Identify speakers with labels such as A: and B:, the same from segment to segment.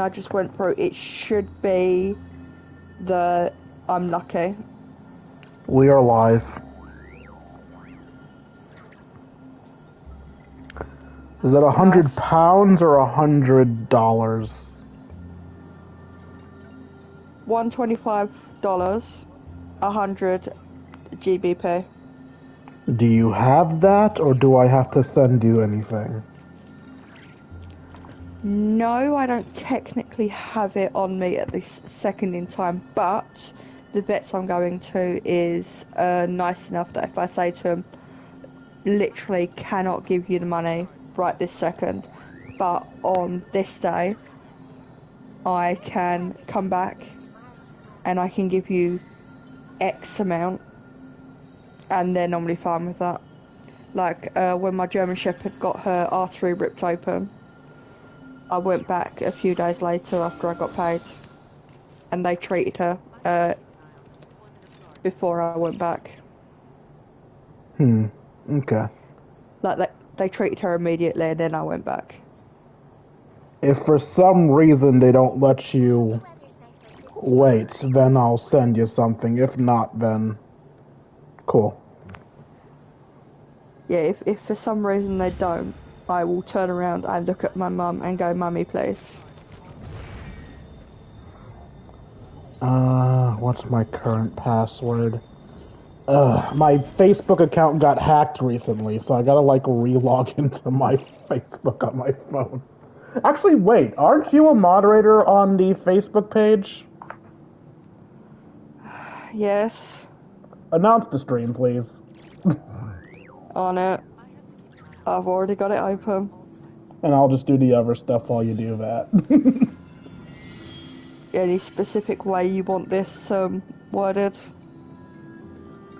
A: I just went through, it should be the I'm lucky.
B: We are live. Is that £100 or $100?
A: $125, 100 GBP.
B: Do you have that, or do I have to send you anything?
A: No, I don't technically have it on me at this second in time, but the vets I'm going to is nice enough that if I say to him, literally cannot give you the money right this second, but on this day, I can come back and I can give you X amount, and they're normally fine with that. Like when my German Shepherd got her artery ripped open, I went back a few days later after I got paid, and they treated her before I went back.
B: Okay.
A: Like they treated her immediately, and then I went back.
B: If for some reason they don't let you wait, then I'll send you something. If not, then cool.
A: Yeah, if for some reason they don't, I will turn around and look at my mum and go, "Mummy, please."
B: What's my current password? My Facebook account got hacked recently, so I gotta re-log into my Facebook on my phone. Actually, wait, aren't you a moderator on the Facebook page?
A: Yes.
B: Announce the stream, please.
A: On it. I've already got it open.
B: And I'll just do the other stuff while you do that.
A: Any specific way you want this worded?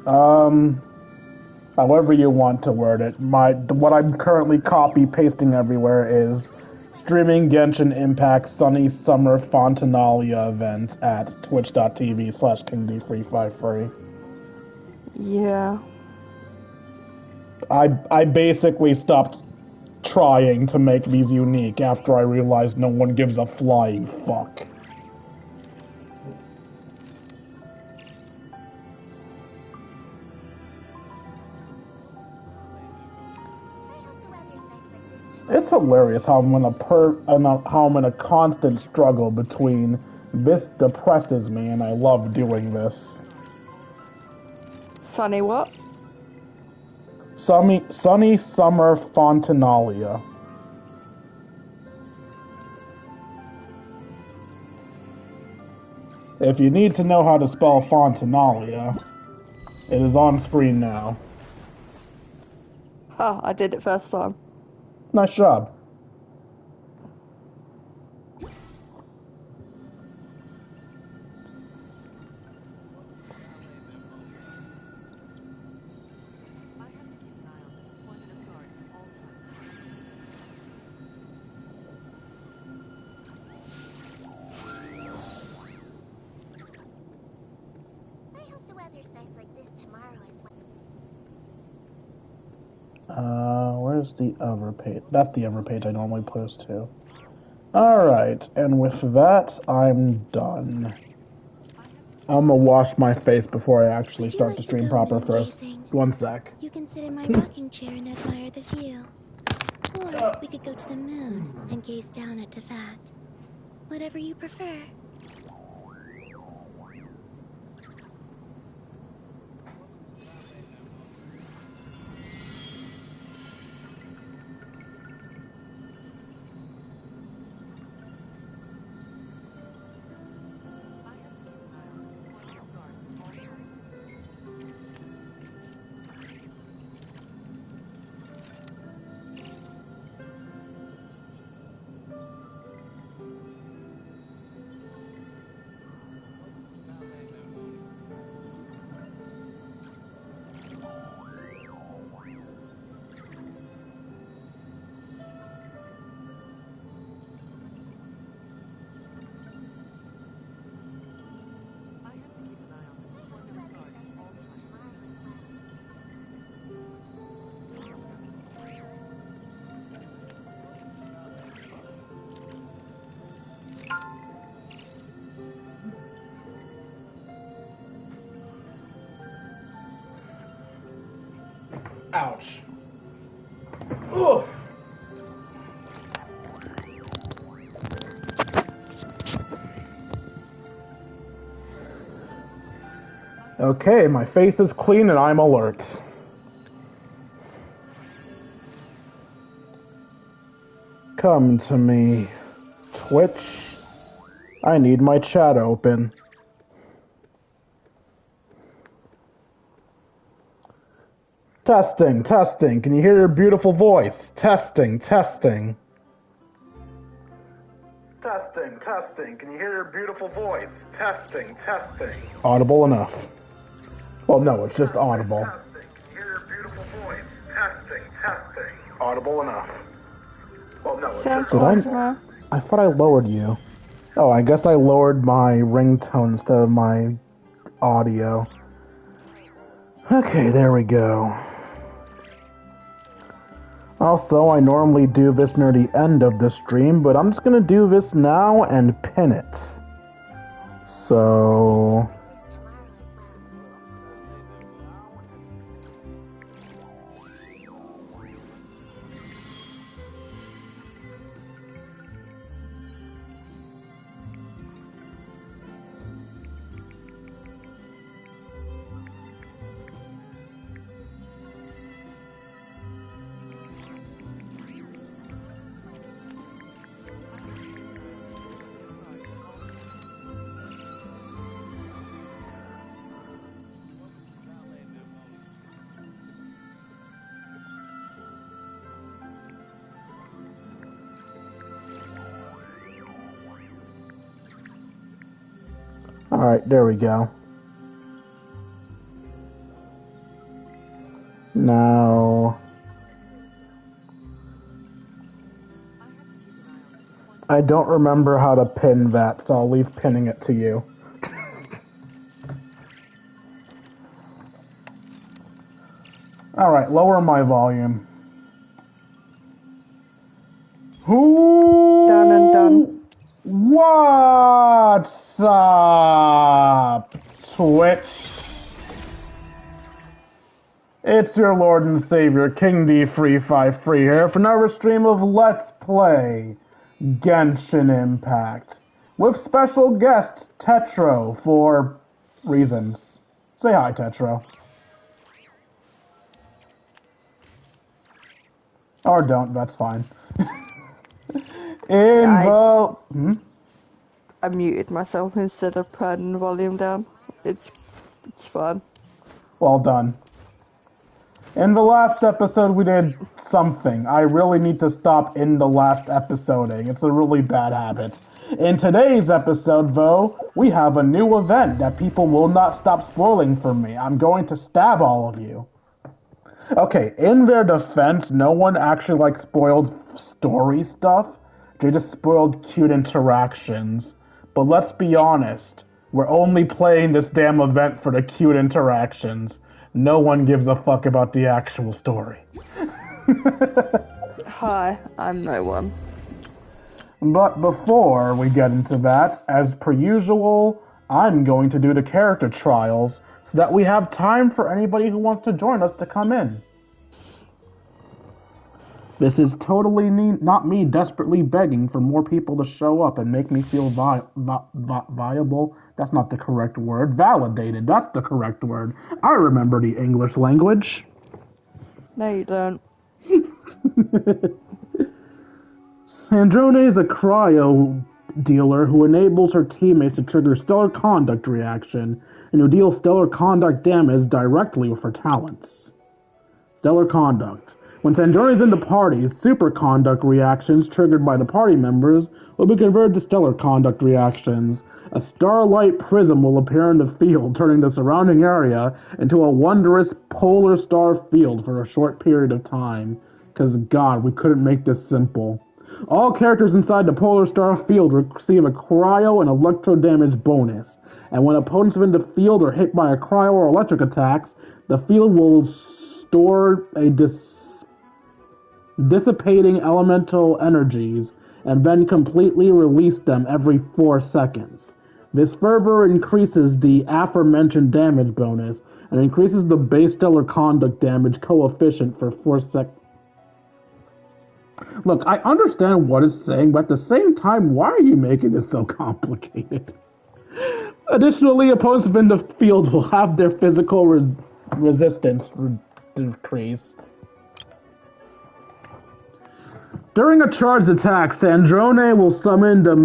B: However you want to word it. What I'm currently copy pasting everywhere is streaming Genshin Impact Sunny Summer Fontinalia event at twitch.tv/KingD353.
A: Yeah.
B: I basically stopped trying to make these unique after I realized no one gives a flying fuck. It's hilarious how I'm in a constant struggle between this depresses me and I love doing this.
A: Sunny what?
B: Sunny Summer Fontinalia. If you need to know how to spell Fontinalia, it is on screen now.
A: Ah, I did it first time.
B: Nice job. Where's the other page? That's the other page I normally post to. Alright, and with that, I'm done. I'm gonna wash my face before I actually start the stream proper first. 1 sec.
C: You can sit in my rocking chair and admire the view. Or we could go to the moon and gaze down at Tefat. Whatever you prefer.
B: Ouch. Ugh. Okay, my face is clean and I'm alert. Come to me, Twitch. I need my chat open. Testing, testing. Can you hear your beautiful voice? Testing, testing. Testing, testing. Can you hear your beautiful voice? Testing, testing. Audible enough. Well, no, it's just audible. Testing. Can you hear your beautiful voice? Testing, testing. Audible enough. Well, no, it's just audible. I thought I lowered you. Oh, I guess I lowered my ringtone instead of my audio. Okay, there we go. Also, I normally do this near the end of the stream, but I'm just gonna do this now and pin it. So... Alright, there we go. Now... I don't remember how to pin that, so I'll leave pinning it to you. Alright, lower my volume. Who?
A: Done and done.
B: What's up, Twitch? It's your Lord and Savior, King D353 here for another stream of Let's Play Genshin Impact with special guest Tetro for reasons. Say hi, Tetro. Or don't, that's fine. I
A: muted myself instead of turning the volume down. It's fun.
B: Well done. In the last episode we did something. I really need to stop in the last episoding. It's a really bad habit. In today's episode, though, we have a new event that people will not stop spoiling for me. I'm going to stab all of you. Okay, in their defense, no one actually, spoiled story stuff. They just spoiled cute interactions. But let's be honest, we're only playing this damn event for the cute interactions. No one gives a fuck about the actual story.
A: Hi, I'm no one.
B: But before we get into that, as per usual, I'm going to do the character trials so that we have time for anybody who wants to join us to come in. This is totally not me desperately begging for more people to show up and make me feel viable. That's not the correct word. Validated. That's the correct word. I remember the English language.
A: No, you don't.
B: Sandrone is a cryo dealer who enables her teammates to trigger stellar conduct reaction and who deals stellar conduct damage directly with her talents. Stellar conduct. When Sandrone is in the party, superconduct reactions triggered by the party members will be converted to stellar conduct reactions. A starlight prism will appear in the field, turning the surrounding area into a wondrous polar star field for a short period of time. Because, God, we couldn't make this simple. All characters inside the polar star field receive a cryo and electro damage bonus. And when opponents within the field are hit by a cryo or electric attacks, the field will store a dissipating elemental energies and then completely release them every 4 seconds. This further increases the aforementioned damage bonus and increases the base stellar conduct damage coefficient for 4 sec. Look, I understand what it's saying, but at the same time, why are you making it so complicated? Additionally, opponents within the field will have their physical resistance decreased. During a charged attack, Sandrone will summon the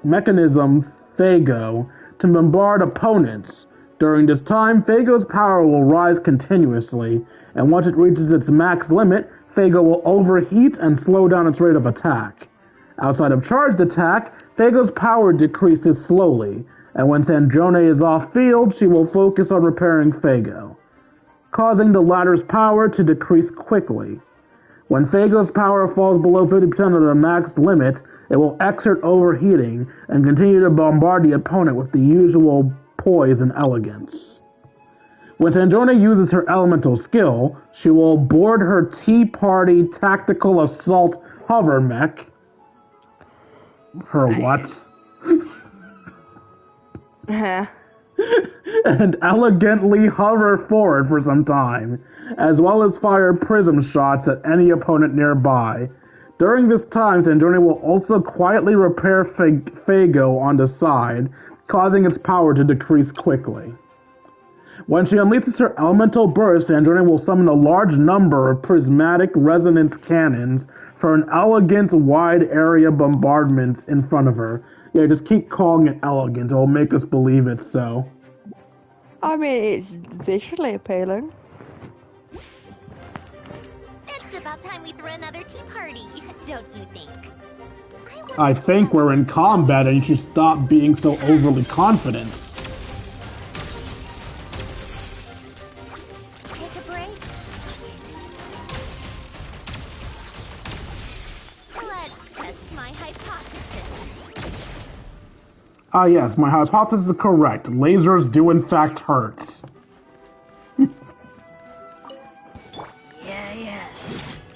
B: mechanism Fago to bombard opponents. During this time, Fago's power will rise continuously, and once it reaches its max limit, Fago will overheat and slow down its rate of attack. Outside of charged attack, Fago's power decreases slowly, and when Sandrone is off-field, she will focus on repairing Fago, causing the latter's power to decrease quickly. When Fago's power falls below 50% of the max limit, it will exert overheating and continue to bombard the opponent with the usual poise and elegance. When Sandrone uses her elemental skill, she will board her Tea Party Tactical Assault Hover Mech. Her what? And elegantly hover forward for some time, as well as fire prism shots at any opponent nearby. During this time, Sandrone will also quietly repair Fago on the side, causing its power to decrease quickly. When she unleashes her elemental burst, Sandrone will summon a large number of prismatic resonance cannons for an elegant, wide-area bombardment in front of her. Yeah, just keep calling it elegant. It will make us believe it's so.
A: I mean, it's visually appealing.
C: It's about time we threw another tea party, don't you think?
B: I think we're in combat and you should stop being so overly confident.
C: Take a break. Let's test my hypothesis.
B: Ah yes, my hypothesis is correct. Lasers do in fact hurt.
C: Yeah.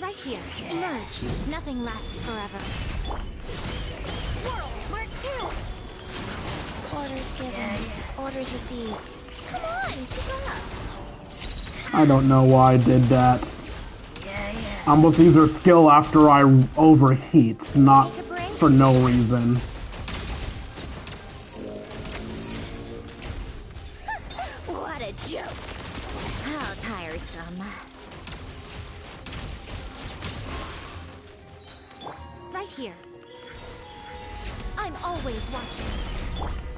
C: Right here. Emerge. Nothing lasts forever. Mark 2. Orders given. Orders received. Come on, keep up.
B: I don't know why I did that. I'm supposed to use her skill after I overheat, not for no reason.
C: What a joke. How tiresome. Right here. I'm always watching.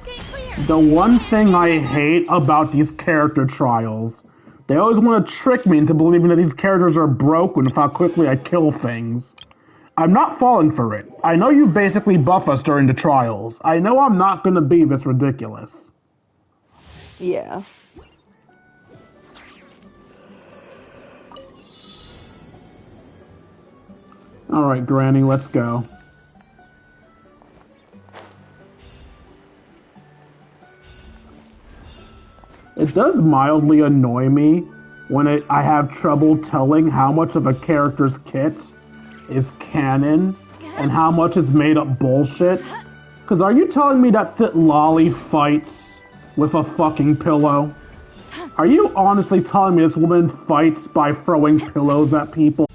C: Stay clear.
B: The one thing I hate about these character trials, they always want to trick me into believing that these characters are broken with how quickly I kill things. I'm not falling for it. I know you basically buff us during the trials. I know I'm not going to be this ridiculous.
A: Yeah.
B: Alright, Granny, let's go. It does mildly annoy me when I have trouble telling how much of a character's kit is canon and how much is made up bullshit. Because are you telling me that Sit Lolly fights with a fucking pillow? Are you honestly telling me this woman fights by throwing pillows at people?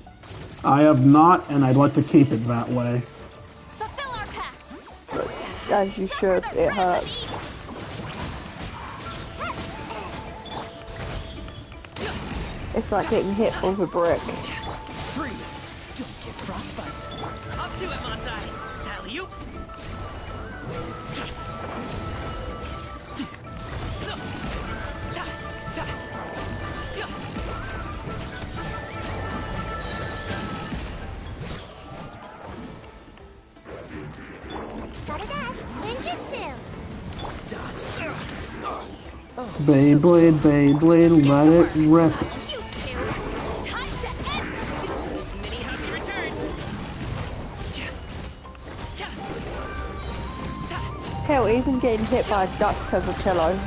B: I have not, and I'd like to keep it that way.
C: Fulfill our pact.
A: As you should, it hurts. It's like getting hit with a brick.
D: Freeze! Don't get frostbite. Up to it, Montai. Alley-oop.
C: Gotta dash. Ninjutsu.
D: Dodge.
B: Beyblade, let it rip.
C: You two. Time to end.
D: Mini happy return.
A: Hell, even getting hit by a duck as a pillow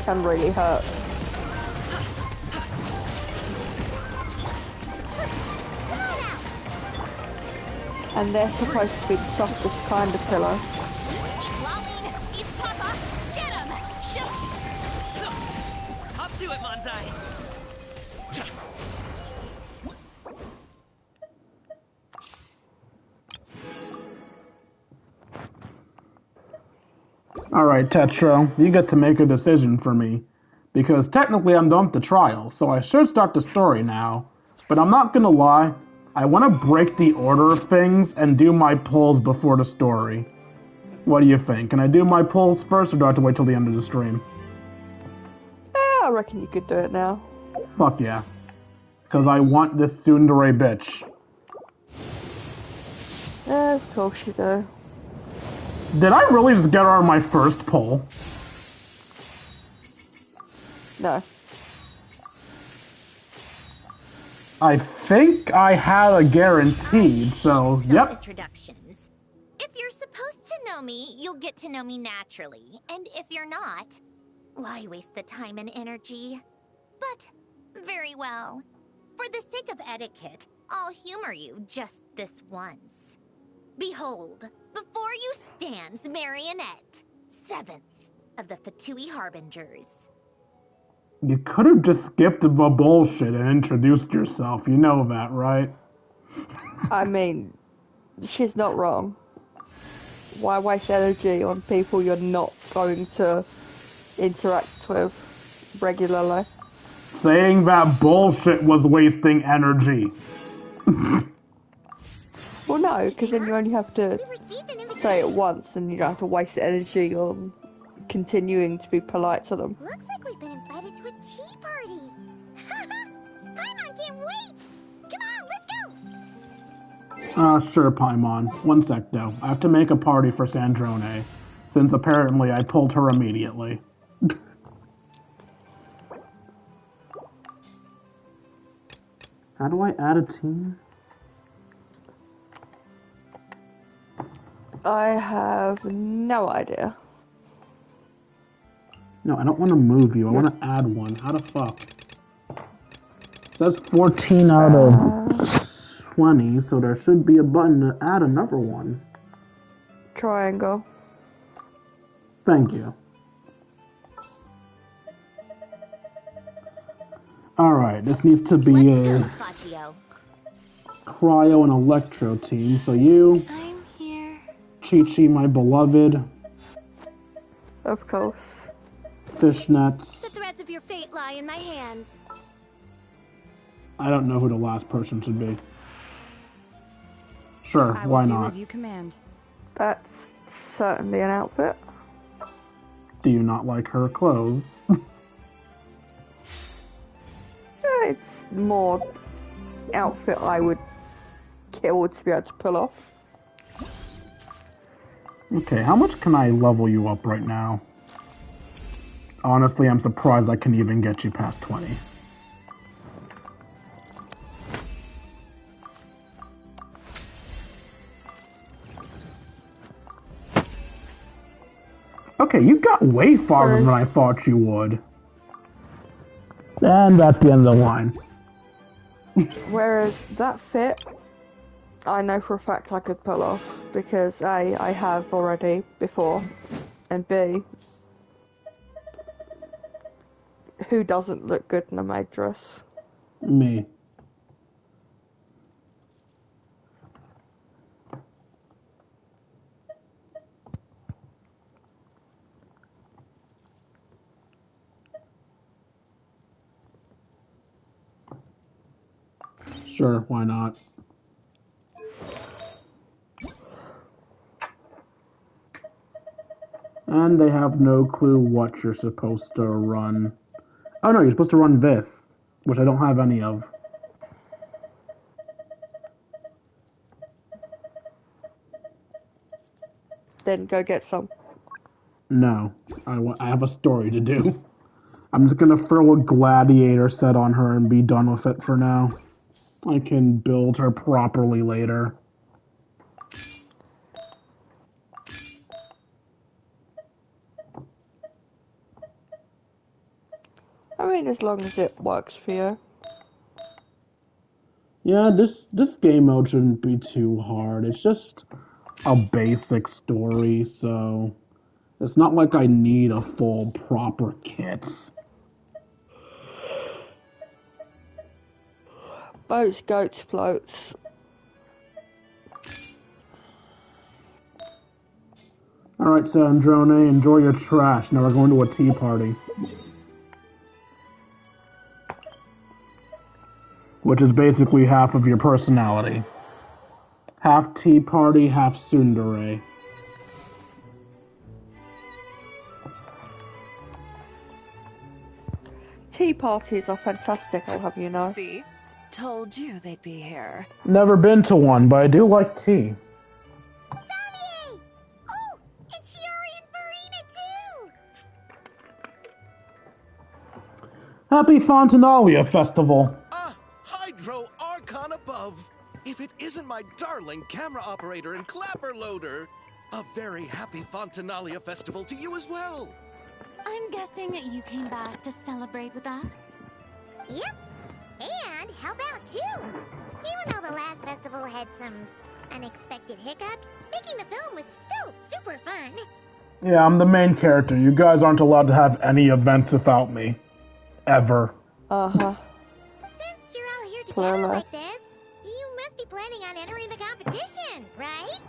A: can really hurt. And they're supposed to be the softest kind of pillow.
C: Keep lolling. Keep
D: to it, Montai!
B: Alright, Tetro, you get to make a decision for me. Because technically I'm done with the trial, so I should start the story now. But I'm not gonna lie, I want to break the order of things and do my pulls before the story. What do you think? Can I do my pulls first, or do I have to wait till the end of the stream?
A: I reckon you could do it now.
B: Fuck yeah. Because I want this tsundere bitch.
A: Of course you do.
B: Did I really just get her on my first pull?
A: No.
B: I think I had a guaranteed, so yep.
C: Introductions. If you're supposed to know me, you'll get to know me naturally. And if you're not, why waste the time and energy? But, very well. For the sake of etiquette, I'll humor you just this once. Behold, before you stands Marionette, 7th of the Fatui Harbingers.
B: You could have just skipped the bullshit and introduced yourself. You know that, right?
A: I mean, she's not wrong. Why waste energy on people you're not going to interact with regularly?
B: Saying that bullshit was wasting energy.
A: Well, no, because then you only have to say it once, and you don't have to waste energy on continuing to be polite to them.
C: Looks like we've been invited to a tea party. Paimon can't wait! Come on, let's go!
B: Sure, Paimon. One sec, though. I have to make a party for Sandrone, since apparently I pulled her immediately. How do I add a team?
A: I have no idea.
B: No, I don't want to move you. I want to add one. How the fuck? That's 14 out of 20, so there should be a button to add another one.
A: Triangle.
B: Thank you. Alright, this needs to be a cryo and electro team. So you,
C: I'm here.
B: Chi-Chi, my beloved,
A: Of course.
B: fishnets.
C: The threads of your fate lie in my hands.
B: I don't know who the last person should be. Sure,
E: I
B: why
E: will do
B: not?
E: as you command.
A: That's certainly an outfit.
B: Do you not like her clothes?
A: It's more outfit I would kill to be able to pull off.
B: Okay, how much can I level you up right now? Honestly, I'm surprised I can even get you past 20. Okay, you got way farther than I thought you would. And that's the end of the line.
A: Whereas that fit, I know for a fact I could pull off, because A, I have already before, and B, who doesn't look good in a maid dress?
B: Me. Sure, why not? And they have no clue what you're supposed to run. Oh no, you're supposed to run this, which I don't have any of.
A: Then go get some.
B: No, I have a story to do. I'm just gonna throw a gladiator set on her and be done with it for now. I can build her properly later.
A: I mean, as long as it works for you.
B: Yeah, this game mode shouldn't be too hard. It's just a basic story, so it's not like I need a full proper kit.
A: Boats, goats, floats.
B: Alright, Sandrone, enjoy your trash. Now we're going to a tea party. Which is basically half of your personality. Half tea party, half tsundere.
A: Tea parties are fantastic, I'll have you know.
E: See? Told you they'd be here.
B: Never been to one, but I do like tea.
C: Xavier! Oh, and Shiori and Farina too!
B: Happy Fontinalia Festival.
F: Ah, Hydro Archon above. If it isn't my darling camera operator and clapper loader. A very happy Fontinalia Festival to you as well.
G: I'm guessing you came back to celebrate with us?
C: Yep. And how about you? Even though the last festival had some unexpected hiccups, making the film was still super fun.
B: Yeah, I'm the main character. You guys aren't allowed to have any events without me. Ever.
A: Uh-huh.
C: Since you're all here together
A: Clearly.
C: like this, you must be planning on entering the competition, right?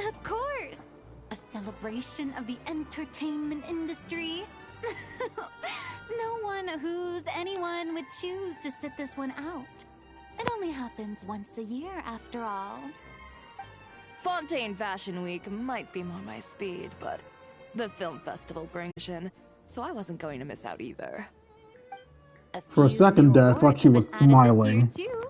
G: Of course! A celebration of the entertainment industry. No one who's anyone would choose to sit this one out. It only happens once a year, after all.
E: Fontaine Fashion Week might be more my speed, but the film festival brings in, so I wasn't going to miss out either.
B: For a
G: few
B: second
G: new
B: there, I thought
G: awards
B: she
G: have
B: was
G: been added
B: smiling.
G: this year, too.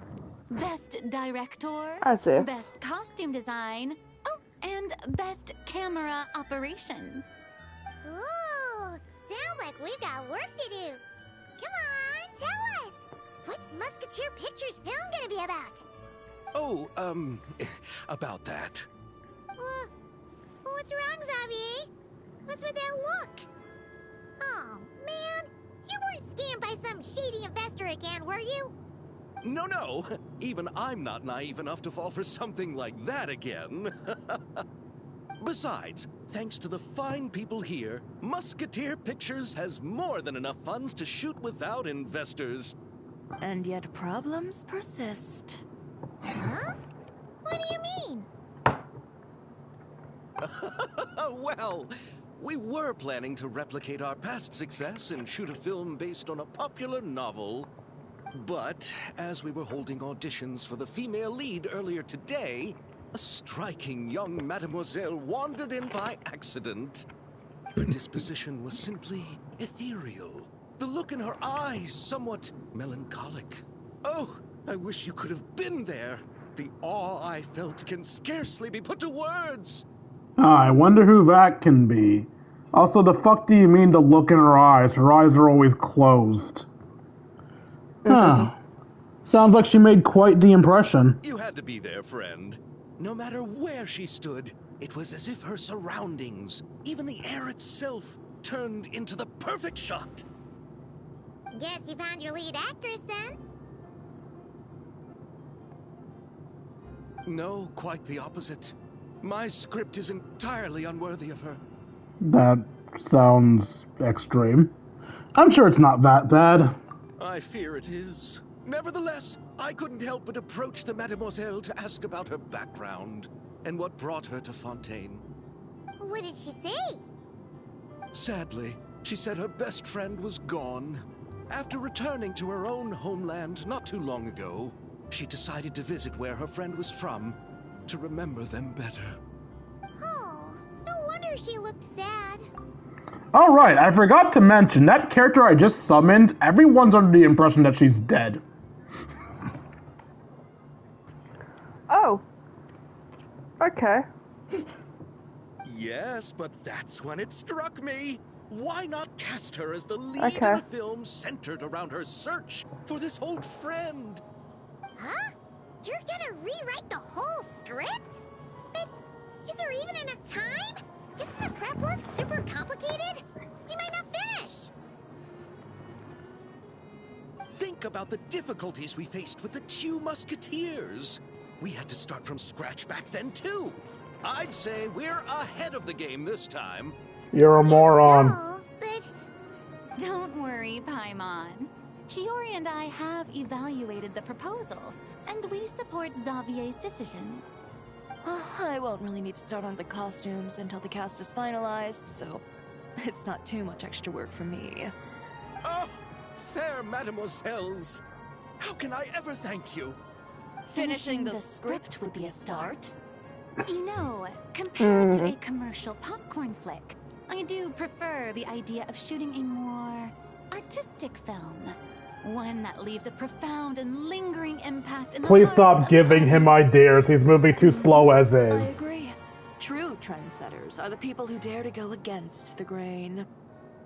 G: Best director,
A: As if.
G: best costume design, oh, and best camera operation.
C: Ooh, sounds like we've got work to do. Come on, tell us. What's Musketeer Pictures film gonna be about?
F: Oh, about that.
C: What's wrong, Xavier? What's with that look? Oh, man. You weren't scammed by some shady investor again, were you?
F: No. Even I'm not naive enough to fall for something like that again. Besides, thanks to the fine people here, Musketeer Pictures has more than enough funds to shoot without investors.
E: And yet problems persist.
C: Huh? What do you mean?
F: Well, we were planning to replicate our past success and shoot a film based on a popular novel. But as we were holding auditions for the female lead earlier today, a striking young mademoiselle wandered in by accident. Her disposition was simply ethereal. The look in her eyes somewhat melancholic. Oh, I wish you could have been there. The awe I felt can scarcely be put to words.
B: I wonder who that can be. Also, the fuck do you mean the look in her eyes? Her eyes are always closed. Huh. Sounds like she made quite the impression.
F: You had to be there, friend. No matter where she stood, it was as if her surroundings, even the air itself, turned into the perfect shot.
C: Guess you found your lead actress then?
F: No, quite the opposite. My script is entirely unworthy of her.
B: That sounds extreme. I'm sure it's not that bad.
F: I fear it is. Nevertheless, I couldn't help but approach the mademoiselle to ask about her background and what brought her to Fontaine.
C: What did she say?
F: Sadly, she said her best friend was gone. After returning to her own homeland not too long ago, she decided to visit where her friend was from to remember them better.
C: Oh, no wonder she looked sad.
B: Alright, I forgot to mention, that character I just summoned, everyone's under the impression that she's dead.
A: Oh. Okay.
F: Yes, but that's when it struck me. Why not cast her as the lead
A: Okay.
F: of a film centered around her search for this old friend?
C: Huh? You're gonna rewrite the whole script? But is there even enough time? Isn't the prep work super complicated? We might not finish.
F: Think about the difficulties we faced with the two Musketeers. We had to start from scratch back then, too. I'd say we're ahead of the game this time.
B: You're a moron.
C: So, but
G: Don't worry, Paimon. Chiori and I have evaluated the proposal, and we support Xavier's decision.
E: I won't really need to start on the costumes until the cast is finalized, so it's not too much extra work for me.
F: Oh, fair mademoiselles. How can I ever thank you?
E: Finishing the script would be a start.
G: You know, compared to a commercial popcorn flick, I do prefer the idea of shooting a more artistic film. One that leaves a profound and lingering impact in the
B: Please
G: hearts
B: stop
G: of the
B: giving him
G: audience.
B: ideas. He's moving too slow as
E: I
B: is.
E: agree. True trendsetters are the people who dare to go against the grain.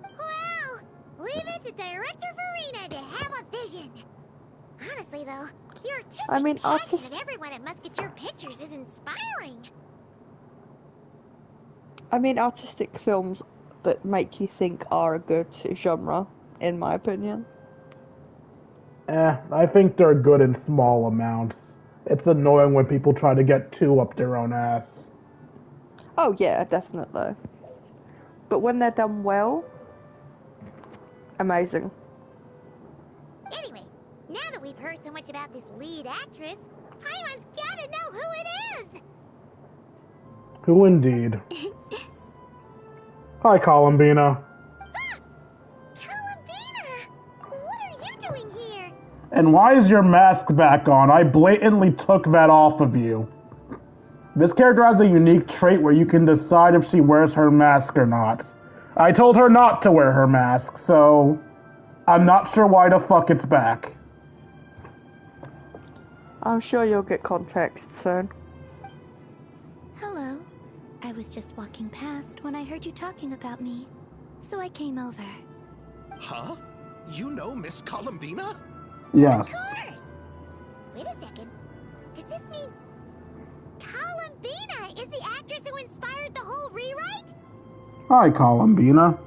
C: Well, leave it to Director Farina to have a vision. Honestly, though, your artistic passion and everyone at Musketeer Pictures is inspiring.
A: I mean, artistic films that make you think are a good genre, in my opinion.
B: I think they're good in small amounts. It's annoying when people try to get too up their own ass.
A: Oh yeah, definitely. But when they're done well, amazing.
C: Anyway, now that we've heard so much about this lead actress, Paimon's gotta know who it is!
B: Who indeed? Hi, Columbina.
C: Ah! Columbina! What are you doing here?
B: And why is your mask back on? I blatantly took that off of you. This character has a unique trait where you can decide if she wears her mask or not. I told her not to wear her mask, so I'm not sure why the fuck it's back.
A: I'm sure you'll get context soon.
H: Hello. I was just walking past when I heard you talking about me, so I came over.
F: Huh? You know Miss Columbina?
B: Yes.
C: Of course! Wait a second. Does this mean Columbina is the actress who inspired the whole rewrite?
B: Hi, Columbina.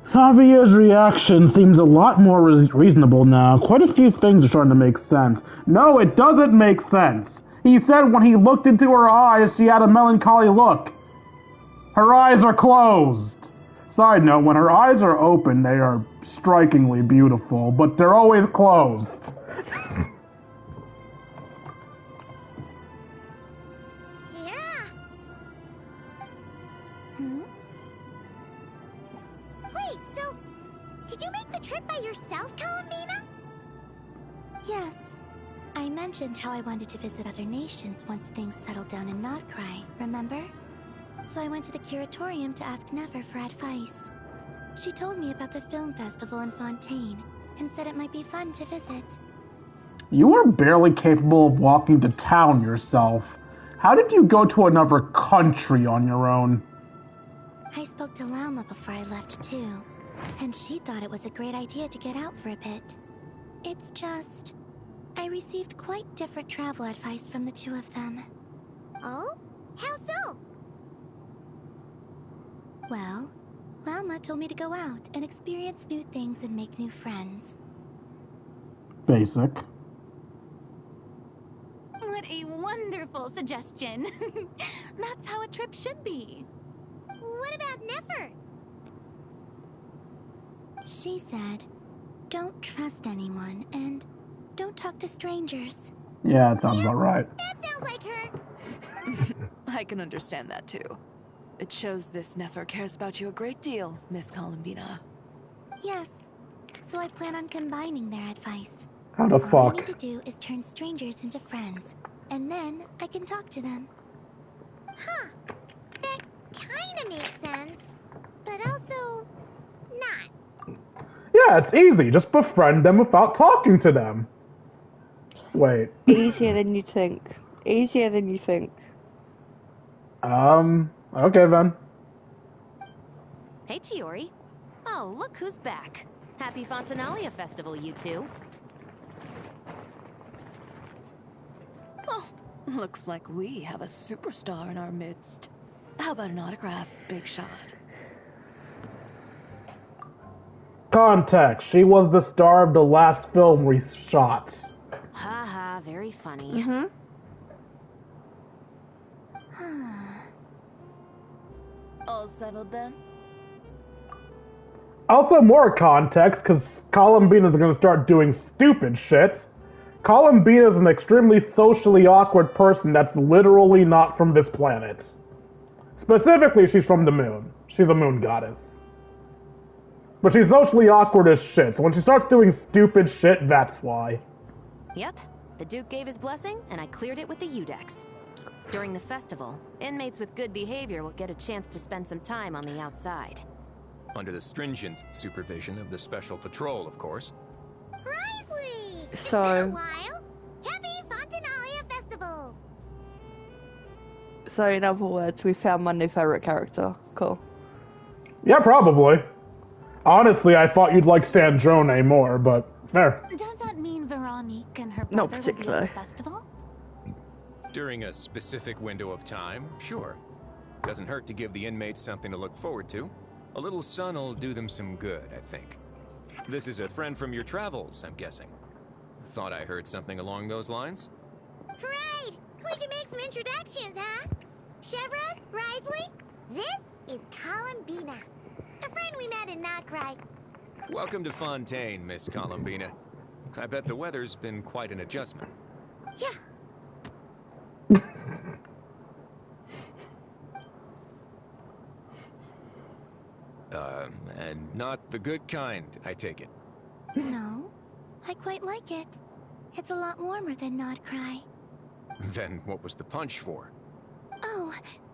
B: Xavier's reaction seems a lot more reasonable now. Quite a few things are starting to make sense. No, it doesn't make sense. He said when he looked into her eyes, she had a melancholy look. Her eyes are closed. Side note, when her eyes are open, they are strikingly beautiful, but they're always closed.
C: Yeah. Wait, so did you make the trip by yourself, Columbina?
H: Yes. I mentioned how I wanted to visit other nations once things settled down in Notcry, remember? So I went to the curatorium to ask Nefer for advice. She told me about the film festival in Fontaine, and said it might be fun to visit.
B: You are barely capable of walking to town yourself. How did you go to another country on your own?
H: I spoke to Lauma before I left too, and she thought it was a great idea to get out for a bit. It's just, I received quite different travel advice from the two of them.
C: Oh? How so?
H: Well, Lauma told me to go out and experience new things and make new friends.
B: Basic.
G: What a wonderful suggestion. That's how a trip should be.
C: What about Nefer?
H: She said, don't trust anyone and don't talk to strangers.
B: Yeah, that sounds about right.
C: That sounds like her.
E: I can understand that too. It shows this Nefer cares about you a great deal, Miss Columbina.
H: Yes, so I plan on combining their advice.
B: How the
H: All I
B: fuck?
H: need to do is turn strangers into friends, and then I can talk to them.
C: Huh. That kinda makes sense. But also not.
B: Yeah, it's easy. Just befriend them without talking to them. Wait.
A: Easier than you think. Easier than you think.
B: Okay then.
I: Hey, Chiori. Oh, look who's back. Happy Fontinalia Festival, you two.
E: Oh, looks like we have a superstar in our midst. How about an autograph, Big Shot?
B: Context. She was the star of the last film we shot.
I: Haha, very funny.
E: All settled then?
B: Also, more context, because Columbina's going to start doing stupid shit. Columbina's an extremely socially awkward person that's literally not from this planet. Specifically, she's from the moon. She's a moon goddess. But she's socially awkward as shit, so when she starts doing stupid shit, that's why.
I: Yep, the Duke gave his blessing, and I cleared it with the Udex. During the festival, inmates with good behavior will get a chance to spend some time on the outside.
J: Under the stringent supervision of the Special Patrol, of course.
H: Risley! It's
A: So-
H: been a while. Happy Fontinalia Festival!
A: So in other words, we found my new favourite character. Cool.
B: Yeah, probably. Honestly, I thought you'd like Sandrone more, but fair.
G: Does that mean Veronique and her
A: Not
G: brother will be at
A: particularly.
G: the festival?
J: During a specific window of time, sure. Doesn't hurt to give the inmates something to look forward to. A little sun'll do them some good, I think. This is a friend from your travels, I'm guessing. Thought I heard something along those lines?
H: Great! We should make some introductions, huh? Chevros, Risley, this is Columbina, a friend we met in Nocry.
J: Welcome to Fontaine, Miss Columbina. I bet the weather's been quite an adjustment.
H: Yeah.
J: And not the good kind, I take it.
H: No, I quite like it. It's a lot warmer than Nocry.
J: Then what was the punch for?
H: Oh,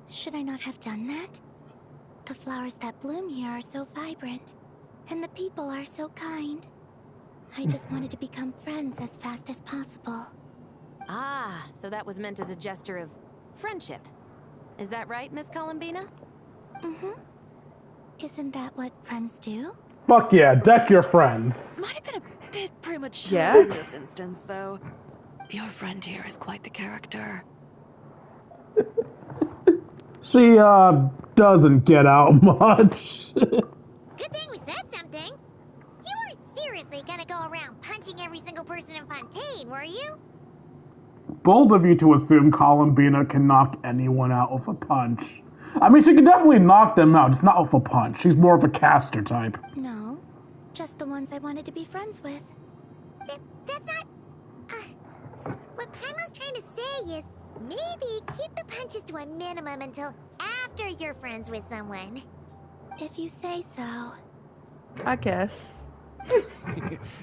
H: should I not have done that? The flowers that bloom here are so vibrant, and the people are so kind. I just wanted to become friends as fast as possible.
I: Ah, so that was meant as a gesture of friendship. Is that right, Miss Columbina?
H: Mm-hmm. Isn't that what friends do?
B: Fuck yeah, deck your friends.
E: Might have been a bit premature
A: Yeah?
E: in this instance, though. Your friend here is quite the character.
B: She, doesn't get out much.
H: Good thing we said something. You weren't seriously gonna go around punching every single person in Fontaine, were you?
B: Bold of you to assume Columbina can knock anyone out with a punch. I mean, she can definitely knock them out, just not with a punch. She's more of a caster type.
H: No, just the ones I wanted to be friends with. That's not... what Paimon's trying to say is, maybe keep the punches to a minimum until after you're friends with someone. If you say so.
A: I guess.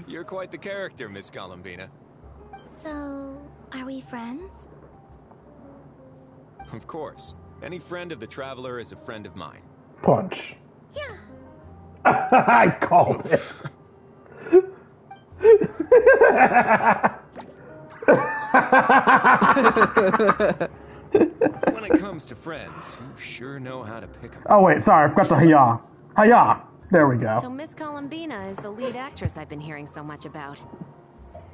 J: You're quite the character, Miss Columbina.
H: So, are we friends?
J: Of course. Any friend of the Traveler is a friend of mine.
B: Punch.
H: Yeah.
B: I called it.
J: When it comes to friends, you sure know how to pick 'em.
B: Oh wait, sorry, I forgot the hiya. Hiya! There we go.
I: So Miss Columbina is the lead actress I've been hearing so much about.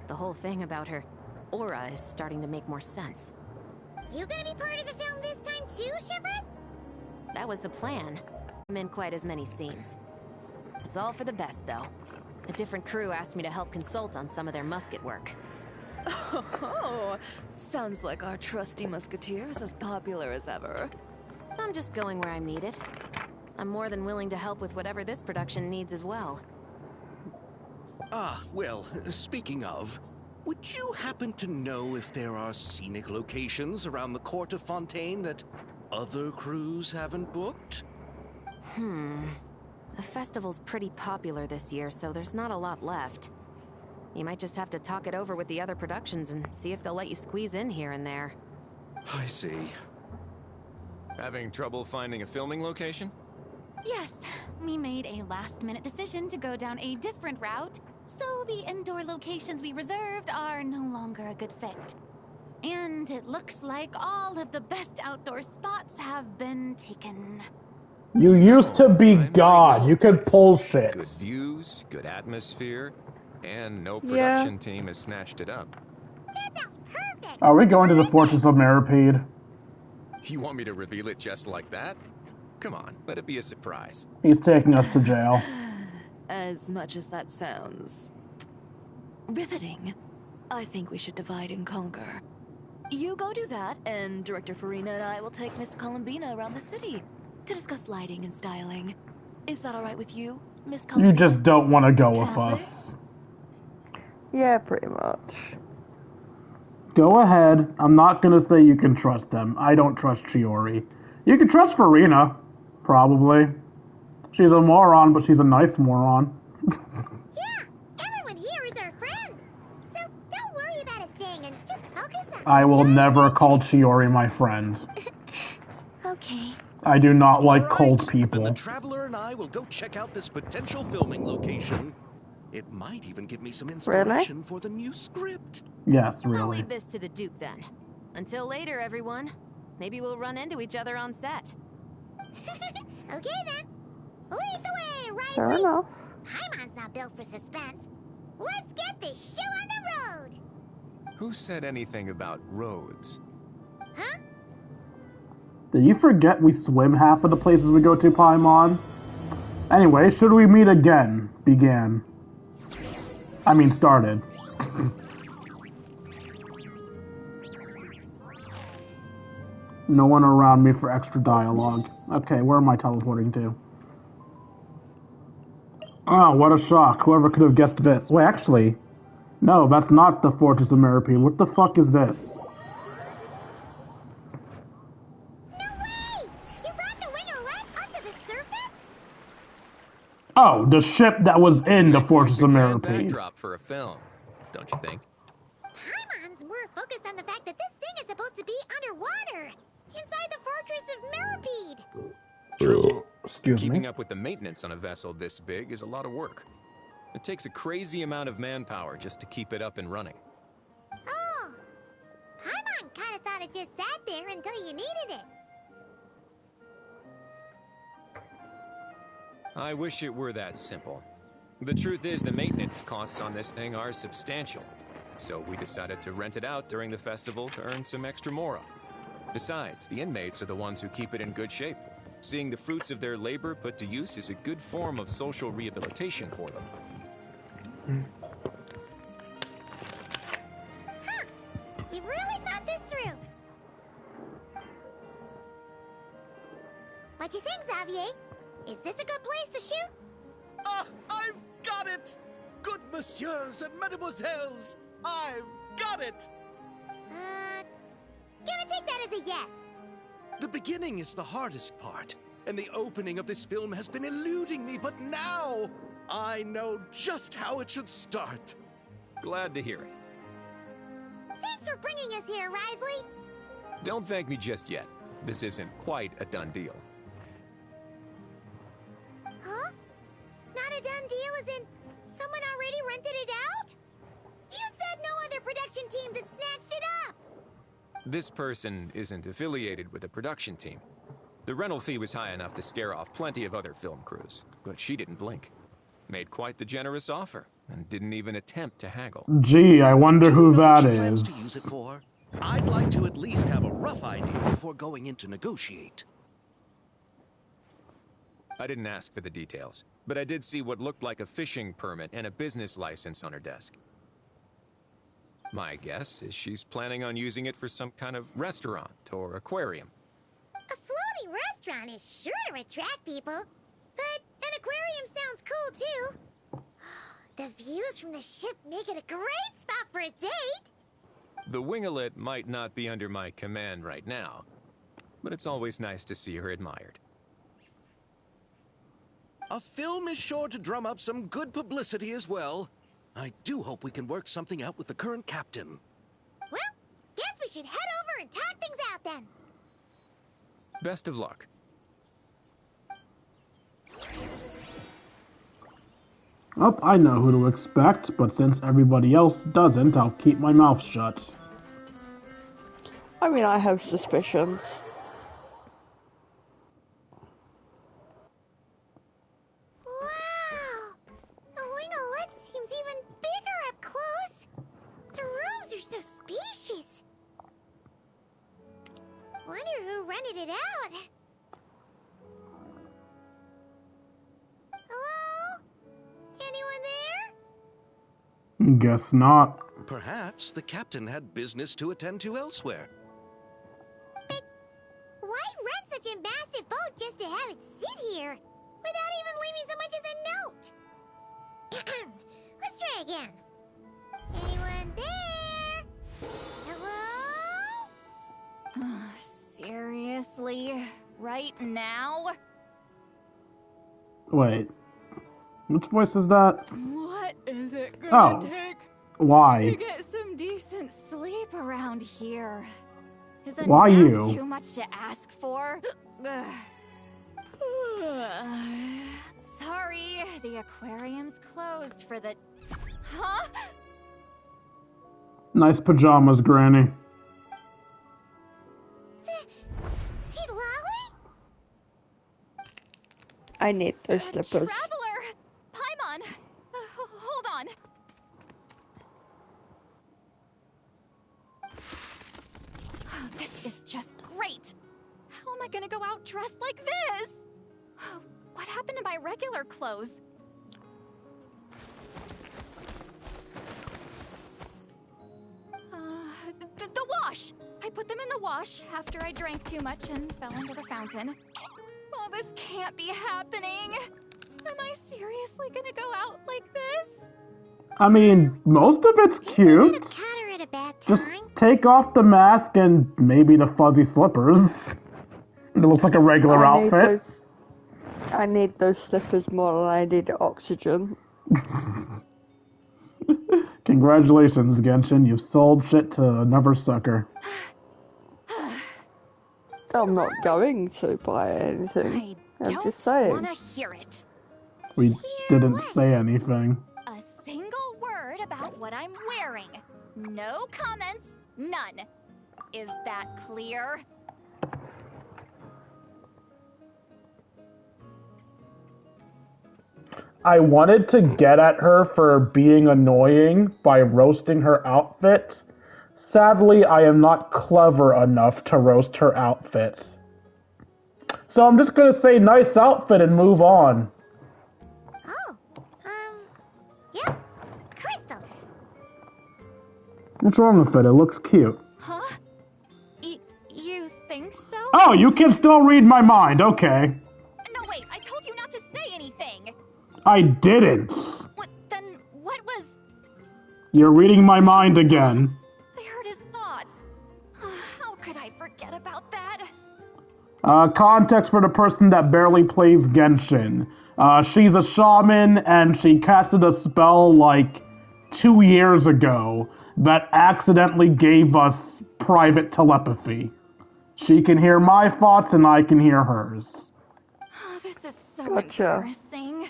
I: The whole thing about her aura is starting to make more sense.
H: You gonna be part of the film this time too, Chevros?
I: That was the plan. I'm in quite as many scenes. It's all for the best, though. A different crew asked me to help consult on some of their musket work.
E: Oh, sounds like our trusty musketeer is as popular as ever.
I: I'm just going where I'm needed. I'm more than willing to help with whatever this production needs as well.
F: Ah, well, speaking of, would you happen to know if there are scenic locations around the court of Fontaine that other crews haven't booked?
I: The festival's pretty popular this year, so there's not a lot left. You might just have to talk it over with the other productions and see if they'll let you squeeze in here and there.
F: I see.
J: Having trouble finding a filming location?
G: Yes, we made a last-minute decision to go down a different route, so the indoor locations we reserved are no longer a good fit. And it looks like all of the best outdoor spots have been taken.
B: You used to be
J: I
B: God.
J: know
B: You could
J: place.
B: pull shit.
J: Good views, good atmosphere, and no
A: Yeah.
J: production team has snatched it up.
H: That sounds perfect!
B: Are we going to the Fortress of Maripede?
J: You want me to reveal it just like that? Come on, let it be a surprise.
B: He's taking us to jail.
E: As much as that sounds riveting, I think we should divide and conquer. You go do that, and Director Farina and I will take Miss Columbina around the city to discuss lighting and styling. Is that alright with you, Miss
B: You
E: Colorful?
B: just don't want to go with
E: Traveler?
B: us.
A: Yeah, pretty much.
B: Go ahead. I'm not gonna say you can trust them. I don't trust Chiori. You can trust Farina, probably. She's a moron, but she's a nice moron.
H: Yeah, everyone here is our friend. So don't worry about a thing and just focus on
B: I will
H: enjoying
B: never
H: it.
B: call Chiori my friend.
H: Okay.
B: I do not like
F: All right,
B: cold
F: Then the
B: people.
F: Traveler and I will go check out this potential filming location. It might even give me some inspiration for the new script.
B: Yes,
I: I'll
B: really.
I: leave this to the Duke then. Until later, everyone. Maybe we'll run into each other on set.
H: Okay then. Lead the way, Risey.
A: Fair enough.
H: Paimon's not built for suspense. Let's get this show on the road.
J: Who said anything about roads?
H: Huh?
B: Did you forget we swim half of the places we go to, Paimon? Anyway, should we meet again? Began. I mean, started. No one around me for extra dialogue. Okay, where am I teleporting to? Oh, what a shock. Whoever could have guessed this. Wait, actually, no, that's not the Fortress of Meripede. What the fuck is this?
H: No way! You brought the Wingolette up to the surface?
B: Oh, the ship that was in the Fortress of
J: Grand
B: Meripede.
J: backdrop for a film, don't you think?
H: Paimon's more focused on the fact that this thing is supposed to be underwater, inside the Fortress of Meripede.
J: True.
B: Excuse
J: Keeping
B: me.
J: up with the maintenance on a vessel this big is a lot of work. It takes a crazy amount of manpower just to keep it up and running.
H: Oh, Paimon kind of thought it just sat there until you needed it.
J: I wish it were that simple. The truth is the maintenance costs on this thing are substantial. So we decided to rent it out during the festival to earn some extra mora. Besides, the inmates are the ones who keep it in good shape. Seeing the fruits of their labor put to use is a good form of social rehabilitation for them.
H: Huh, you really thought this through. What you think, Xavier? Is this a good place to shoot?
F: Ah, I've got it! Good messieurs and mesdemoiselles, I've got it!
H: Gonna take that as a yes.
F: The beginning is the hardest part, and the opening of this film has been eluding me, but now I know just how it should start.
J: Glad to hear it.
H: Thanks for bringing us here, Risley.
J: Don't thank me just yet. This isn't quite a done deal.
H: Huh? Not a done deal as in someone already rented it out? You said no other production teams had snatched it up!
J: This person isn't affiliated with a production team. The rental fee was high enough to scare off plenty of other film crews, but she didn't blink. Made quite the generous offer, and didn't even attempt to haggle.
B: Gee, I wonder who that
F: What she plans to
B: is.
F: use it for? I'd like to at least have a rough idea before going in to negotiate.
J: I didn't ask for the details, but I did see what looked like a fishing permit and a business license on her desk. My guess is she's planning on using it for some kind of restaurant or aquarium.
H: A floating restaurant is sure to attract people, but an aquarium sounds cool too. The views from the ship make it a great spot for a date.
J: The winglet might not be under my command right now, but it's always nice to see her admired.
F: A film is sure to drum up some good publicity as well. I do hope we can work something out with the current captain.
H: Well, guess we should head over and talk things out then.
J: Best of luck.
B: Oh, I know who to expect, but since everybody else doesn't, I'll keep my mouth shut.
A: I mean, I have suspicions.
H: Wow! The winglet seems even bigger up close. The rooms are so spacious. Wonder who rented it out. Hello? Anyone there?
B: Guess not.
F: Perhaps the captain had business to attend to elsewhere.
H: But why rent such a massive boat just to have it sit here?
C: without even leaving so much as a note. Let's try again. Anyone there? Hello?
G: Seriously? Right now?
B: Wait. Which voice is that?
E: What is it gonna
B: Oh.
E: take
B: Why?
E: to get some decent sleep around here?
G: Is a
B: Why
G: nap
B: you?
G: too much to ask for? Sorry, the aquarium's closed for the... Huh?
B: Nice pajamas, Granny.
C: See Lolly?
A: I need those slippers.
G: Traveler! Paimon! Hold on. Oh, this is just great! How am I gonna go out dressed like this? What happened to my regular clothes? The wash! I put them in the wash after I drank too much and fell into the fountain. Oh, this can't be happening! Am I seriously gonna go out like this?
B: I mean, most of it's cute.
C: Caught her at a bad
B: Just
C: time.
B: take off the mask and maybe the fuzzy slippers. And it looks like a regular outfit.
A: I need those slippers more than I need oxygen.
B: Congratulations, Genshin. You've sold shit to another sucker.
A: I'm not going to buy anything. I'm just saying.
G: Wanna hear it.
B: We didn't say anything.
G: A single word about what I'm wearing. No comments, none. Is that clear?
B: I wanted to get at her for being annoying by roasting her outfit. Sadly, I am not clever enough to roast her outfit. So I'm just gonna say nice outfit and move on.
C: Oh, yep, Crystal.
B: What's wrong with it? It looks cute.
G: Huh? You think so?
B: Oh, you can still read my mind, okay.
G: No, wait, I told you not to say anything.
B: I didn't.
G: What was...
B: You're reading my mind again.
G: I heard his thoughts. How could I forget about that?
B: Context for the person that barely plays Genshin. She's a shaman, and she casted a spell like 2 years ago that accidentally gave us private telepathy. She can hear my thoughts, and I can hear hers.
G: Oh, this is so
A: Gotcha.
G: embarrassing.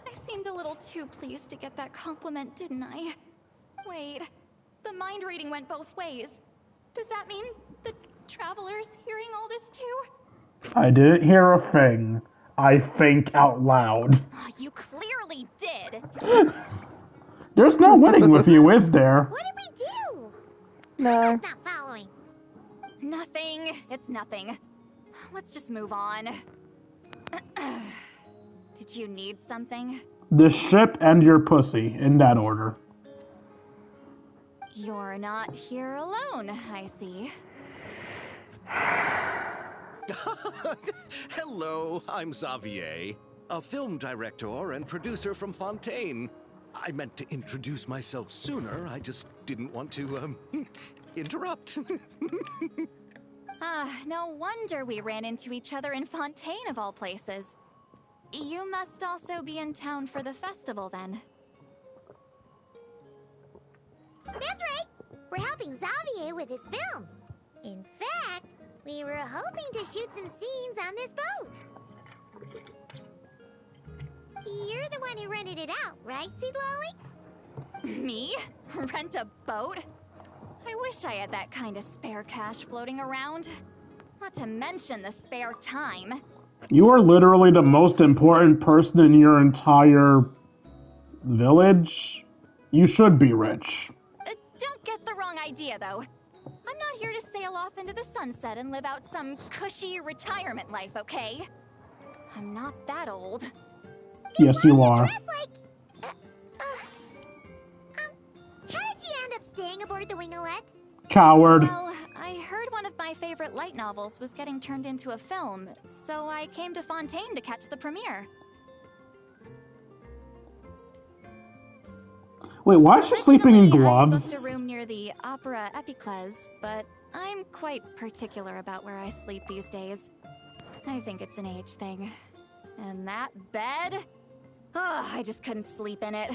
G: I seemed a little too pleased to get that compliment, didn't I? Wait, the mind reading went both ways. Does that mean the traveler's hearing all this too?
B: I didn't hear a thing. I think out loud.
G: Oh, you clearly did.
B: There's no winning with you, is there?
C: What did we do?
A: No.
C: It's not following.
G: Nothing. It's nothing. Let's just move on. Did you need something?
B: The ship and your pussy, in that order.
G: You're not here alone, I see.
F: Hello, I'm Xavier, a film director and producer from Fontaine. I meant to introduce myself sooner, I just didn't want to, interrupt.
G: No wonder we ran into each other in Fontaine of all places. You must also be in town for the festival then.
C: That's right. We're helping Xavier with his film. In fact, we were hoping to shoot some scenes on this boat. You're the one who rented it out, right, Seed Lolly?
G: Me? Rent a boat? I wish I had that kind of spare cash floating around. Not to mention the spare time.
B: You are literally the most important person in your entire village. You should be rich.
G: Don't get the wrong idea, though. I'm not here to sail off into the sunset and live out some cushy retirement life, okay? I'm not that old.
B: Yes, you are.
C: Dress like... how did you end up staying aboard the Winglet?
B: Coward.
G: Well, I heard one of my favorite light novels was getting turned into a film, so I came to Fontaine to catch the premiere.
B: Wait, why is she sleeping in
G: Originally, I
B: gloves?
G: booked a room near the Opera Epicles, but I'm quite particular about where I sleep these days. I think it's an age thing. And that bed? Oh, I just couldn't sleep in it.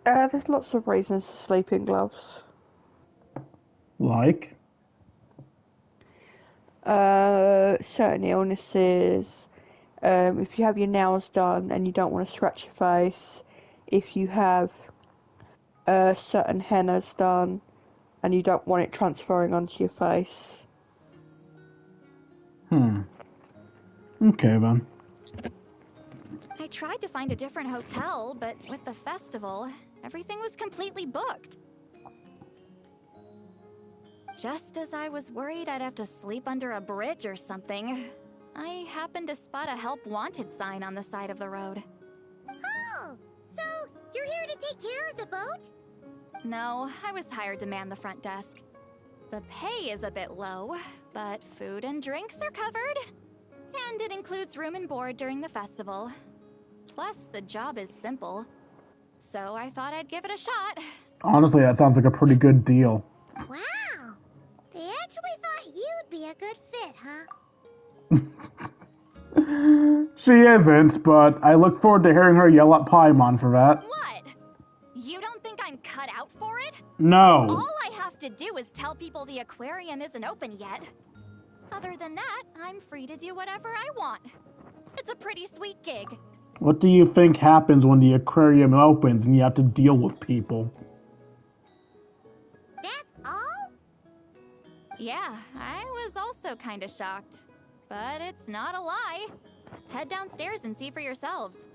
A: There's lots of reasons to sleep in gloves.
B: Like?
A: Certain illnesses. If you have your nails done and you don't want to scratch your face. If you have certain hennas done and you don't want it transferring onto your face.
B: Okay then.
G: I tried to find a different hotel, but with the festival, everything was completely booked. Just as I was worried I'd have to sleep under a bridge or something, I happened to spot a help wanted sign on the side of the road.
C: Oh, so you're here to take care of the boat?
G: No, I was hired to man the front desk. The pay is a bit low, but food and drinks are covered. And it includes room and board during the festival. Plus, the job is simple. So I thought I'd give it a shot.
B: Honestly, that sounds like a pretty good deal.
C: Wow. They actually thought you'd be a good fit, huh?
B: She isn't, but I look forward to hearing her yell at Paimon for that.
G: What? You don't think I'm cut out for it?
B: No.
G: All I have to do is tell people the aquarium isn't open yet. Other than that, I'm free to do whatever I want. It's a pretty sweet gig.
B: What do you think happens when the aquarium opens and you have to deal with people?
C: That's all?
G: Yeah, I was also kinda shocked. But it's not a lie. Head downstairs and see for yourselves.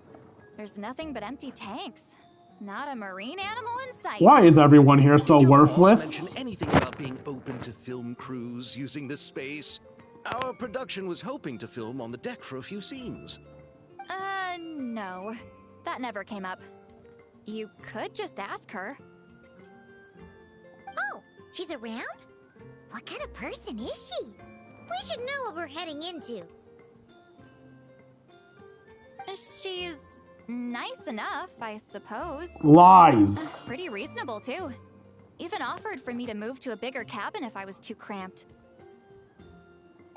G: There's nothing but empty tanks. Not a marine animal in sight.
B: Why is everyone here so
F: Did your boss
B: worthless?
F: mention anything about being open to film crews using this space? Our production was hoping to film on the deck for a few scenes.
G: No. That never came up. You could just ask her.
C: Oh, she's around? What kind of person is she? We should know what we're heading into.
G: She's nice enough, I suppose.
B: Lies.
G: Pretty reasonable, too. Even offered for me to move to a bigger cabin if I was too cramped.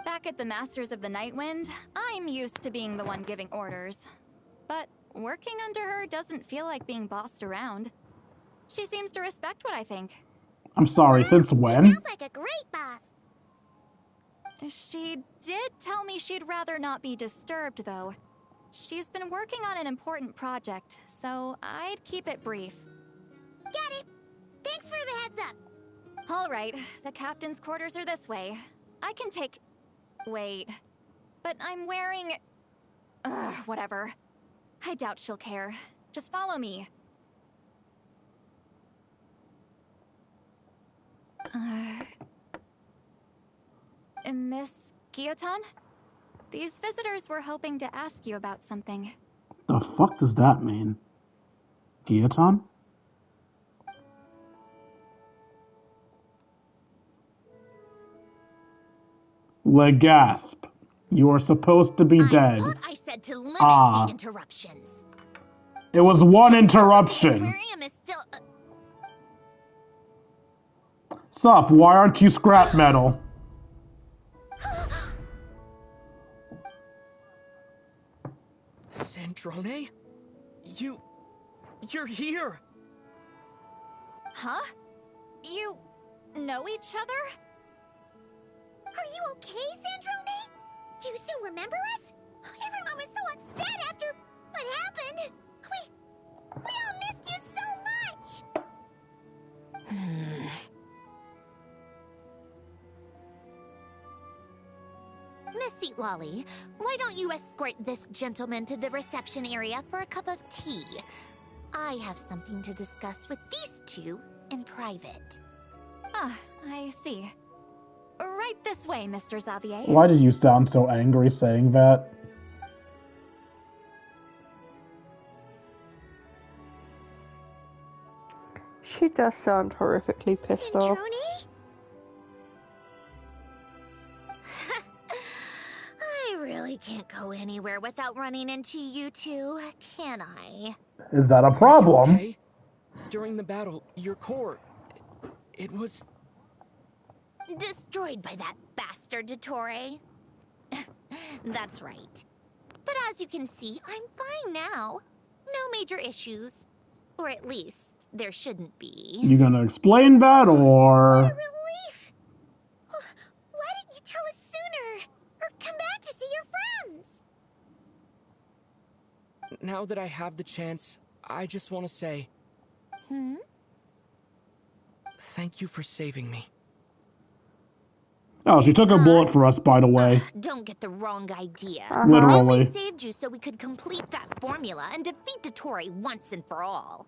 G: Back at the Masters of the Nightwind, I'm used to being the one giving orders. But working under her doesn't feel like being bossed around. She seems to respect what I think.
B: I'm sorry, since
C: She
B: when?
C: sounds like a great boss.
G: She did tell me she'd rather not be disturbed, though. She's been working on an important project, so I'd keep it brief.
C: Got it. Thanks for the heads up.
G: All right, the captain's quarters are this way. I can take... Wait. But I'm wearing... whatever. I doubt she'll care. Just follow me. Miss Guillotin? These visitors were hoping to ask you about something.
B: The fuck does that mean? Guillotin? Legasp. You are supposed to be dead.
C: I thought I said to limit the interruptions.
B: It was one
C: The
B: interruption.
C: aquarium is still...
B: Sup, why aren't you scrap metal?
D: Sandrone? You're here!
G: Huh? You know each other?
C: Are you okay, Sandrone? Do you still remember us? Everyone was so upset after what happened. We all missed you so much. Miss Seat Lolly, why don't you escort this gentleman to the reception area for a cup of tea? I have something to discuss with these two in private.
G: Ah, I see. Right this way, Mr. Xavier.
B: Why did you sound so angry saying that?
A: She does sound horrifically pissed off.
C: I really can't go anywhere without running into you two, can I?
B: Is that a problem?
D: Okay. During the battle, your core... It was...
C: Destroyed by that bastard Dottore. That's right. But as you can see, I'm fine now. No major issues. Or at least, there shouldn't be.
B: You gonna explain that,
C: What a
B: or...?
C: relief! Why didn't you tell us sooner? Or come back to see your friends?
D: Now that I have the chance, I just want to say... Thank you for saving me.
B: Oh, she took a bullet for us, by the way.
C: Don't get the wrong idea.
B: Literally.
C: We saved you so we could complete that formula and defeat Dottore once and for all.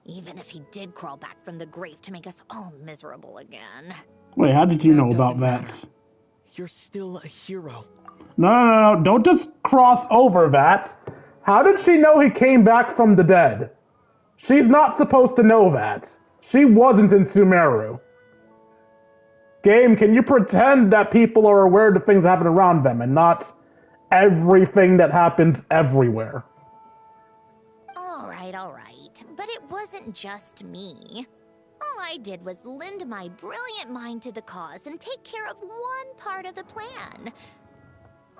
C: Even if he did crawl back from the grave to make us all miserable again.
B: Wait, how did you know about that?
D: You're still a hero.
B: No, don't just cross over that. How did she know he came back from the dead? She's not supposed to know that. She wasn't in Sumeru. Game, can you pretend that people are aware of the things that happen around them and not everything that happens everywhere?
C: All right. But it wasn't just me. All I did was lend my brilliant mind to the cause and take care of one part of the plan.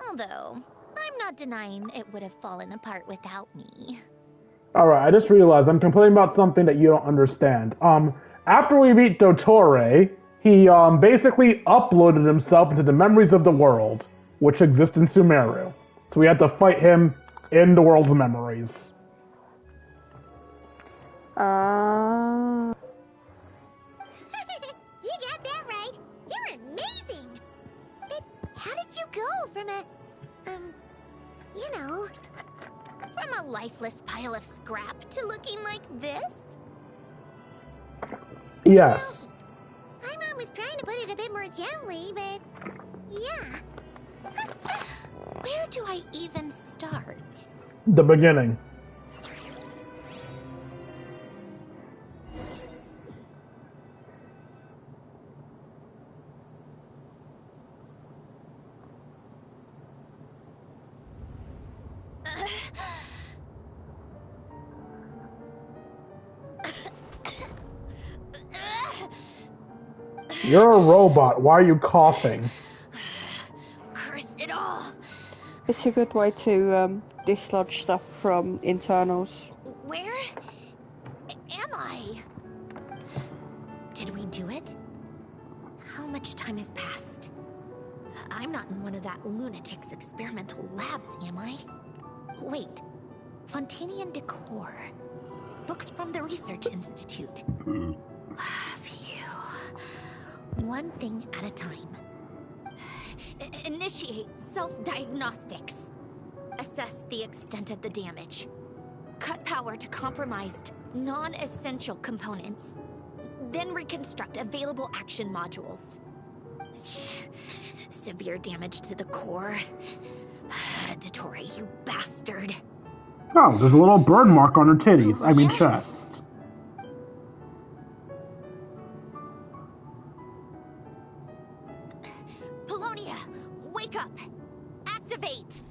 C: Although, I'm not denying it would have fallen apart without me.
B: Alright, I just realized I'm complaining about something that you don't understand. After we beat Dottore, he basically uploaded himself into the memories of the world, which exist in Sumeru. So we had to fight him in the world's memories.
C: You got that right. You're amazing. But how did you go from from a lifeless pile of scrap to looking like this?
B: Yes.
C: I'm always trying to put it a bit more gently, but yeah. Where do I even start?
B: The beginning. You're a robot. Why are you coughing?
C: Curse it all.
A: It's a good way to dislodge stuff from internals.
C: Where am I? Did we do it? How much time has passed? I'm not in one of that lunatic's experimental labs, am I? Wait, Fontanian decor. Books from the Research Institute. Phew. One thing at a time. Initiate self-diagnostics. Assess the extent of the damage. Cut power to compromised, non-essential components. Then reconstruct available action modules. Severe damage to the core. Dottore, you bastard.
B: Oh, there's a little burn mark on her titties. I mean chest.
C: Polonia, wake up! Activate!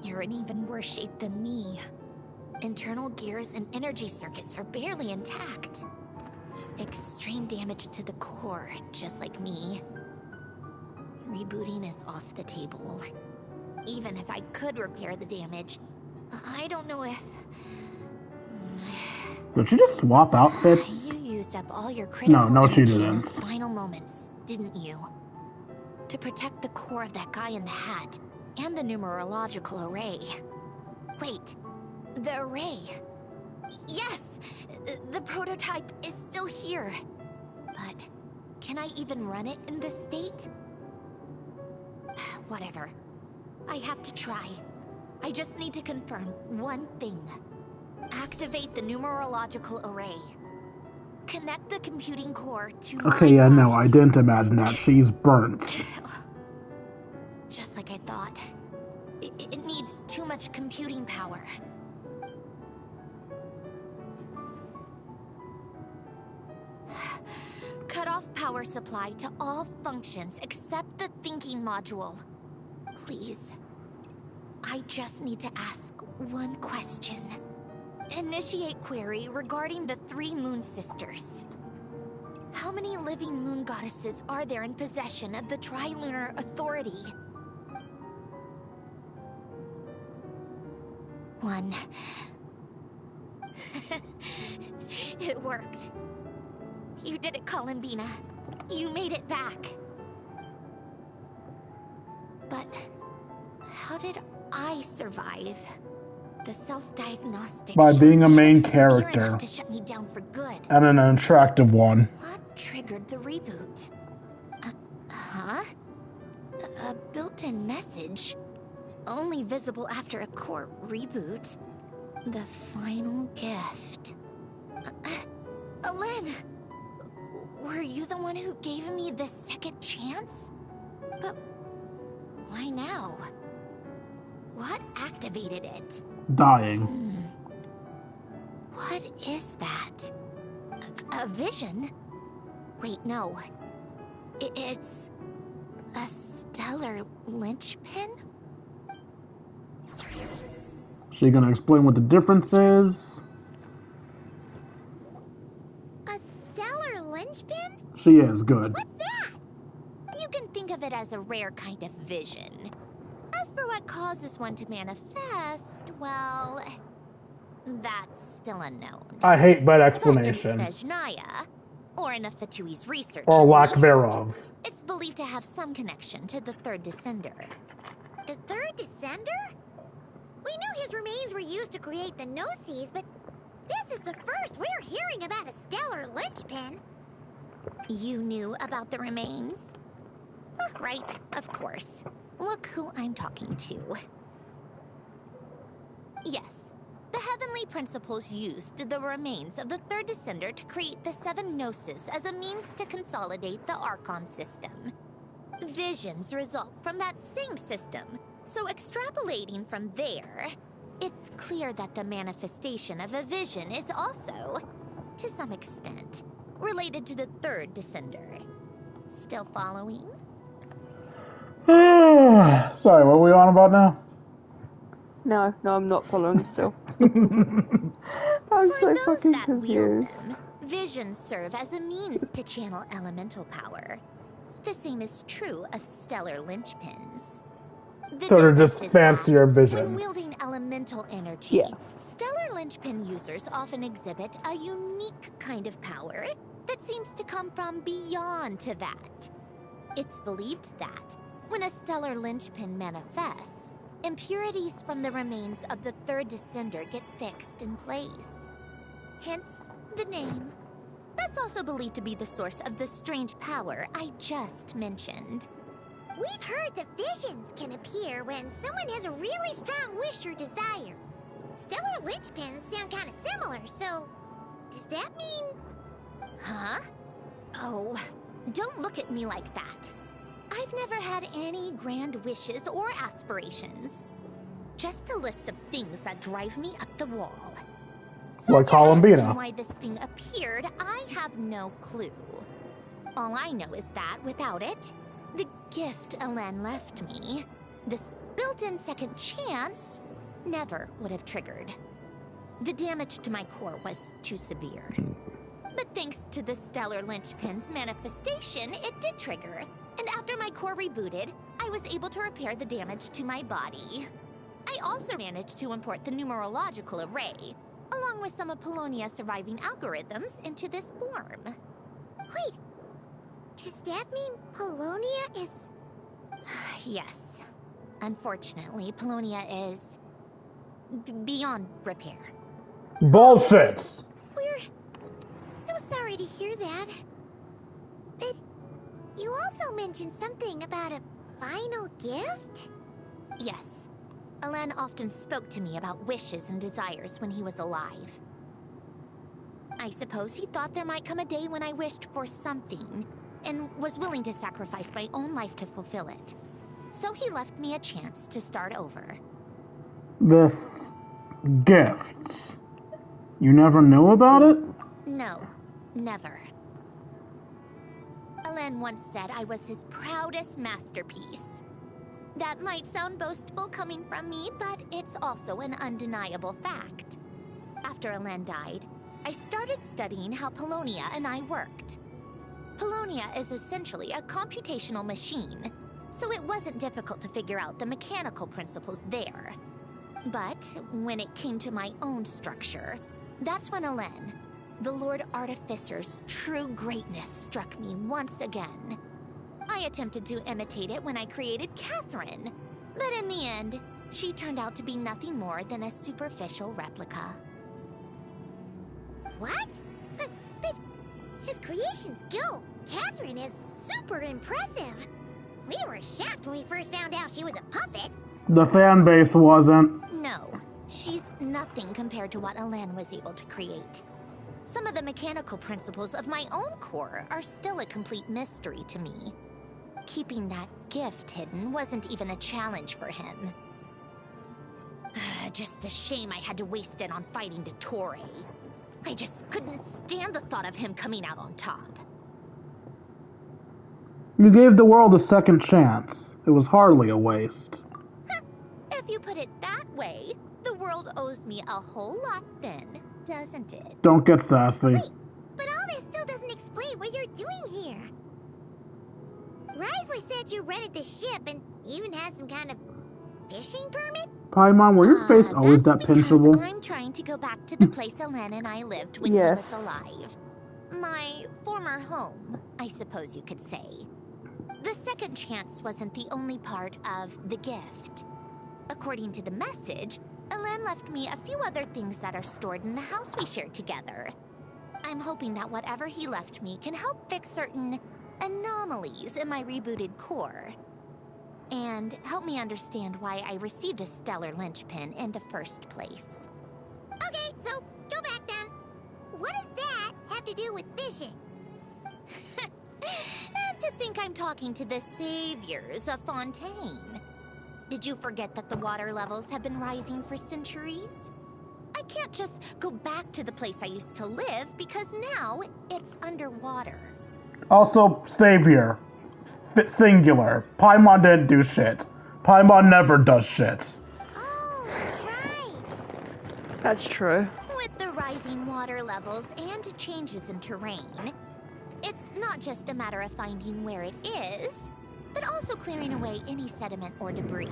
C: You're in even worse shape than me. Internal gears and energy circuits are barely intact. Extreme damage to the core, just like me. Rebooting is off the table. Even if I could repair the damage, I don't know if...
B: Did she just swap outfits?
C: You used up all your critical
B: No, she
C: energy in
B: didn't.
C: those final moments, didn't you? To protect the core of that guy in the hat, and the numerological array. Wait, the array. Yes! The prototype is still here. But can I even run it in this state? Whatever. I have to try. I just need to confirm one thing. Activate the numerological array. Connect the computing core to
B: Okay, yeah, no, I didn't imagine that. She's burnt.
C: Just like I thought. It needs too much computing power. Cut off power supply to all functions except the thinking module. Please. I just need to ask one question. Initiate query regarding the 3 Moon Sisters. How many living moon goddesses are there in possession of the Trilunar Authority? 1. It worked. You did it, Columbina. You made it back. But how did I survive? The self-diagnostic
B: By being a main
C: severe
B: character.
C: enough to shut me down for good.
B: And an attractive one.
C: What triggered the reboot? Huh? A built-in message? Only visible after a core reboot. The final gift. Alen! Were you the one who gave me the second chance? But why now? What activated it?
B: Dying.
C: What is that? A vision? Wait, no. It's a stellar linchpin?
B: She gonna explain what the difference is?
C: A stellar linchpin?
B: She is good.
C: What's that? You can think of it as a rare kind of vision. As for what causes one to manifest, well, that's still unknown.
B: I hate that
C: But in
B: explanation.
C: Snezhnaya, or in Afatui's research,
B: Or
C: at
B: lack
C: least,
B: thereof.
C: it's believed to have some connection to the Third Descender. The Third Descender? We knew his remains were used to create the Gnosis, but this is the first we're hearing about a stellar linchpin. You knew about the remains? Right, of course. Look who I'm talking to. Yes, the Heavenly Principles used the remains of the Third Descender to create the 7 Gnosis as a means to consolidate the Archon system. Visions result from that same system, so extrapolating from there, it's clear that the manifestation of a vision is also, to some extent, related to the Third Descender. Still following?
B: Sorry, what are we on about now?
A: No, I'm not following still. I'm so fucking
C: That wield
A: confused.
C: them, visions serve as a means to channel elemental power. The same is true of stellar linchpins. The
B: So they're
C: difference
B: just
C: is
B: fancier
C: that
B: visions.
C: when wielding elemental energy,
A: Yeah.
C: stellar linchpin users often exhibit a unique kind of power that seems to come from beyond to that. It's believed that when a stellar linchpin manifests, impurities from the remains of the Third Descender get fixed in place. Hence the name. That's also believed to be the source of the strange power I just mentioned.
K: We've heard that visions can appear when someone has a really strong wish or desire. Stellar linchpins sound kind of similar, so does that mean...
C: Huh? Oh, don't look at me like that. I've never had any grand wishes or aspirations. Just a list of things that drive me up the wall. So
B: Like
C: if you're asking
B: Columbina.
C: why this thing appeared, I have no clue. All I know is that without it, the gift Alen left me, this built-in second chance, never would have triggered. The damage to my core was too severe. But thanks to the stellar linchpin's manifestation, it did trigger. And after my core rebooted, I was able to repair the damage to my body. I also managed to import the numerological array, along with some of Polonia's surviving algorithms, into this form.
K: Wait, does that mean Polonia is...
C: Yes. Unfortunately, Polonia is... beyond repair.
B: Bullshit!
K: We're so sorry to hear that. But you also mentioned something about a final gift?
C: Yes. Alen often spoke to me about wishes and desires when he was alive. I suppose he thought there might come a day when I wished for something, and was willing to sacrifice my own life to fulfill it. So he left me a chance to start over.
B: This gift. You never knew about it?
C: No, never. Alain once said I was his proudest masterpiece. That might sound boastful coming from me, but it's also an undeniable fact. After Alain died, I started studying how Polonia and I worked. Polonia is essentially a computational machine, so it wasn't difficult to figure out the mechanical principles there. But when it came to my own structure, that's when Alain, the Lord Artificer's true greatness, struck me once again. I attempted to imitate it when I created Catherine, but in the end, she turned out to be nothing more than a superficial replica.
K: What? But his creations go. Catherine is super impressive. We were shocked when we first found out she was a puppet.
B: The fan base wasn't.
C: No, she's nothing compared to what Alain was able to create. Some of the mechanical principles of my own core are still a complete mystery to me. Keeping that gift hidden wasn't even a challenge for him. Just a shame I had to waste it on fighting Dottore. I just couldn't stand the thought of him coming out on top.
B: You gave the world a second chance. It was hardly a waste.
C: If you put it that way, the world owes me a whole lot then, doesn't it?
B: Don't get sassy.
K: Wait, but all this still doesn't explain what you're doing here. Risley said you rented the ship and even had some kind of fishing permit?
B: Paimon, were your face always that pinchable?
C: I'm trying to go back to the place Alain and I lived when he was alive. My former home, I suppose you could say. The second chance wasn't the only part of the gift. According to the message, Alain left me a few other things that are stored in the house we shared together. I'm hoping that whatever he left me can help fix certain anomalies in my rebooted core. And help me understand why I received a stellar linchpin in the first place.
K: Okay, so go back then. What does that have to do with fishing?
C: And to think I'm talking to the saviors of Fontaine. Did you forget that the water levels have been rising for centuries? I can't just go back to the place I used to live because now it's underwater.
B: Also, savior. Singular. Paimon didn't do shit. Paimon never does shit.
K: Oh, right.
A: That's true.
C: With the rising water levels and changes in terrain, it's not just a matter of finding where it is, but also clearing away any sediment or debris.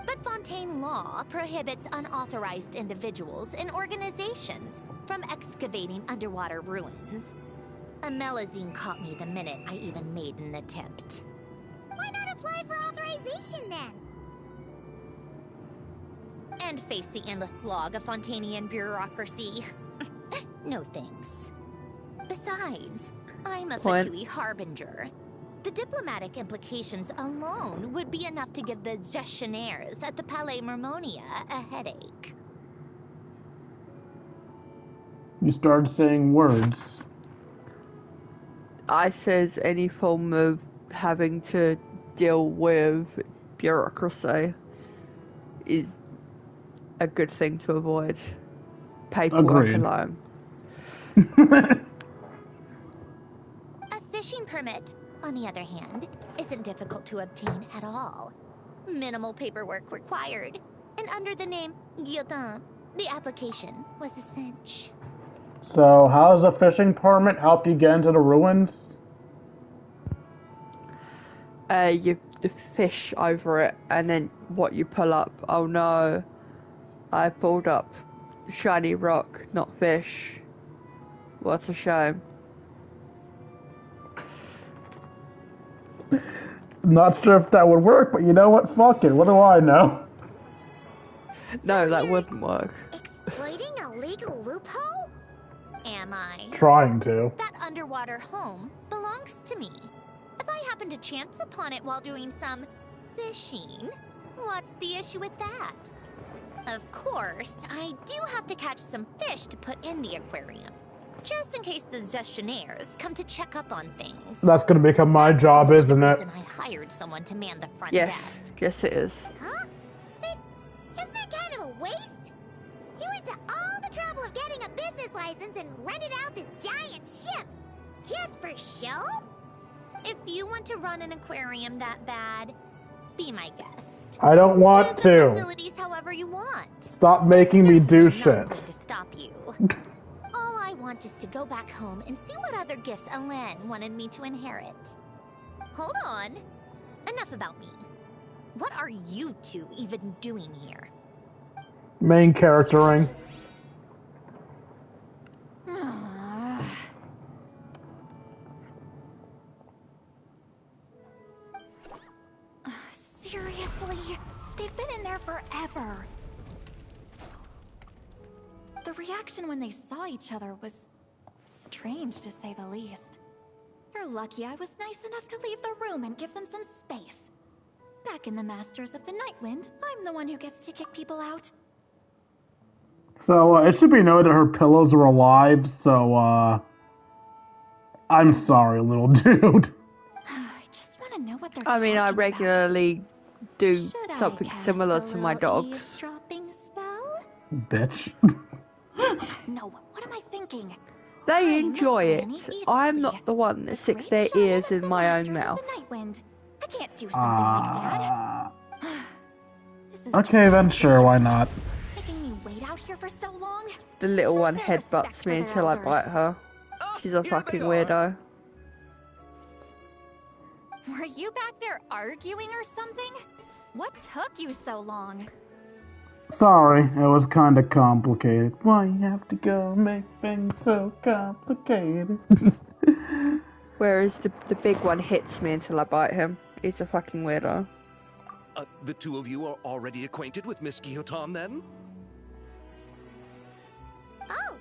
C: But Fontaine law prohibits unauthorized individuals and organizations from excavating underwater ruins. A Melazine caught me the minute I even made an attempt.
K: Why not apply for authorization then?
C: And face the endless slog of Fontainian bureaucracy. No thanks. Besides, I'm a Fatui harbinger. The diplomatic implications alone would be enough to give the gestionnaires at the Palais Mermonia a headache.
B: You started saying words.
A: I says any form of having to deal with bureaucracy is a good thing to avoid. Paperwork alone.
C: A fishing permit, on the other hand, isn't difficult to obtain at all. Minimal paperwork required, and under the name Guillotin, the application was a cinch.
B: So, how does a fishing permit help you get into the ruins?
A: You fish over it, and then what you pull up. Oh no, I pulled up shiny rock, not fish. What a shame.
B: Not sure if that would work, but you know what? Fuck it. What do I know?
A: No, that wouldn't work.
K: Exploiting a legal loophole?
C: Am I?
B: Trying to.
C: That underwater home belongs to me. If I happen to chance upon it while doing some fishing, what's the issue with that? Of course, I do have to catch some fish to put in the aquarium, just in case the gestionnaires come to check up on things.
B: That's gonna become my job, isn't it?
C: I hired someone to man the front
A: Yes,
C: desk.
A: yes it is.
K: Huh? But isn't that kind of a waste? You went to all the trouble of getting a business license and rented out this giant ship. Just for show?
C: If you want to run an aquarium that bad, be my guest.
B: I don't want
C: Use the
B: to.
C: facilities however you want.
B: Stop making me do
C: I'm
B: shit.
C: not going to stop you. All I want is to go back home and see what other gifts Alen wanted me to inherit. Hold on. Enough about me. What are you two even doing here?
B: Main charactering.
G: Seriously? They've been in there forever. The reaction when they saw each other was strange, to say the least. You're lucky I was nice enough to leave the room and give them some space. Back in the Masters of the Nightwind, I'm the one who gets to kick people out.
B: So, it should be noted that her pillows are alive, so, I'm sorry, little dude.
G: I just want to know what they're
A: I mean, I
G: talking
A: regularly do
G: Should I
A: something
G: cast
A: similar
G: a
A: to my
G: little
A: dogs.
G: eavesdropping spell?
B: Bitch.
G: No, what am I thinking?
A: They
G: I'm
A: enjoy
G: not
A: it.
G: Granny
A: I'm
G: Eatsley,
A: not the one that sticks
G: great
A: their
G: shaman
A: ears
G: of
A: in
G: the
A: my own
G: Masters of
A: mouth.
G: the Nightwind. I can't do something like that. This is
B: Okay,
G: just
B: then sure, why not?
G: making me wait out here for so long.
A: The little
G: Where's
A: one
G: their
A: headbutts
G: respect
A: me
G: for their
A: until I
G: elders?
A: bite her. She's a
F: Here
A: fucking
F: they are.
A: weirdo.
G: Were you back there arguing or something? What took you so long?
B: Sorry, it was kinda complicated. Why you have to go make things so complicated?
A: Whereas the big one hits me until I bite him. He's a fucking weirdo.
F: The two of you are already acquainted with Miss Guillotin, then?
K: Oh,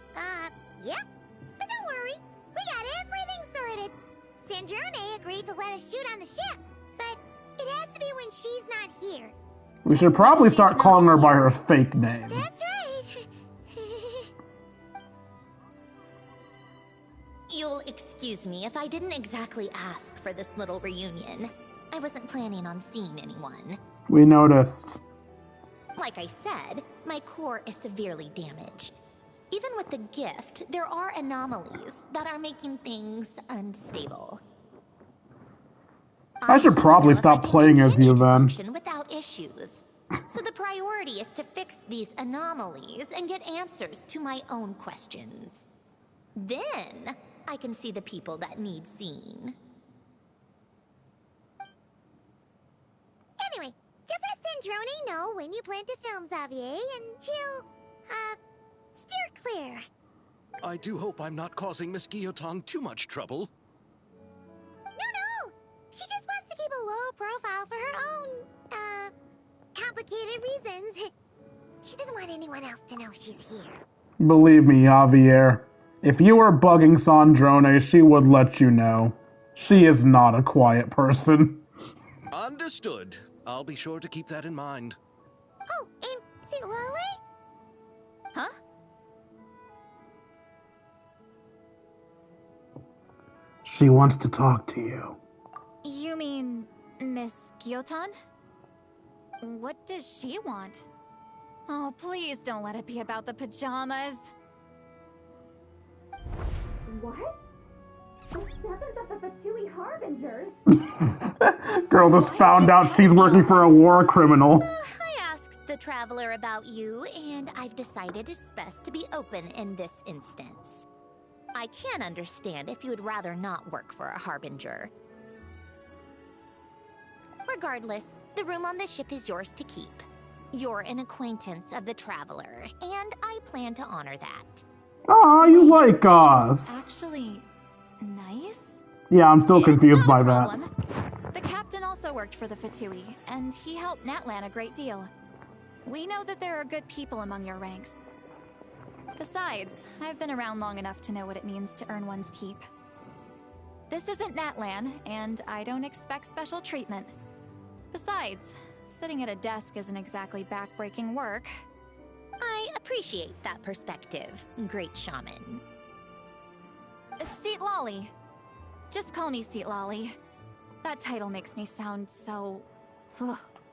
K: yep. But don't worry, we got everything sorted. Sanjurne agreed to let us shoot on the ship, but it has to be when she's not here.
B: We should probably
G: She's
B: start
G: not
B: calling her by
G: here.
B: her fake name.
K: That's right.
C: You'll excuse me if I didn't exactly ask for this little reunion. I wasn't planning on seeing anyone.
B: We noticed.
C: Like I said, my core is severely damaged. Even with the gift, there are anomalies that are making things unstable.
B: I should
C: want to
B: probably
C: know if
B: stop
C: I can
B: playing as
C: continue
B: you
C: to
B: then.
C: function without issues. So the priority is to fix these anomalies and get answers to my own questions. Then I can see the people that need seeing.
K: Anyway, just let Sandrone know when you plan to film Xavier, and she'll, steer clear.
F: I do hope I'm not causing Miss Guillotin too much trouble.
K: No! She just wants to keep a low profile for her own, complicated reasons. She doesn't want anyone else to know she's here.
B: Believe me, Javier. If you were bugging Sandrone, she would let you know. She is not a quiet person.
F: Understood. I'll be sure to keep that in mind.
K: Oh, and see Lale?
G: Huh?
B: She wants to talk to you.
G: You mean Miss Guillotin? What does she want? Oh, please don't let it be about the pajamas.
L: What? The seventh of the Fatui Harbingers?
B: Girl just found out she's working for a war criminal.
C: I asked the Traveler about you, and I've decided it's best to be open in this instance. I can understand if you would rather not work for a Harbinger. Regardless, the room on the ship is yours to keep. You're an acquaintance of the Traveler, and I plan to honor that.
B: Aw, you like us.
G: Actually, nice?
B: Yeah, I'm still
G: It's
B: confused
G: not a
B: by
G: problem.
B: that.
G: The captain also worked for the Fatui, and he helped Natlan a great deal. We know that there are good people among your ranks. Besides, I've been around long enough to know what it means to earn one's keep. This isn't Natlan, and I don't expect special treatment. Besides, sitting at a desk isn't exactly back-breaking work.
C: I appreciate that perspective, great shaman.
G: Seat Lolly. Just call me Seat Lolly. That title makes me sound so...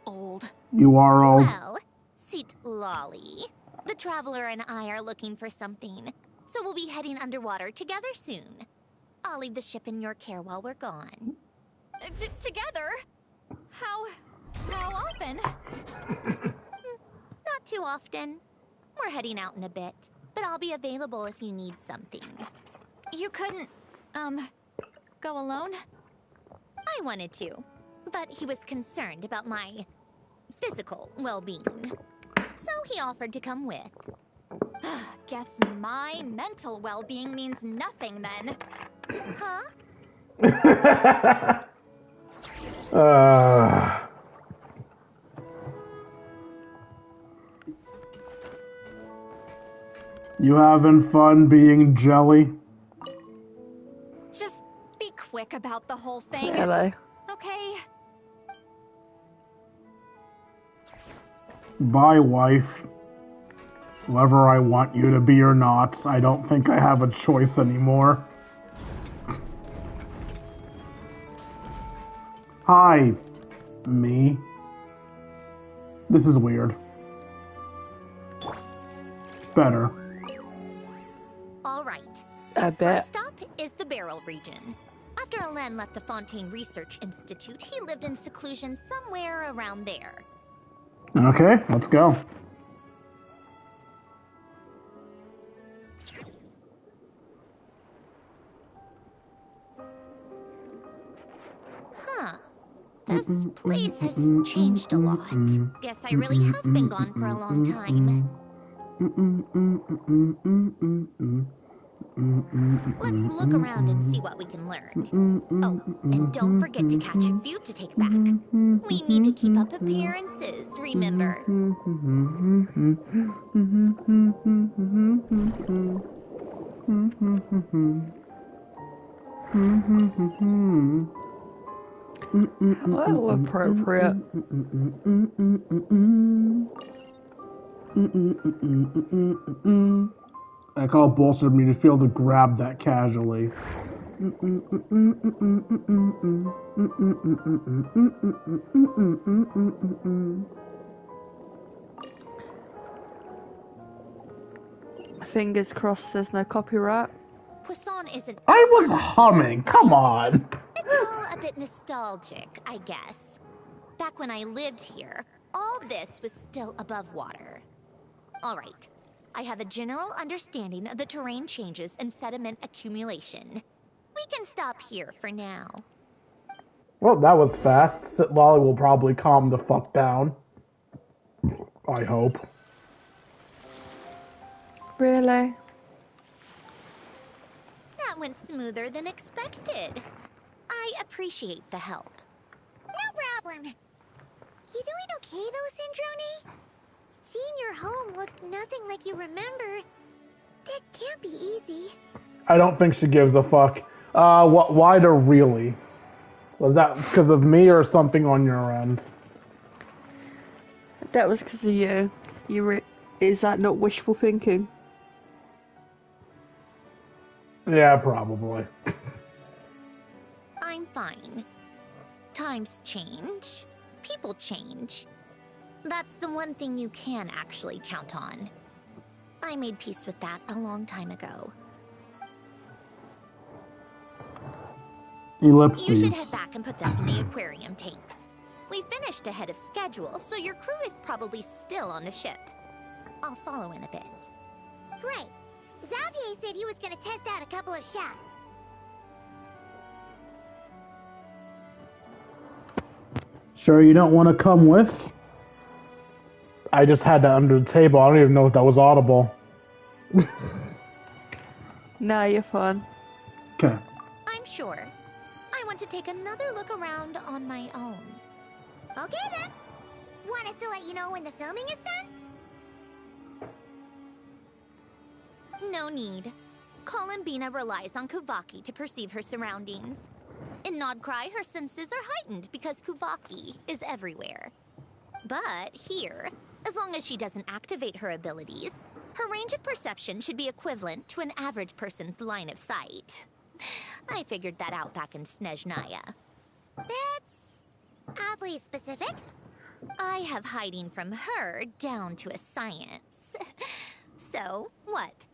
G: old.
B: You are old.
C: Well, Seat Lolly, the Traveler and I are looking for something, so we'll be heading underwater together soon. I'll leave the ship in your care while we're gone. together? How often? Not too often. We're heading out in a bit, but I'll be available if you need something. You couldn't, go alone? I wanted to, but he was concerned about my physical well-being. So he offered to come with. Guess my mental well-being means nothing then. Huh?
B: You having fun being jelly?
C: Just be quick about the whole thing.
A: Hello.
C: Okay.
B: Bye, wife. Whoever I want you to be or not, I don't think I have a choice anymore. Hi, me. This is weird. Better.
C: All right.
A: I
C: First
A: bet.
C: stop is the Barrel region. After Alain left the Fontaine Research Institute, he lived in seclusion somewhere around there.
B: Okay, let's go.
C: Huh. This place has changed a lot. Guess I really have been gone for a long time. Let's look around and see what we can learn. Oh, and don't forget to catch a few to take back. We need to keep up appearances, remember?
A: Well, appropriate.
B: I call bullshit me to feel to grab that casually.
A: Fingers crossed there's no copyright.
C: Poisson isn't.
B: I was humming, come on!
C: It's all a bit nostalgic, I guess. Back when I lived here, all this was still above water. All right. I have a general understanding of the terrain changes and sediment accumulation. We can stop here for now.
B: Well, that was fast. Sit Lolly will probably calm the fuck down. I hope.
A: Really?
C: That went smoother than expected. I appreciate the help.
K: No problem. You doing okay though, Syndrome? Seeing your home look nothing like you remember, that can't be easy.
B: I don't think she gives a fuck. Why the really? Was that because of me or something on your end?
A: That was because of you. Is that not wishful thinking?
B: Yeah, probably.
C: I'm fine. Times change. People change. That's the one thing you can actually count on. I made peace with that a long time ago.
B: Ellipses.
C: You should head back and put them in the aquarium tanks. We finished ahead of schedule, so your crew is probably still on the ship. I'll follow in a bit.
K: Right. Xavier said he was gonna test out a couple of shots.
B: Sure you don't want to come with? I just had that under the table. I don't even know if that was audible.
A: No, you're fine.
B: Okay.
C: I'm sure. I want to take another look around on my own.
K: Okay then. Want us to let you know when the filming is done?
C: No need. Columbina relies on Kuvaki to perceive her surroundings. In Nodcry, her senses are heightened because Kuvaki is everywhere. But here, as long as she doesn't activate her abilities, her range of perception should be equivalent to an average person's line of sight. I figured that out back in Snezhnaya.
K: That's oddly specific.
C: I have hiding from her down to a science. So, what?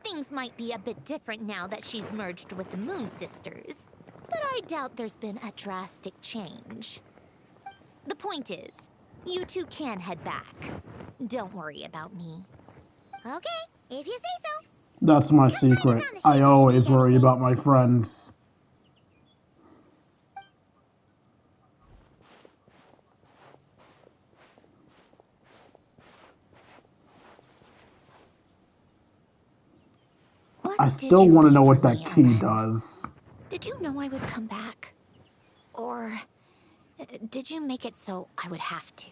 C: Things might be a bit different now that she's merged with the Moon Sisters. but I doubt there's been a drastic change. The point is, you two can head back. Don't worry about me.
K: Okay, if you say so.
B: That's my secret. I always worry about my friends. I still want to know what that key does.
C: Did you know I would come back? Or did you make it so I would have to?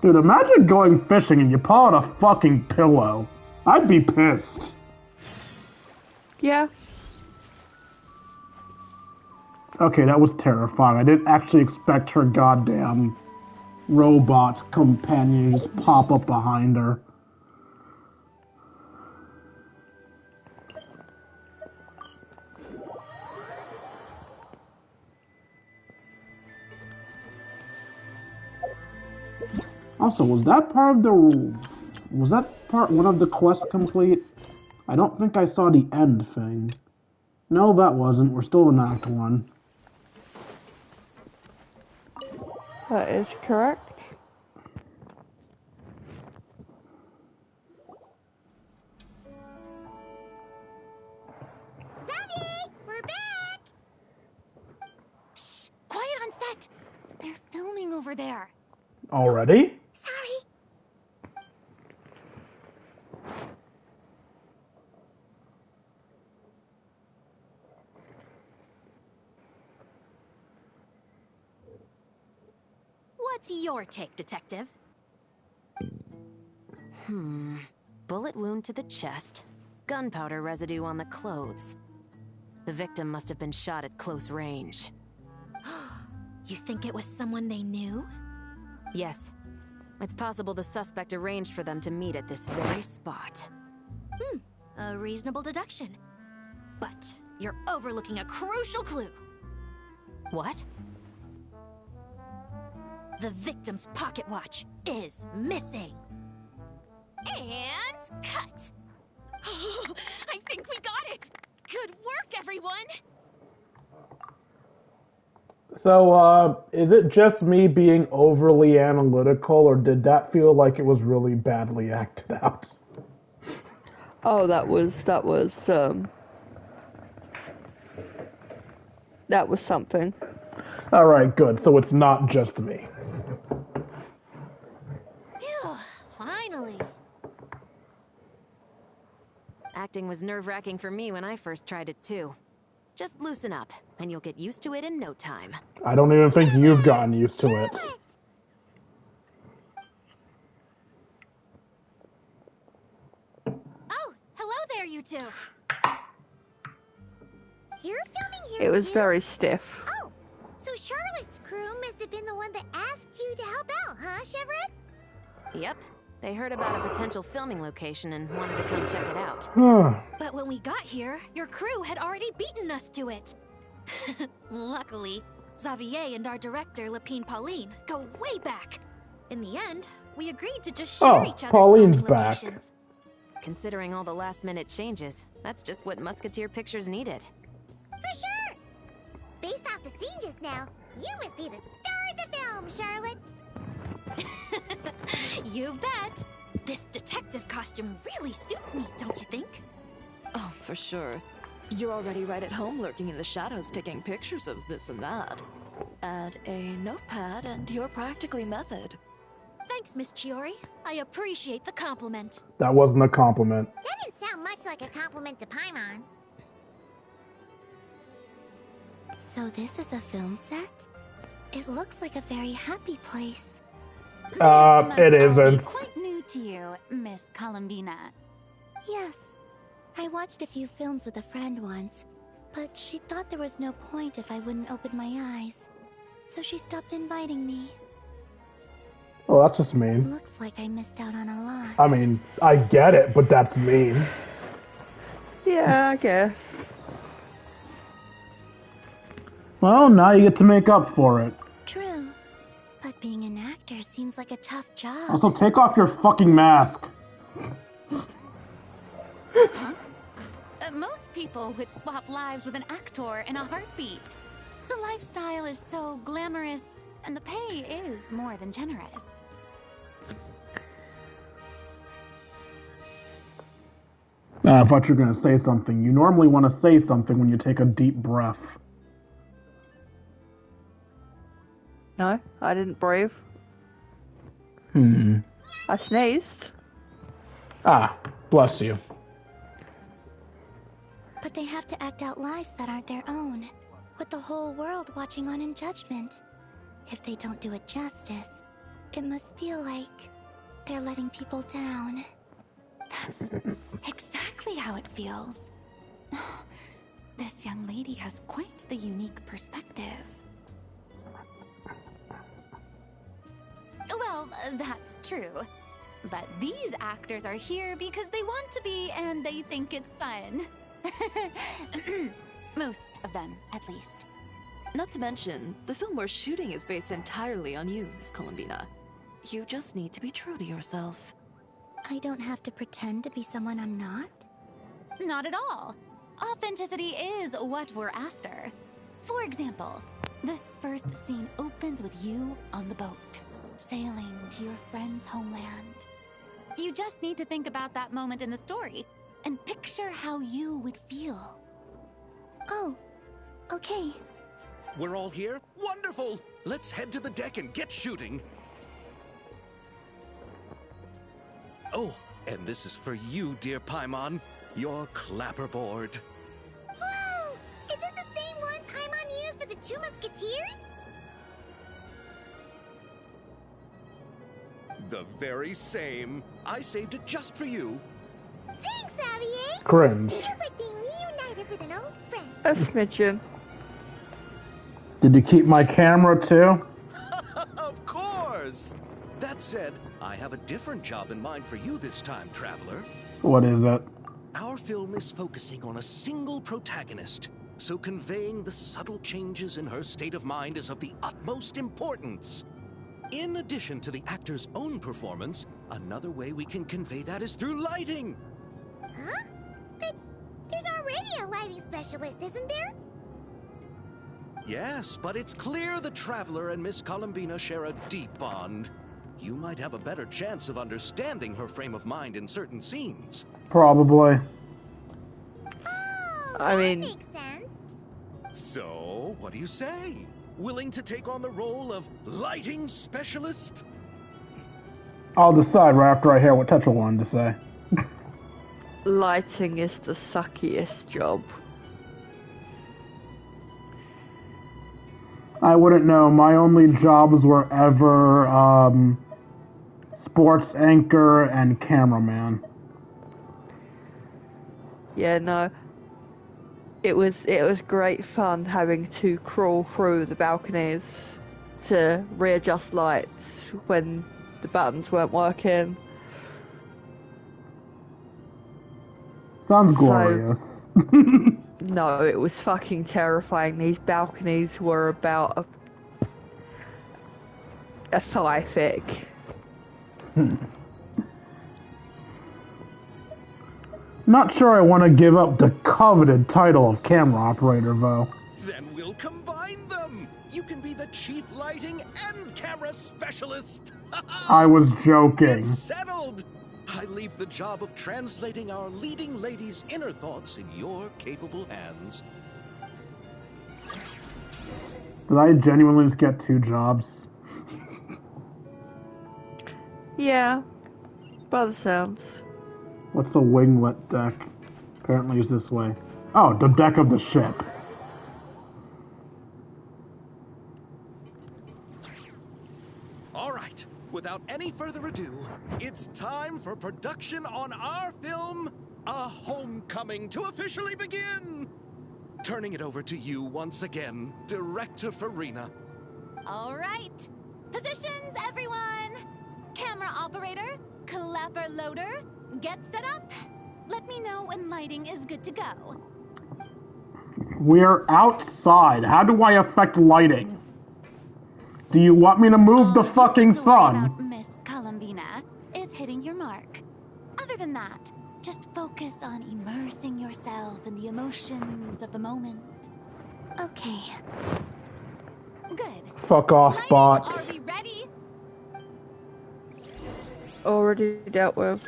B: Dude, imagine going fishing and you pull out a fucking pillow. I'd be pissed.
A: Yeah.
B: Okay, that was terrifying. I didn't actually expect her goddamn robot companion to just pop up behind her. Also, was that part of the... Was that part one of the quests complete? I don't think I saw the end thing. No, that wasn't. We're still in Act 1.
A: That is correct.
K: Zombie! We're back!
G: Shh! Quiet on set! They're filming over there.
B: Already?
K: Sorry.
I: What's your take, Detective? Bullet wound to the chest. Gunpowder residue on the clothes. The victim must have been shot at close range.
C: You think it was someone they knew?
I: Yes. It's possible the suspect arranged for them to meet at this very spot.
G: A reasonable deduction. But you're overlooking a crucial clue.
I: What?
G: The victim's pocket watch is missing.
E: And cut! I think we got it! Good work, everyone!
B: So, is it just me being overly analytical, or did that feel like it was really badly acted out?
A: Oh, that was something.
B: Alright, good. So it's not just me.
G: Phew, finally.
I: Acting was nerve-wracking for me when I first tried it too. Just loosen up, and you'll get used to it in no time.
B: I don't even think you've gotten used to it.
G: Oh, hello there, you two.
K: You're filming here
A: It was
K: too?
A: very stiff.
K: Oh, so Charlotte's crew must have been the one that asked you to help out, huh, Chevres?
I: Yep. They heard about a potential filming location and wanted to come check it out.
G: But when we got here, your crew had already beaten us to it. Luckily, Xavier and our director, Lapine Pauline, go way back. In the end, we agreed to just share each other's
B: Pauline's
G: filming
B: back.
G: locations.
I: Considering all the last-minute changes, that's just what Musketeer Pictures needed.
K: For sure. Based off the scene just now, you must be the star of the film, Charlotte.
G: You bet. This detective costume really suits me, don't you think?
E: Oh, for sure. You're already right at home lurking in the shadows taking pictures of this and that. Add a notepad and you're practically method.
G: Thanks, Miss Chiori. I appreciate the compliment.
B: That wasn't a compliment.
K: That didn't sound much like a compliment to Paimon.
H: So this is a film set? It looks like a very happy place.
B: It isn't.
G: Quite new to you, Miss Columbina.
H: Yes. I watched a few films with a friend once, but she thought there was no point if I wouldn't open my eyes. So she stopped inviting me.
B: Oh, that's just mean.
H: Looks like I missed out on a lot.
B: I mean, I get it, but that's mean.
A: Yeah, I guess.
B: Well, now you get to make up for it.
H: True. But being an actor seems like a tough job.
B: Also, take off your fucking mask.
G: Huh? Most people would swap lives with an actor in a heartbeat. The lifestyle is so glamorous, and the pay is more than generous.
B: I thought you were going to say something. You normally want to say something when you take a deep breath.
A: No, I didn't breathe. I sneezed.
B: Ah, bless you.
H: But they have to act out lives that aren't their own, with the whole world watching on in judgment. If they don't do it justice, it must feel like they're letting people down.
G: That's exactly how it feels. This young lady has quite the unique perspective. Well, that's true. But these actors are here because they want to be and they think it's fun. Most of them, at least.
E: Not to mention, the film we're shooting is based entirely on you, Miss Columbina. You just need to be true to yourself.
H: I don't have to pretend to be someone I'm not?
G: Not at all. Authenticity is what we're after. For example, this first scene opens with you on the boat, sailing to your friend's homeland. You just need to think about that moment in the story and picture how you would feel.
H: Oh, okay.
F: We're all here? Wonderful! Let's head to the deck and get shooting. Oh, and this is for you, dear Paimon, your clapperboard.
K: Whoa! Is this the same one Paimon used for the Two Musketeers?
F: The very same. I saved it just for you.
K: Thanks, Xavier!
B: Cringe.
K: Feels like being reunited with an old friend.
A: A smidgen.
B: Did you keep my camera too?
F: Of course! That said, I have a different job in mind for you this time, Traveler.
B: What is it?
F: Our film is focusing on a single protagonist, so conveying the subtle changes in her state of mind is of the utmost importance. In addition to the actor's own performance, another way we can convey that is through lighting.
K: Huh? But there's already a lighting specialist, isn't there?
F: Yes, but it's clear the Traveler and Miss Columbina share a deep bond. You might have a better chance of understanding her frame of mind in certain scenes.
B: Probably.
K: Oh,
A: I mean,
K: makes sense.
F: So, what do you say? Willing to take on the role of lighting specialist?
B: I'll decide right after I hear what Tetra wanted to say.
A: lighting is the suckiest job.
B: I wouldn't know. My only jobs were ever sports anchor and cameraman.
A: Yeah, no. It was great fun having to crawl through the balconies to readjust lights when the buttons weren't working.
B: Sounds glorious.
A: No, it was fucking terrifying. These balconies were about a thigh thick.
B: Not sure I want to give up the coveted title of camera operator, though.
F: Then we'll combine them! You can be the chief lighting and camera specialist!
B: I was joking.
F: It's settled! I leave the job of translating our leading lady's inner thoughts in your capable hands.
B: Did I genuinely just get 2 jobs?
A: Yeah, by the sounds.
B: What's a winglet deck? Apparently it's this way. Oh, the deck of the ship.
F: All right, without any further ado, it's time for production on our film, A Homecoming, to officially begin! Turning it over to you once again, Director Farina.
G: All right. Positions, everyone. Camera operator, clapper loader, get set up. Let me know when lighting is good to go.
B: We're outside. How do I affect lighting? Do you want me to move the fucking sun?
G: Miss Columbina is hitting your mark. Other than that, just focus on immersing yourself in the emotions of the moment.
H: Okay.
G: Good.
B: Fuck off,
G: Lighting,
B: bots.
G: are we ready?
A: Already dealt with.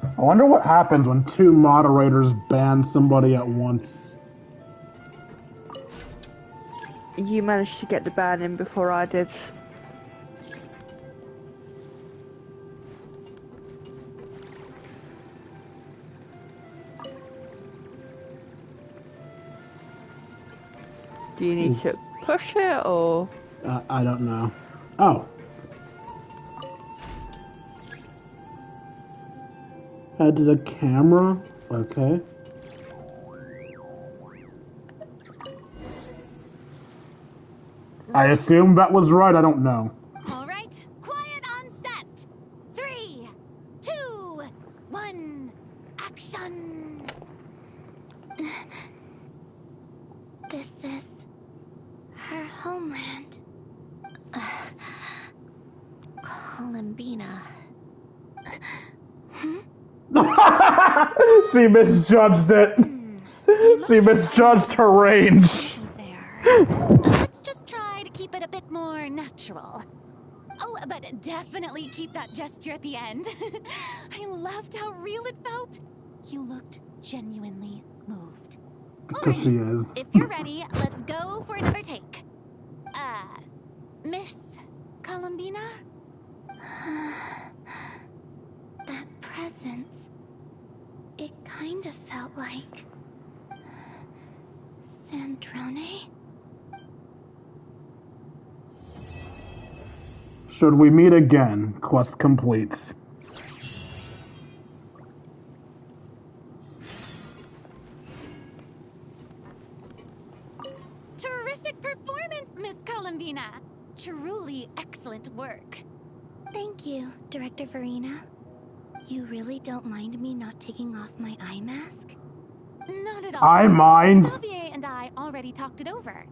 B: I wonder what happens when two moderators ban somebody at once.
A: You managed to get the ban in before I did. Do you need to push it or?
B: I don't know. Oh. Head to the camera? Okay. I assume that was right, I don't know.
G: All right, quiet on set. 3, 2, 1, action.
H: This is her homeland.
C: Columbina.
B: She misjudged it. She misjudged her range.
G: Let's just try to keep it a bit more natural. Oh, but definitely keep that gesture at the end. I loved how real it felt. You looked genuinely moved.
B: Because she is.
G: If you're ready, let's go for another take. Miss Columbina?
H: That presence. It kind of felt like... Sandrone?
B: Should we meet again? Quest complete.
G: Terrific performance, Miss Columbina. Truly excellent work.
H: Thank you, Director Verena. You really don't mind me not taking off my eye mask?
G: Not at all.
B: I mind.
G: Xavier and I already talked it over.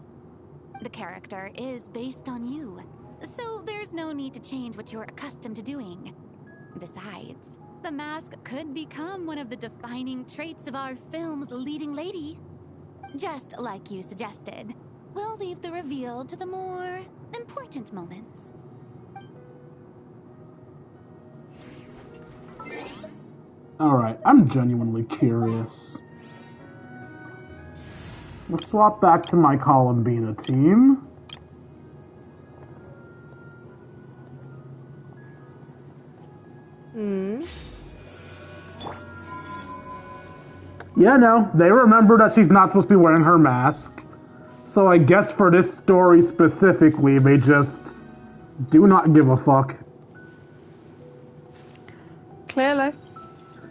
G: The character is based on you, so there's no need to change what you're accustomed to doing. Besides, the mask could become one of the defining traits of our film's leading lady. Just like you suggested, we'll leave the reveal to the more important moments.
B: Alright, I'm genuinely curious. Let's swap back to my Columbina team. Yeah, no, they remember that she's not supposed to be wearing her mask. So I guess for this story specifically, they just do not give a fuck.
A: Clearly.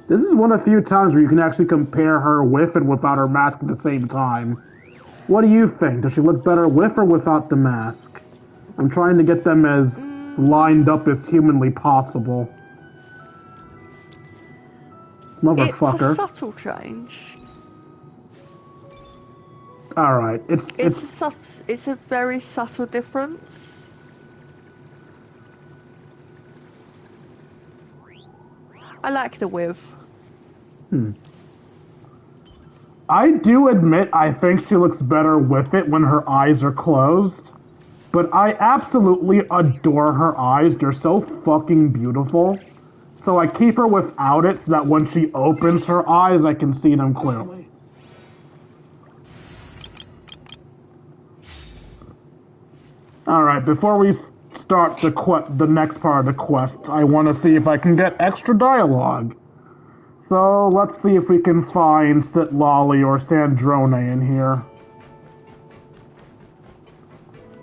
B: This is one of the few times where you can actually compare her with and without her mask at the same time. What do you think? Does she look better with or without the mask? I'm trying to get them as lined up as humanly possible. Motherfucker.
A: It's a subtle change.
B: Alright,
A: it's a very subtle difference. I like the width.
B: I do admit I think she looks better with it when her eyes are closed, but I absolutely adore her eyes. They're so fucking beautiful. So I keep her without it so that when she opens her eyes, I can see them clearly. Alright, before we start the next part of the quest, I want to see if I can get extra dialogue. So let's see if we can find Sitlali or Sandrone in here.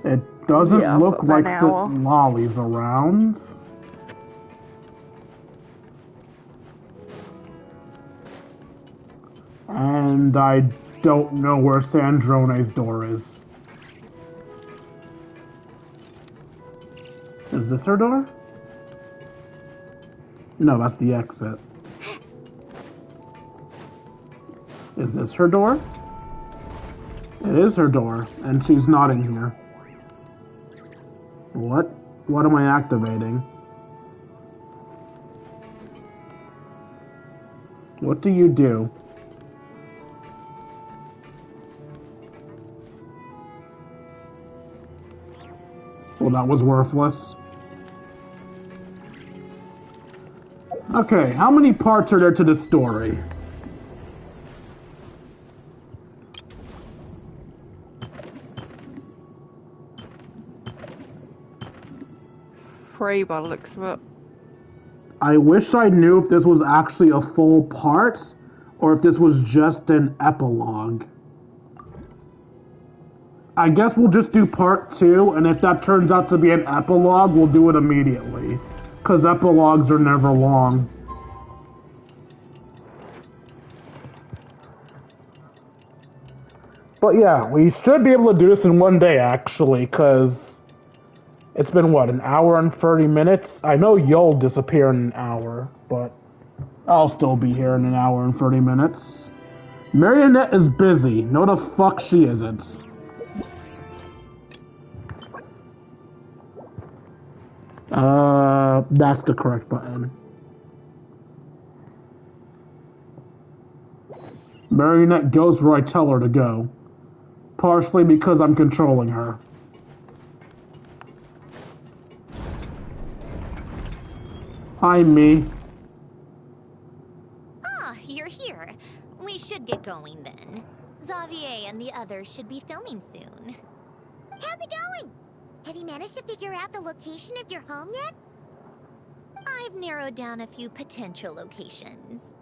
B: It doesn't look like Sitlali's around. And I don't know where Sandrone's door is. Is this her door? No, that's the exit. Is this her door? It is her door, and she's not in here. What? What am I activating? What do you do? Well, that was worthless. Okay, how many parts are there to the story?
A: Free by the looks of it.
B: I wish I knew if this was actually a full part, or if this was just an epilogue. I guess we'll just do part 2, and if that turns out to be an epilogue, we'll do it immediately. Because epilogues are never long. But yeah, we should be able to do this in one day, actually, because it's been, what, an hour and 30 minutes? I know you'll disappear in an hour, but I'll still be here in an hour and 30 minutes. Marionette is busy. No, the fuck she isn't. That's the correct button. Marionette goes where I tell her to go. Partially because I'm controlling her. Hi, me.
C: Ah, you're here. We should get going then. Xavier and the others should be filming soon.
K: How's it going? Have you managed to figure out the location of your home yet?
C: I've narrowed down a few potential locations.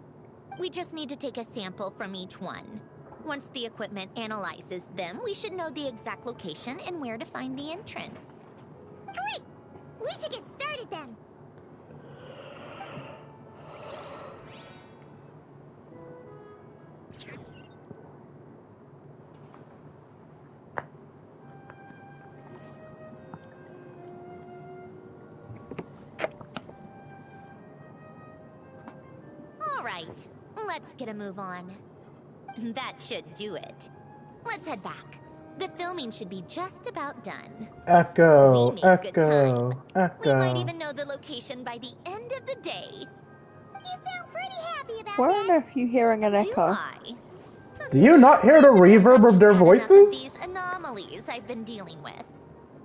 C: We just need to take a sample from each one. Once the equipment analyzes them, we should know the exact location and where to find the entrance.
K: Great! We should get started then.
C: All right, let's get a move on. That should do it. Let's head back. The filming should be just about done.
B: Echo,
C: We made good
B: echo,
C: time.
B: echo.
C: We might even know the location by the end of the day.
K: You sound pretty happy about
A: Why on earth are you hearing an
C: Do
A: echo?
C: I?
B: Do you not hear the reverb of their
C: I've just had enough of
B: voices?
C: these anomalies I've been dealing with.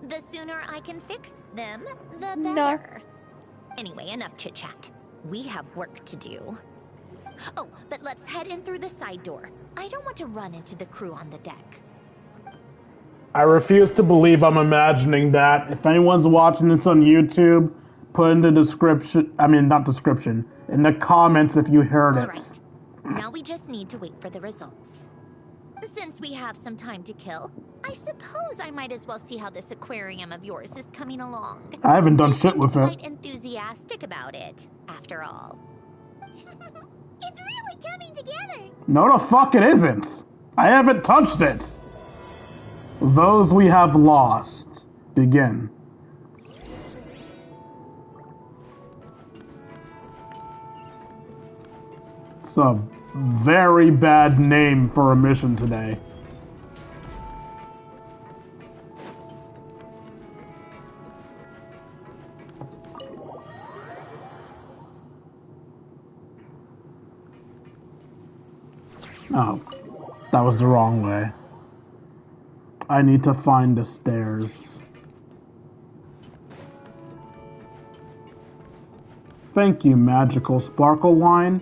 C: The sooner I can fix them, the
A: No.
C: better. Anyway, enough chit-chat. We have work to do. Oh, but let's head in through the side door. I don't want to run into the crew on the deck.
B: I refuse to believe I'm imagining that. If anyone's watching this on YouTube, put in the description, not description, in the comments if you heard it.
C: All right. Now we just need to wait for the results. Since we have some time to kill, I suppose I might as well see how this aquarium of yours is coming along.
B: I haven't done
C: You
B: shit
C: seemed
B: with it.
C: quite enthusiastic about it, after all.
K: It's really coming together.
B: No, the fuck it isn't. I haven't touched it. Those we have lost. Begin. It's a very bad name for a mission today. Oh, that was the wrong way. I need to find the stairs. Thank you, magical sparkle wine.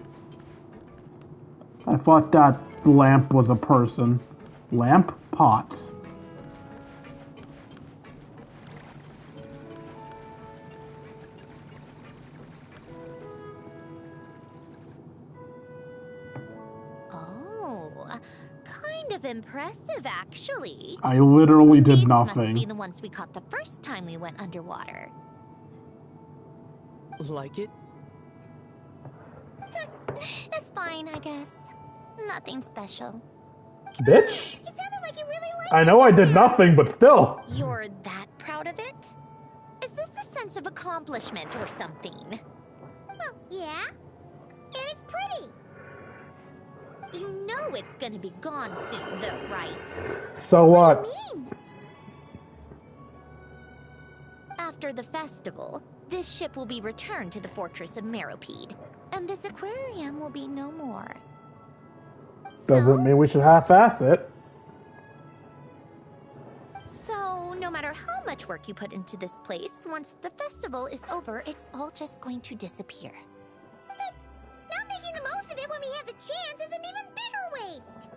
B: I thought that lamp was a person. Lamp? Pot.
C: Kind of impressive, actually.
B: I literally did
C: These
B: nothing.
C: must be the ones we caught the first time we went underwater.
D: Like it?
C: It's fine, I guess. Nothing special.
B: Bitch?
K: It sounded like you really liked
B: I know I did nothing, but still.
C: You're that proud of it? Is this a sense of accomplishment or something?
K: Well, yeah. And it's pretty.
C: You know know it's gonna be gone soon, though, right?
B: So what?
K: What do you mean?
C: After the festival, this ship will be returned to the fortress of Meropede, and this aquarium will be no more.
B: Doesn't mean we should half-ass it.
C: So, no matter how much work you put into this place, once the festival is over, it's all just going to disappear.
K: But not making the most of it when we have the chance is an even bigger waste.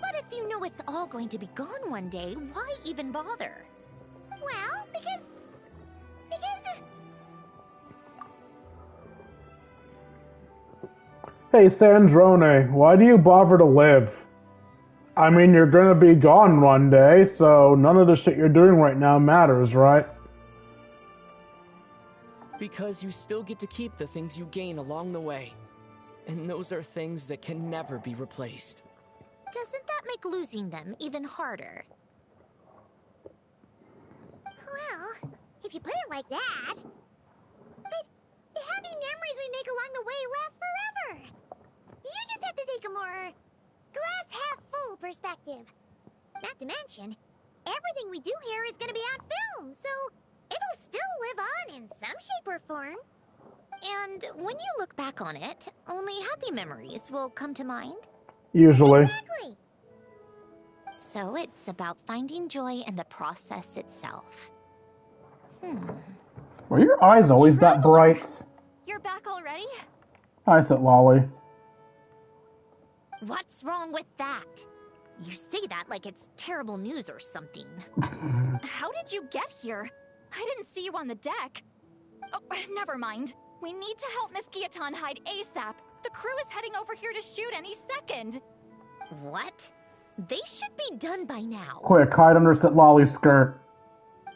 C: But if you know it's all going to be gone one day, why even bother?
K: Well, because...
B: Hey, Sandrone, why do you bother to live? I mean, you're gonna be gone one day, so none of the shit you're doing right now matters, right?
D: Because you still get to keep the things you gain along the way. And those are things that can never be replaced.
C: Doesn't that make losing them even harder?
K: Well, if you put it like that... But the happy memories we make along the way last forever. You just have to take a more glass-half-full perspective. Not to mention, everything we do here is going to be on film, so it'll still live on in some shape or form.
C: And when you look back on it, only happy memories will come to mind?
B: Usually.
K: Exactly.
C: So it's about finding joy in the process itself.
B: Were your eyes always that bright?
G: You're back already?
B: I said Lolly.
C: What's wrong with that? You say that like it's terrible news or something.
G: How did you get here? I didn't see you on the deck. Oh, never mind. We need to help Miss Guillotin hide ASAP. The crew is heading over here to shoot any second.
C: What? They should be done by now.
B: Quick, hide under Lolly's skirt.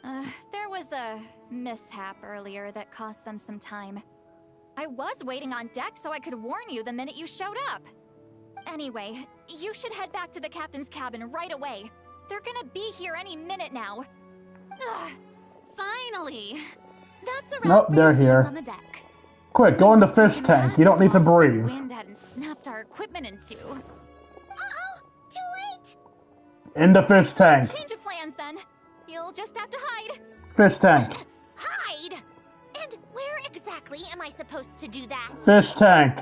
G: There was a mishap earlier that cost them some time. I was waiting on deck so I could warn you the minute you showed up. Anyway, you should head back to the captain's cabin right away. They're gonna be here any minute now. Ugh, finally! That's a wrap
B: Nope,
G: for
B: they're
G: the
B: here.
G: scenes on the deck.
B: Quick, go in the fish tank. You don't need to breathe.
G: The wind hadn't snapped our equipment in two.
K: Uh-oh! Too late!
B: In the fish tank.
G: Change of plans then. You'll just have to hide.
B: Fish tank.
C: Hide? And where exactly am I supposed to do that?
B: Fish tank.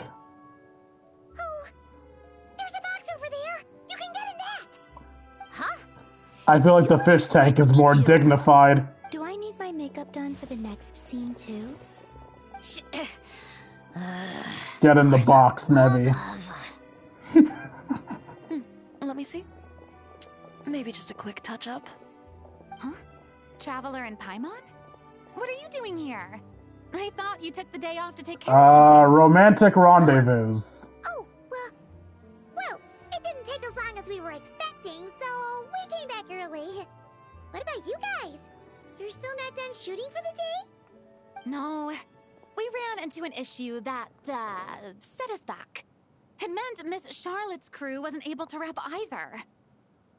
K: Oh, there's a box over there. You can get in that.
C: Huh?
B: I feel like the fish tank is more dignified.
H: Do I need my makeup done for the next scene too?
B: Get in the box, Nevi.
E: Let me see. Maybe just a quick touch-up.
G: Huh? Traveler and Paimon? What are you doing here? I thought you took the day off to take care of something.
B: Romantic rendezvous.
K: Oh, well, it didn't take as long as we were expecting, so we came back early. What about you guys? You're still not done shooting for the day?
G: No. We ran into an issue that, set us back. It meant Miss Charlotte's crew wasn't able to wrap either.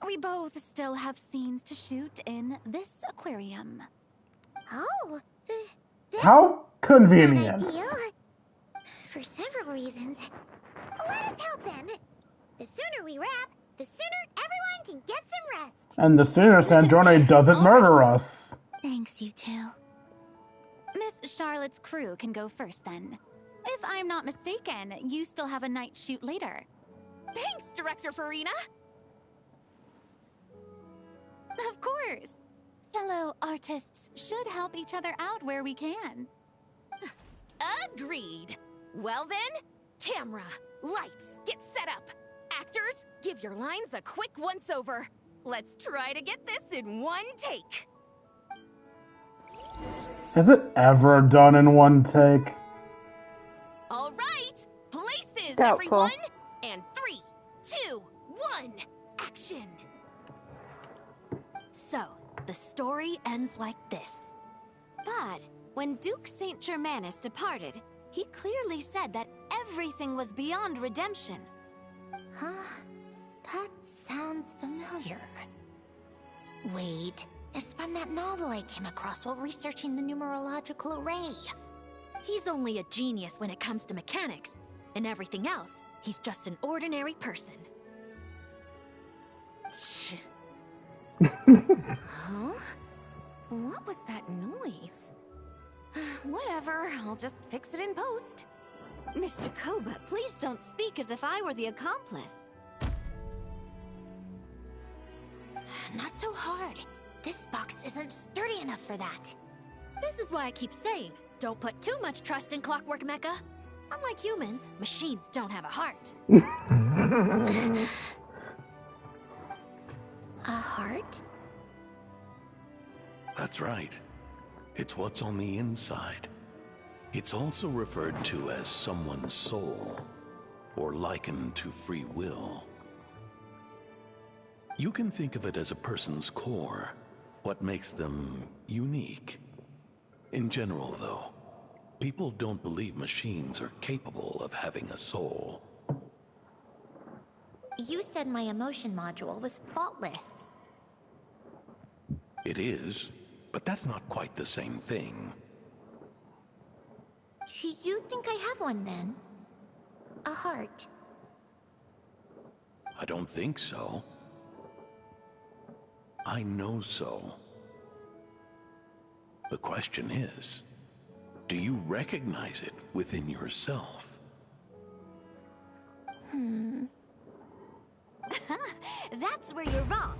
G: We both still have scenes to shoot in this aquarium.
K: Oh, that's
B: How convenient.
K: not ideal. For several reasons. Let us help then. The sooner we wrap, the sooner everyone can get some rest.
B: And the sooner Sandrone doesn't murder us.
H: Thanks, you two.
G: Miss Charlotte's crew can go first then. If I'm not mistaken, you still have a night shoot later. Thanks, Director Farina! Of course! Fellow artists should help each other out where we can.
I: Agreed. Well then, camera, lights, get set up. Actors, give your lines a quick once-over. Let's try to get this in one take.
B: Is it ever done in one take?
I: All right, places,
A: Doubtful.
I: everyone. And 3, 2, 1, action.
C: So, the story ends like this. But when Duke Saint Germanus departed, he clearly said that everything was beyond redemption. Huh? That sounds familiar. Wait, it's from that novel I came across while researching the numerological array.
I: He's only a genius when it comes to mechanics, and everything else, he's just an ordinary person. Huh? What was that noise? Whatever, I'll just fix it in post. Mr. Koba, please don't speak as if I were the accomplice. Not so hard. This box isn't sturdy enough for that. This is why I keep saying, don't put too much trust in Clockwork Mecha. Unlike humans, machines don't have a heart. A heart?
F: That's right. It's what's on the inside. It's also referred to as someone's soul, or likened to free will. You can think of it as a person's core, what makes them unique. In general, though, people don't believe machines are capable of having a soul.
C: You said my emotion module was faultless.
F: It is, but that's not quite the same thing.
C: Do you think I have one then? A heart?
F: I don't think so. I know so. The question is, do you recognize it within yourself?
C: That's where you're wrong.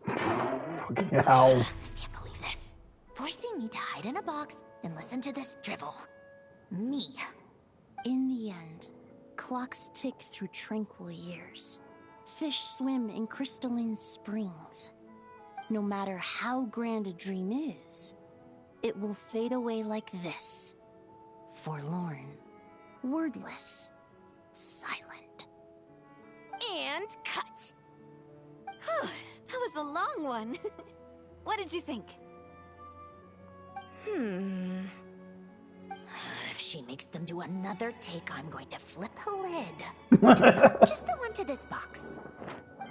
B: Ow.
C: I can't believe this. Forcing me to hide in a box and listen to this drivel. Me.
M: In the end, clocks tick through tranquil years. Fish swim in crystalline springs. No matter how grand a dream is, it will fade away like this. Forlorn, wordless, silent.
I: And cut! That was a long one. What did you think?
C: If she makes them do another take, I'm going to flip a lid. And not just the one to this box.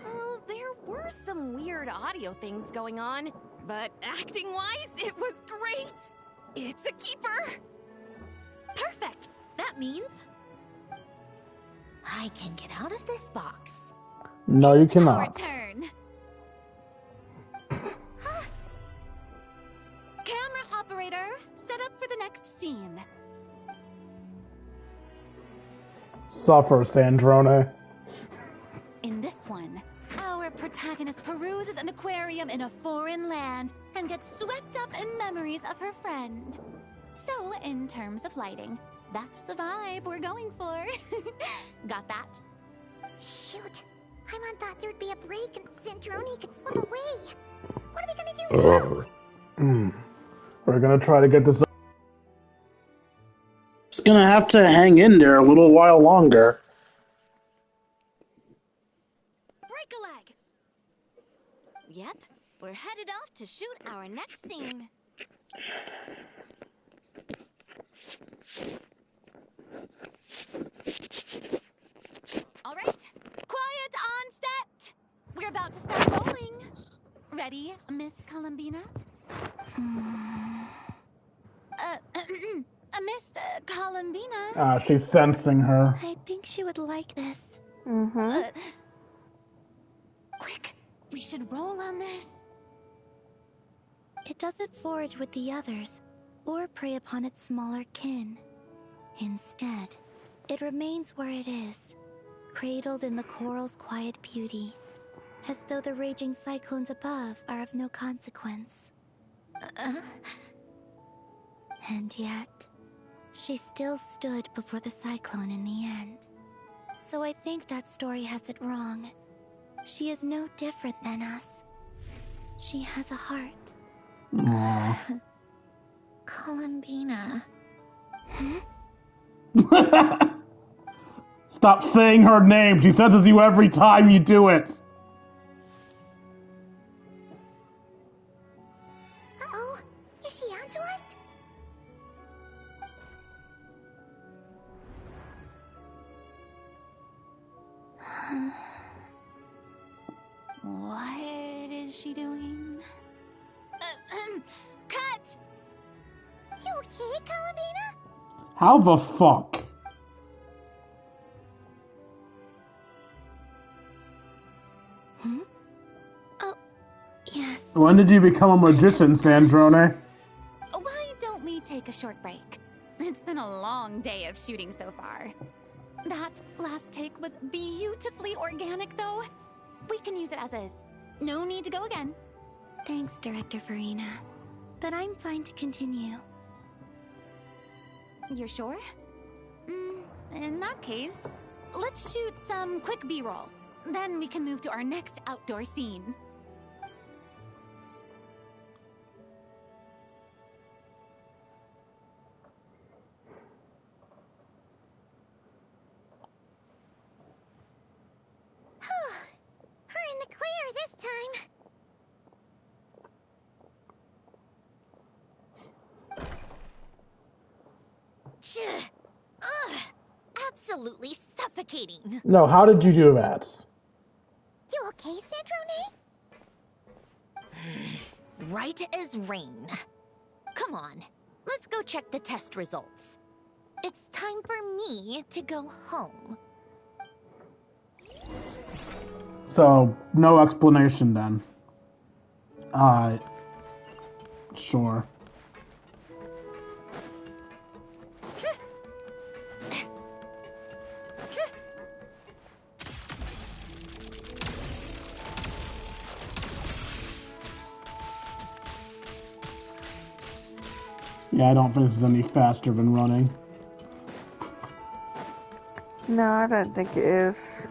I: Oh, there were some weird audio things going on, but acting-wise, it was great! It's a keeper!
C: Perfect! That means I can get out of this box.
B: No, you
G: Our
B: cannot.
G: turn. Camera operator, set up for the next scene.
B: Suffer, Sandrone.
G: In this one, our protagonist peruses an aquarium in a foreign land and gets swept up in memories of her friend. So, in terms of lighting, that's the vibe we're going for. Got that?
K: Shoot. Paimon thought there'd be a break and Sandrone could slip away. What are we gonna do now?
B: We're gonna try to get this.
N: Just gonna have to hang in there a little while longer.
I: Break a leg! Yep, we're headed off to shoot our next scene.
G: All right, quiet on set. We're about to start rolling. Ready, Miss Columbina? Miss Columbina?
B: She's sensing her.
H: I think she would like this.
G: Quick, we should roll on this.
H: It doesn't forage with the others, or prey upon its smaller kin. Instead, it remains where it is, cradled in the coral's quiet beauty, as though the raging cyclones above are of no consequence. And yet, she still stood before the cyclone in the end. So I think that story has it wrong. She is no different than us. She has a heart.
C: Columbina.
B: Stop saying her name. She senses you every time you do it.
K: Uh-oh. Is she onto us?
G: What is she doing? Cut!
K: You okay, Columbina?
B: How the fuck?
H: Hmm? Oh, yes.
B: When did you become a magician, Sandrone?
G: Why don't we take a short break? It's been a long day of shooting so far. That last take was beautifully organic, though. We can use it as is. No need to go again.
H: Thanks, Director Farina. But I'm fine to continue.
G: You're sure? In that case, let's shoot some quick B-roll. Then we can move to our next outdoor scene.
K: We're in the clear this time.
C: Ugh! Absolutely suffocating.
B: No, how did you do that?
K: You okay, Sandrone?
C: Right as rain. Come on, let's go check the test results. It's time for me to go home.
B: So, no explanation then. Sure. Yeah, I don't think this is any faster than running.
A: No, I don't think it is.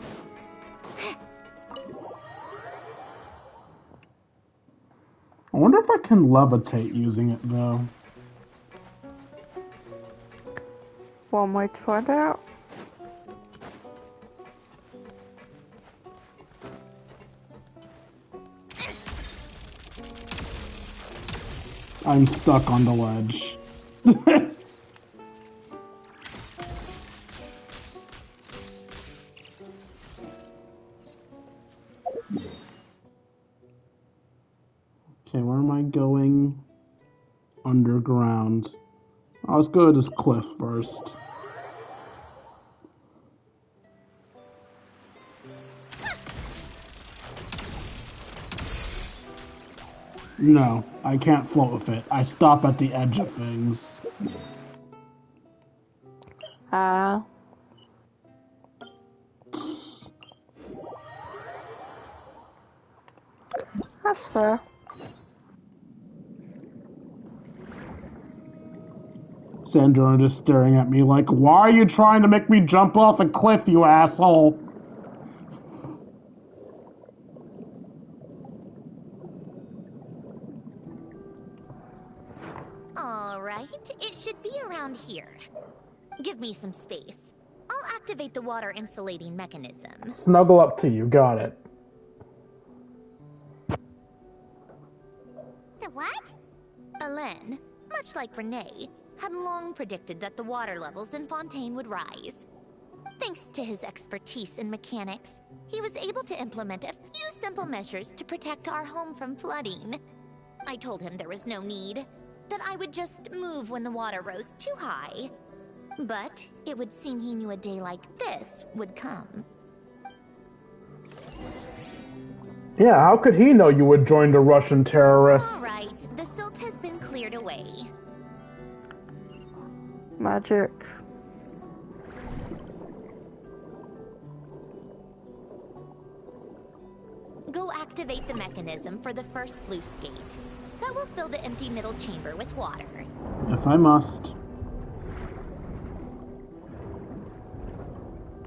B: I wonder if I can levitate using it, though.
A: One way to find out.
B: I'm stuck on the ledge. Okay, where am I going? Underground. Let's go to this cliff first. No, I can't float with it. I stop at the edge of things.
A: That's fair.
B: Sandra just staring at me like, why are you trying to make me jump off a cliff, you asshole?
C: Alright, it should be around here. Give me some space. I'll activate the water insulating mechanism.
B: Snuggle up to you, got it.
K: The what?
C: Alain, much like Renee, had long predicted that the water levels in Fontaine would rise. Thanks to his expertise in mechanics, he was able to implement a few simple measures to protect our home from flooding. I told him there was no need, that I would just move when the water rose too high. But it would seem he knew a day like this would come.
B: Yeah, how could he know you would join the Russian terrorists?
C: Alright, the silt has been cleared away.
A: Magic.
C: Go activate the mechanism for the first sluice gate. That will fill the empty middle chamber with water.
B: If I must.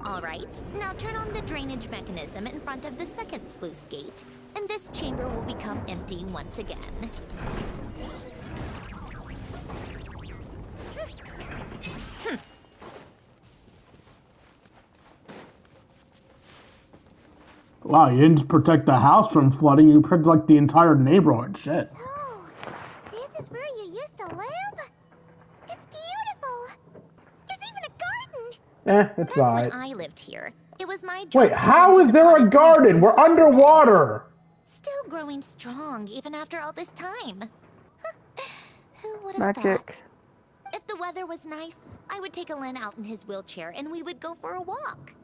C: Alright, now turn on the drainage mechanism in front of the second sluice gate, and this chamber will become empty once again.
B: Wow, you didn't just protect the house from flooding, you protected like the entire neighborhood. Shit.
K: So, this is where you used to live? It's beautiful. There's even a garden.
B: It's alright.
C: When I lived here, it was my job
B: Wait,
C: to
B: how
C: tend to
B: is
C: the
B: there a
C: potted
B: garden?
C: plants.
B: We're underwater!
C: Still growing strong even after all this time. Who would have
A: Magic.
C: thought? If the weather was nice, I would take Alen out in his wheelchair and we would go for a walk.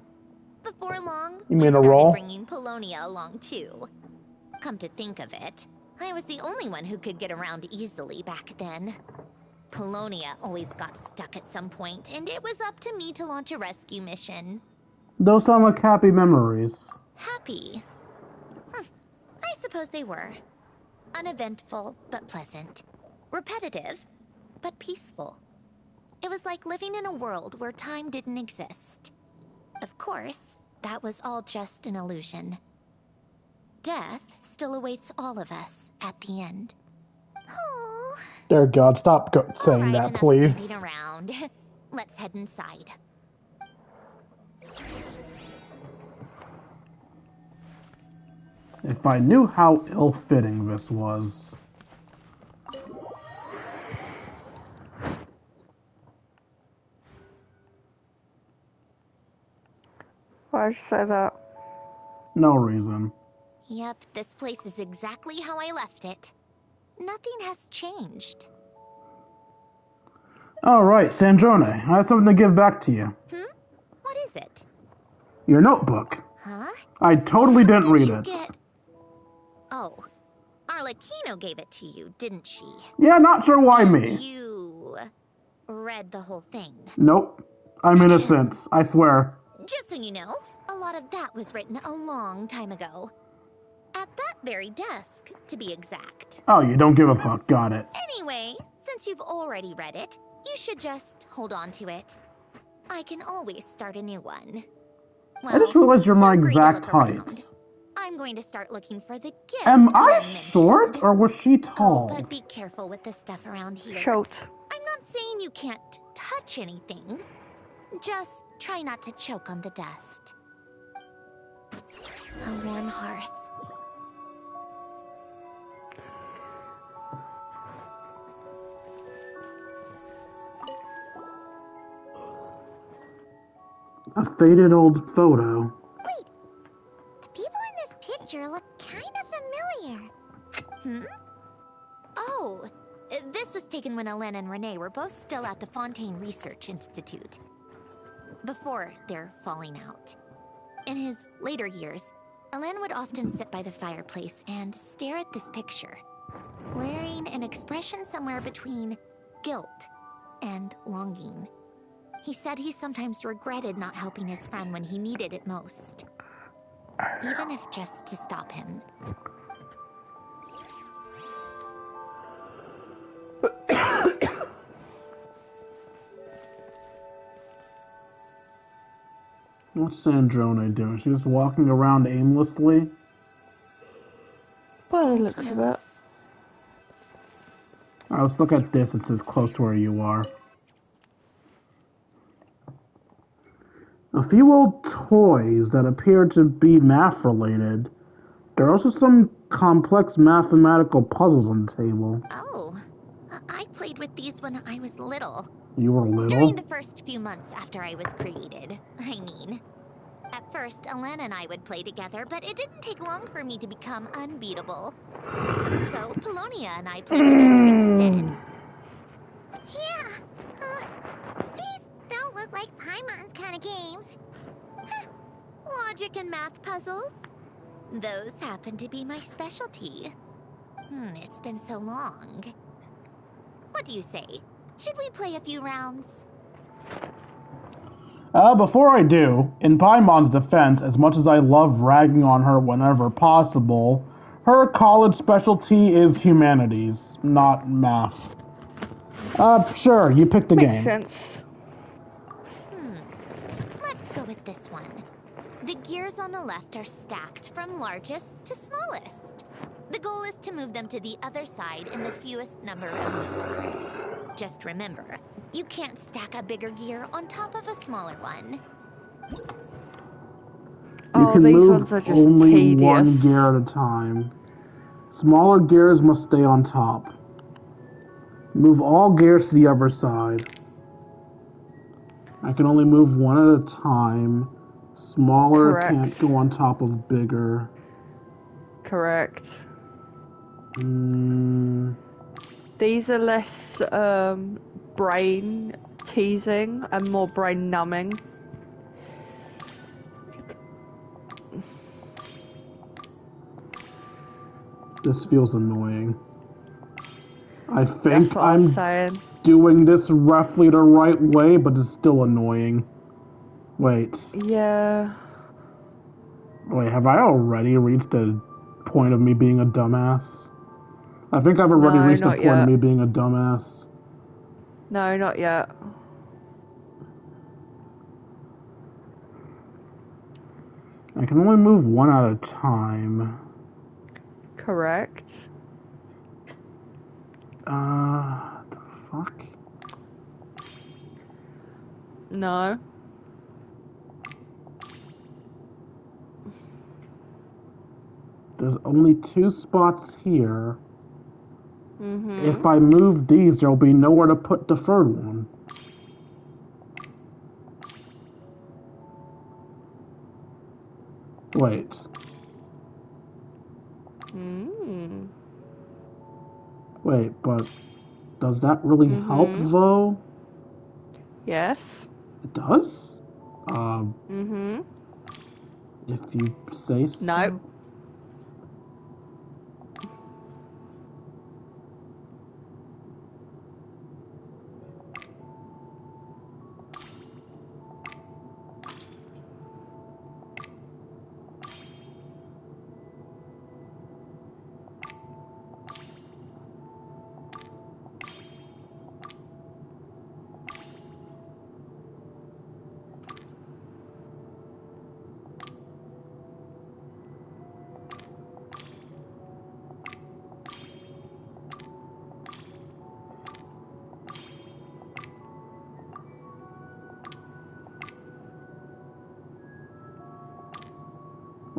C: Before long,
B: You
C: we
B: mean a
C: started
B: roll?
C: bringing Polonia along too. Come to think of it, I was the only one who could get around easily back then. Polonia always got stuck at some point, and it was up to me to launch a rescue mission.
N: Those sound like happy memories.
C: Happy? I suppose they were. Uneventful, but pleasant. Repetitive, but peaceful. It was like living in a world where time didn't exist. Of course, that was all just an illusion. Death still awaits all of us at the end. Oh.
B: Dear God, stop saying that,
C: enough
B: please.
C: standing around. Let's head inside.
N: If I knew how ill-fitting this was.
A: Why'd you say that?
N: No reason.
C: Yep, this place is exactly how I left it. Nothing has changed.
N: Alright, Sandrone, I have something to give back to you.
C: What is it?
N: Your notebook.
C: Huh?
N: I totally didn't read it.
C: Oh, Arlecchino gave it to you, didn't she?
N: Yeah, not sure why me.
C: You read the whole thing.
N: Nope. I'm innocent, I swear.
C: Just so you know, a lot of that was written a long time ago. At that very desk, to be exact.
N: Oh, you don't give a fuck. Got it.
C: Anyway, since you've already read it, you should just hold on to it. I can always start a new one. Well,
N: I just realized you're my
C: feel free to
N: exact
C: look
N: height.
C: around. I'm going to start looking for the gift.
N: Am I
C: Len mentioned.
N: short, or was she tall?
C: Oh, but be careful with the stuff around here.
A: Short.
C: I'm not saying you can't touch anything. Just try not to choke on the dust. A warm hearth.
N: A faded old photo.
K: Wait, the people in this picture look kind of familiar.
C: Oh, this was taken when Alen and Renee were both still at the Fontaine Research Institute. Before their falling out. In his later years, Alen would often sit by the fireplace and stare at this picture, wearing an expression somewhere between guilt and longing. He said he sometimes regretted not helping his friend when he needed it most, even if just to stop him.
N: What's Sandrone doing? She's just walking around aimlessly?
A: By the looks of it.
N: Alright, let's look at this. It's as close to where you are. A few old toys that appear to be math-related. There are also some complex mathematical puzzles on the table.
C: Oh, I played with these when I was little.
N: You were little?
C: During the first few months after I was created, I mean. At first, Alen and I would play together, but it didn't take long for me to become unbeatable. So, Polonia and I played together instead.
K: Yeah, these don't look like Paimon's kind of games.
C: Logic and math puzzles? Those happen to be my specialty. It's been so long. What do you say? Should we play a few rounds?
N: Before I do, in Paimon's defense, as much as I love ragging on her whenever possible, her college specialty is humanities, not math. Sure, you pick the game.
A: Makes sense.
C: Let's go with this one. The gears on the left are stacked from largest to smallest. The goal is to move them to the other side in the fewest number of moves. Just remember, you can't stack a bigger gear on top of a smaller one.
N: You can
A: these
N: move
A: ones are just
N: only
A: tedious.
N: one gear at a time. Smaller gears must stay on top. Move all gears to the other side. I can only move one at a time. Smaller
A: Correct.
N: can't go on top of bigger.
A: Correct. These are less brain teasing and more brain numbing.
N: This feels annoying. I
A: That's
N: think
A: what I'm
N: I'm
A: saying.
N: doing this roughly the right way, but it's still annoying. Wait.
A: Yeah.
N: Wait, have I already reached the point of me being a dumbass? I think I've already
A: No,
N: reached the
A: not
N: point
A: yet.
N: of me being a dumbass.
A: No, not yet.
N: I can only move one at a time.
A: Correct.
N: The fuck?
A: No.
N: There's only 2 spots here.
A: Mm-hmm.
N: If I move these, there'll be nowhere to put the third one. Wait. Wait, but does that really help, though?
A: Yes.
N: It does? If you say so.
A: No.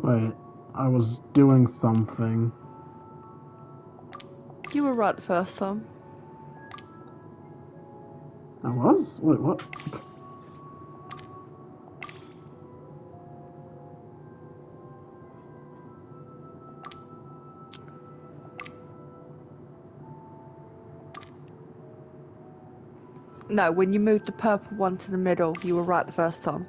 N: Wait, I was doing something.
A: You were right the first time.
N: I was? Wait, what?
A: No, when you moved the purple one to the middle, you were right the first time.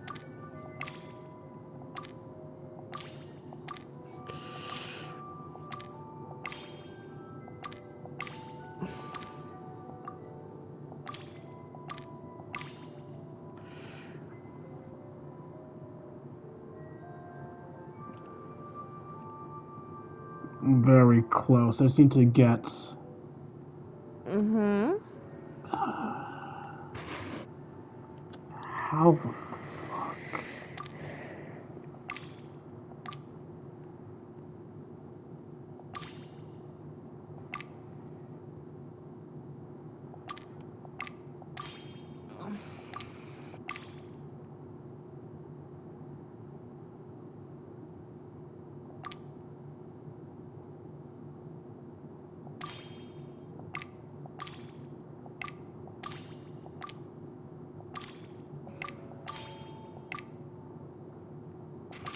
N: Very close. I just need to get... How the fuck?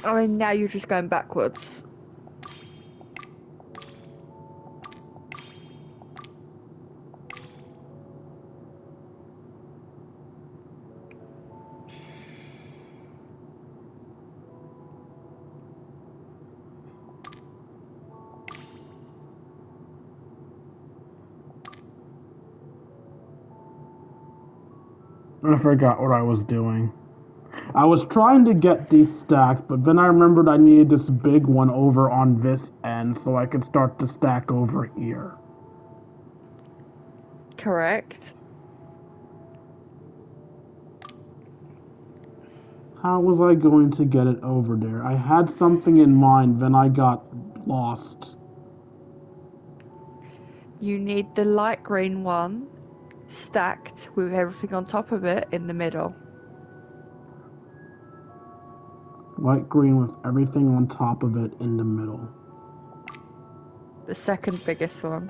A: I mean, now you're just going backwards.
N: I forgot what I was doing. I was trying to get these stacked, but then I remembered I needed this big one over on this end so I could start to stack over here.
A: Correct.
N: How was I going to get it over there? I had something in mind, then I got lost.
A: You need the light green one stacked with everything on top of it in the middle.
N: Light green with everything on top of it in the middle.
A: The second biggest one.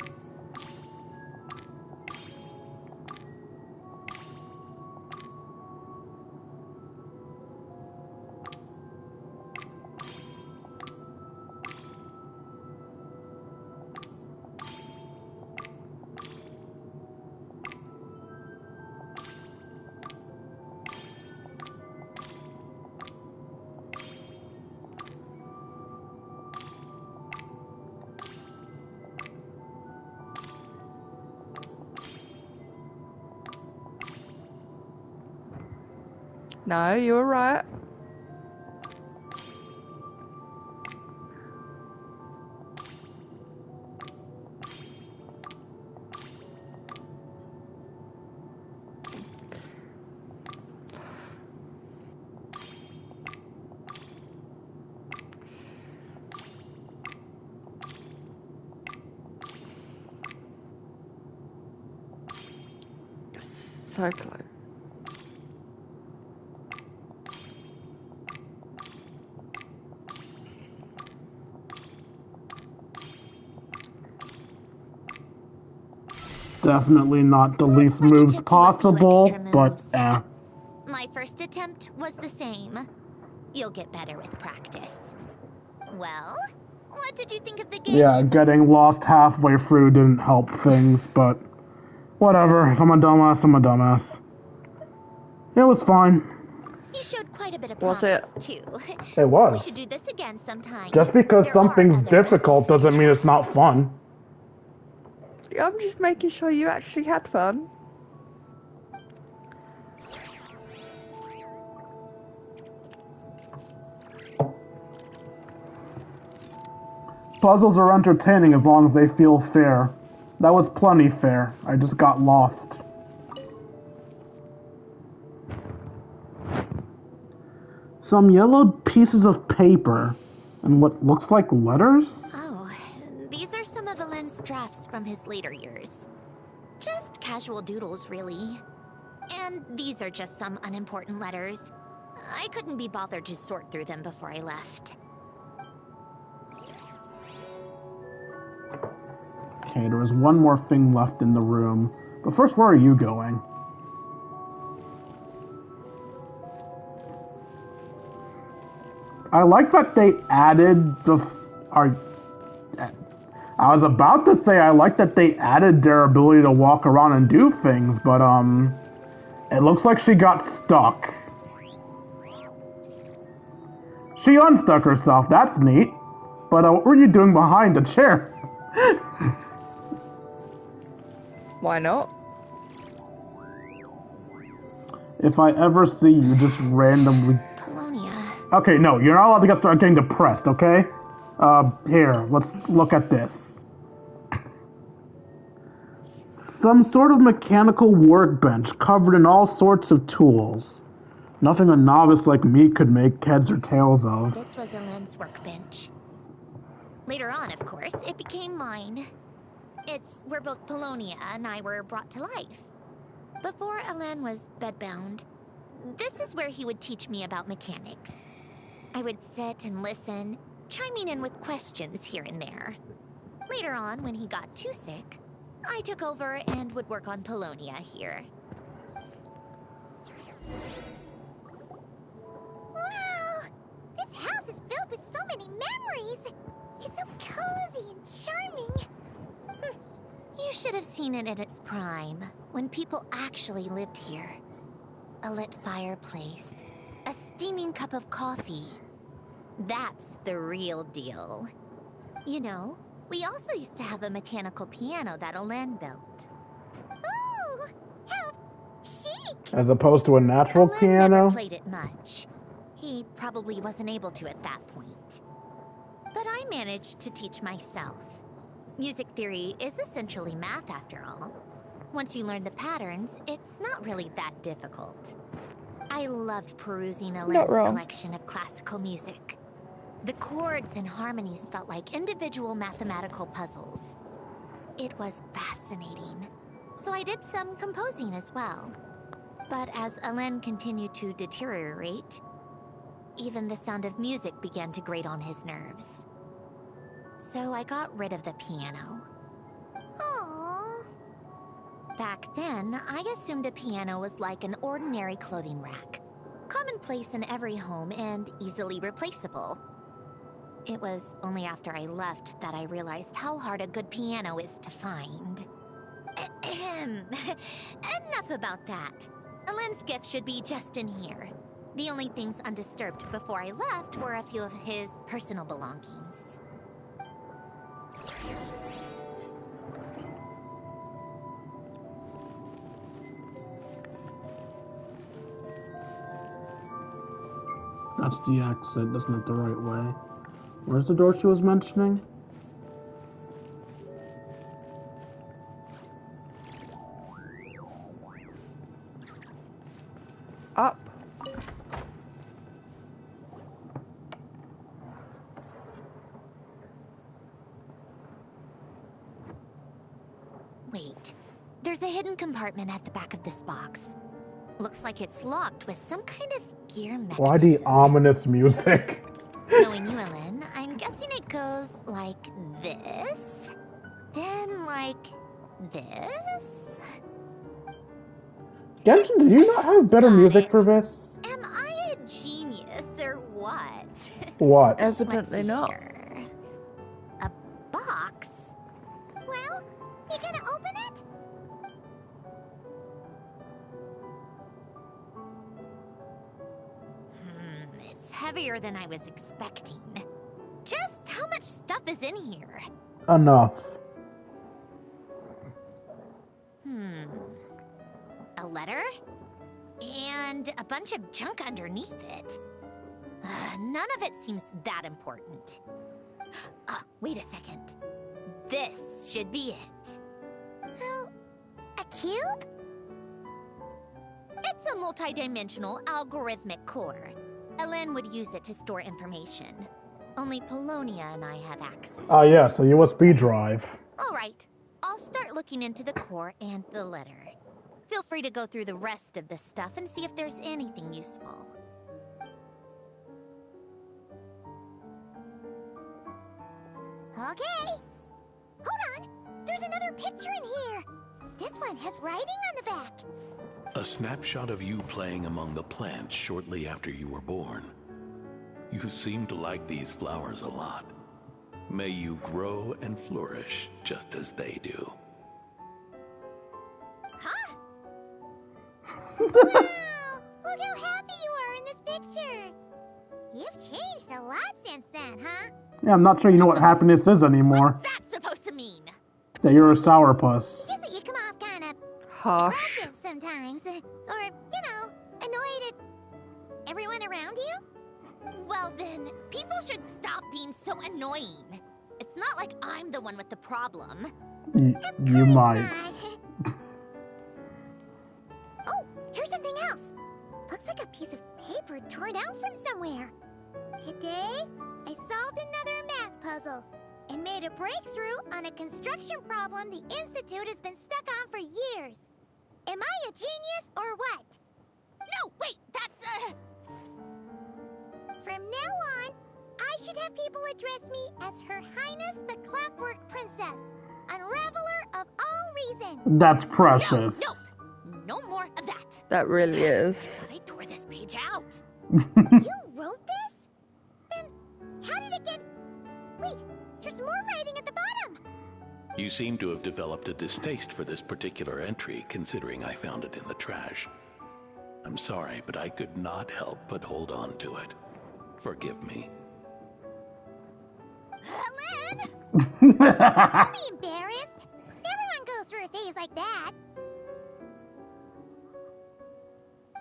A: No, you're right. So close.
N: Definitely not the least moves possible, but
C: My first attempt was the same. You'll get better with practice. Well, what did you think of the game?
N: Yeah, getting lost halfway through didn't help things, but whatever. If I'm a dumbass, I'm a dumbass. It was fine.
C: You showed quite a bit of
A: Was
C: promise,
A: it?
C: too.
B: It was.
C: We should do this again sometime.
B: Just because something's difficult doesn't mean it's not fun.
A: I'm just making sure you actually had fun.
N: Puzzles are entertaining as long as they feel fair. That was plenty fair. I just got lost. Some yellow pieces of paper and what looks like letters?
C: Oh, these are some of Alen's drafts from his later years. Just casual doodles, really. And these are just some unimportant letters. I couldn't be bothered to sort through them before I left.
N: Okay, there was one more thing left in the room. But first, where are you going? I like that they added the... I was about to say I like that they added their ability to walk around and do things, but it looks like she got stuck. She unstuck herself, that's neat. But what were you doing behind the chair?
A: Why not?
N: If I ever see you just randomly...
C: Polonia.
N: Okay, no, you're not allowed to start getting depressed, okay? Here, let's look at this. Some sort of mechanical workbench covered in all sorts of tools. Nothing a novice like me could make heads or tails of.
C: This was Alen's workbench. Later on, of course, it became mine. It's where both Polonia and I were brought to life. Before Alen was bedbound, this is where he would teach me about mechanics. I would sit and listen, chiming in with questions here and there. Later on, when he got too sick, I took over and would work on Polonia here.
K: Wow! This house is filled with so many memories! It's so cozy and charming.
C: You should have seen it in its prime, when people actually lived here. A lit fireplace, a steaming cup of coffee. That's the real deal. You know, we also used to have a mechanical piano that Alen built.
K: Ooh, how chic!
B: As opposed to a natural
C: Alen
B: piano?
C: never played it much. He probably wasn't able to at that point. But I managed to teach myself. Music theory is essentially math after all. Once you learn the patterns, it's not really that difficult. I loved perusing Alen's collection of classical music. The chords and harmonies felt like individual mathematical puzzles. It was fascinating. So I did some composing as well. But as Alen continued to deteriorate, even the sound of music began to grate on his nerves. So I got rid of the piano.
K: Aww.
C: Back then, I assumed a piano was like an ordinary clothing rack. Commonplace in every home and easily replaceable. It was only after I left that I realized how hard a good piano is to find. Enough about that. Alen's gift should be just in here. The only things undisturbed before I left were a few of his personal belongings.
N: That's the exit. That's not the right way. Where's the door she was mentioning?
A: Up.
C: Wait. There's a hidden compartment at the back of this box. Looks like it's locked with some kind of gear mechanism.
B: Why the ominous music?
C: Knowing you, Ellen, I'm guessing it goes like this, then like this.
B: Genshin, do you not have better music for this?
C: Am I a genius or what?
B: What?
A: Evidently not.
C: Here. A box?
K: Well, you gonna open it?
C: It's heavier than I was expecting. Just how much stuff is in here?
B: Enough.
C: A letter? And a bunch of junk underneath it. None of it seems that important. Wait a second. This should be it.
K: Oh, a cube?
C: It's a multidimensional algorithmic core. Ellen would use it to store information. Only Polonia and I have access.
B: Ah, yes, a USB drive.
C: All right. I'll start looking into the core and the letter. Feel free to go through the rest of the stuff and see if there's anything useful.
K: Okay. Hold on. There's another picture in here. This one has writing on the back.
O: A snapshot of you playing among the plants shortly after you were born. You seem to like these flowers a lot. May you grow and flourish just as they do.
K: Huh? Wow! Look how happy you are in this picture. You've changed a lot since then, huh?
N: Yeah, I'm not sure you know what happiness is anymore.
C: What's that supposed to mean?
N: Yeah, you're a sourpuss.
K: Just that you come off kind of
A: harsh
K: aggressive sometimes. Or, you know, annoyed at everyone around you.
C: Well then, people should stop being so annoying. It's not like I'm the one with the problem.
N: You might.
K: Oh, here's something else. Looks like a piece of paper torn out from somewhere. Today, I solved another math puzzle and made a breakthrough on a construction problem the Institute has been stuck on for years. Am I a genius or what?
C: No, wait, that's
K: From now on, I should have people address me as Her Highness the Clockwork Princess, Unraveler of all reason.
N: That's precious.
C: No more of that.
A: that really is.
C: I tore this page out.
K: You wrote this? Then how did it get... Wait, there's more writing at the bottom.
O: You seem to have developed a distaste for this particular entry, considering I found it in the trash. I'm sorry, but I could not help but hold on to it. Forgive me.
K: Ellen! Don't be embarrassed. Everyone goes through a phase like that.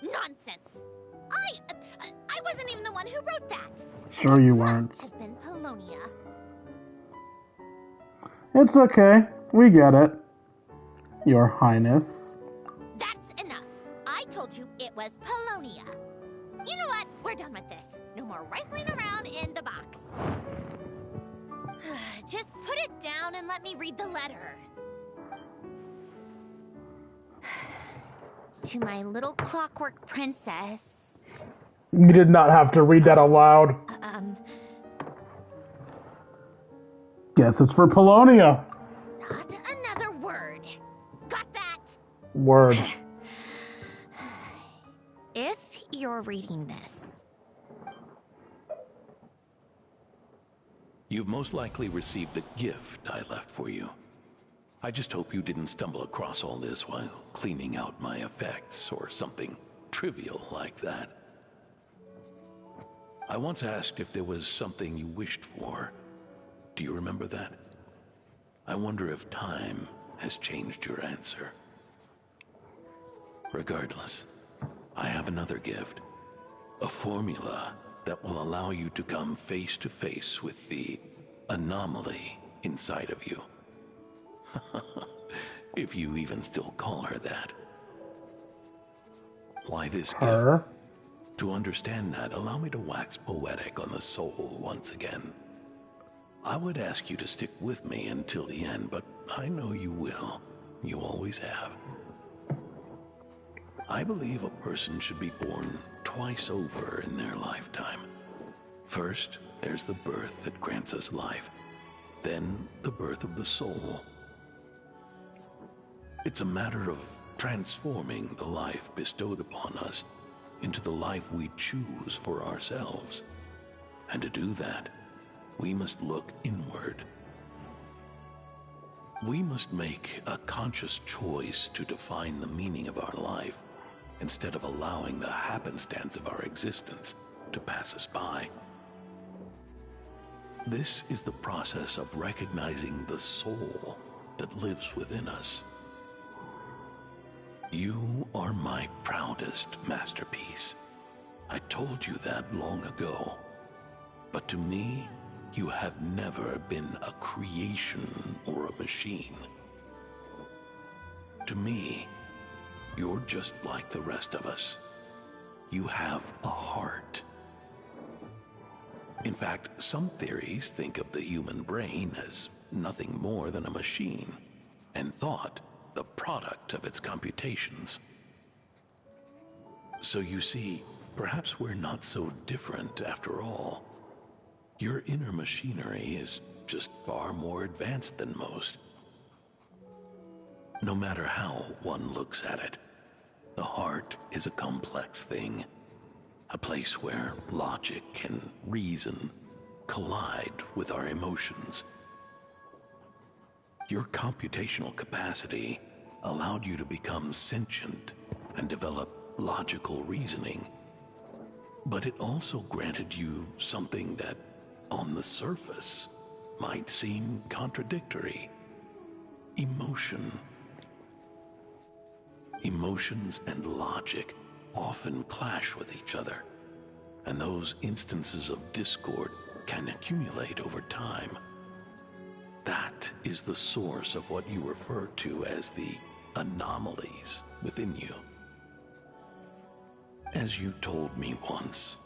C: Nonsense. I wasn't even the one who wrote that.
N: Sure you weren't.
C: Must have been Polonia.
N: It's okay. We get it. Your Highness.
C: That's enough. I told you it was Polonia. You know what? We're done with this. No more rifling around in the box. Just put it down and let me read the letter. To my little clockwork princess.
B: You did not have to read that aloud.
N: Guess it's for Polonia.
C: Not another word. Got that?
B: Word.
C: If you're reading this,
O: You've most likely received the gift I left for you. I just hope you didn't stumble across all this while cleaning out my effects or something trivial like that. I once asked if there was something you wished for. Do you remember that? I wonder if time has changed your answer. Regardless, I have another gift. A formula that will allow you to come face to face with the anomaly inside of you. If you even still call her that. Why this
B: Her?
O: gift? To understand that, allow me to wax poetic on the soul once again. I would ask you to stick with me until the end, but I know you will. You always have. I believe a person should be born twice over in their lifetime. First, there's the birth that grants us life. Then, the birth of the soul. It's a matter of transforming the life bestowed upon us into the life we choose for ourselves. And to do that, we must look inward. We must make a conscious choice to define the meaning of our life instead of allowing the happenstance of our existence to pass us by. This is the process of recognizing the soul that lives within us. You are my proudest masterpiece. I told you that long ago. But to me, you have never been a creation or a machine. To me, you're just like the rest of us. You have a heart. In fact, some theories think of the human brain as nothing more than a machine, and thought the product of its computations. So you see, perhaps we're not so different after all. Your inner machinery is just far more advanced than most. No matter how one looks at it, the heart is a complex thing, a place where logic and reason collide with our emotions. Your computational capacity allowed you to become sentient and develop logical reasoning. But it also granted you something that, on the surface, might seem contradictory. Emotion. Emotions and logic often clash with each other, and those instances of discord can accumulate over time. That is the source of what you refer to as the anomalies within you. As you told me once,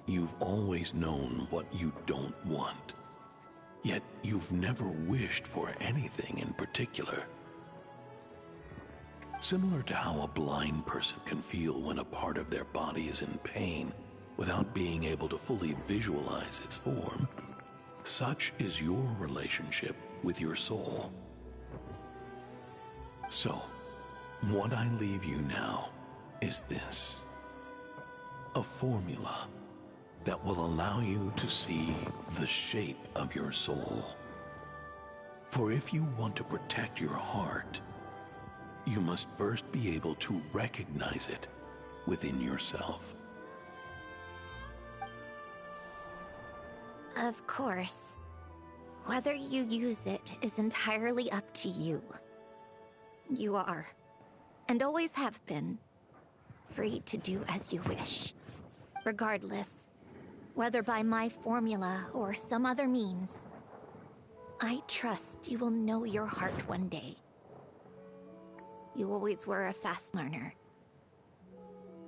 O: you've always known what you don't want, yet you've never wished for anything in particular. Similar to how a blind person can feel when a part of their body is in pain without being able to fully visualize its form, such is your relationship with your soul. So, what I leave you now is this: a formula that will allow you to see the shape of your soul. For if you want to protect your heart, you must first be able to recognize it within yourself.
C: Of course. Whether you use it is entirely up to you. You are, and always have been, free to do as you wish. Regardless, whether by my formula or some other means, I trust you will know your heart one day. You always were a fast learner,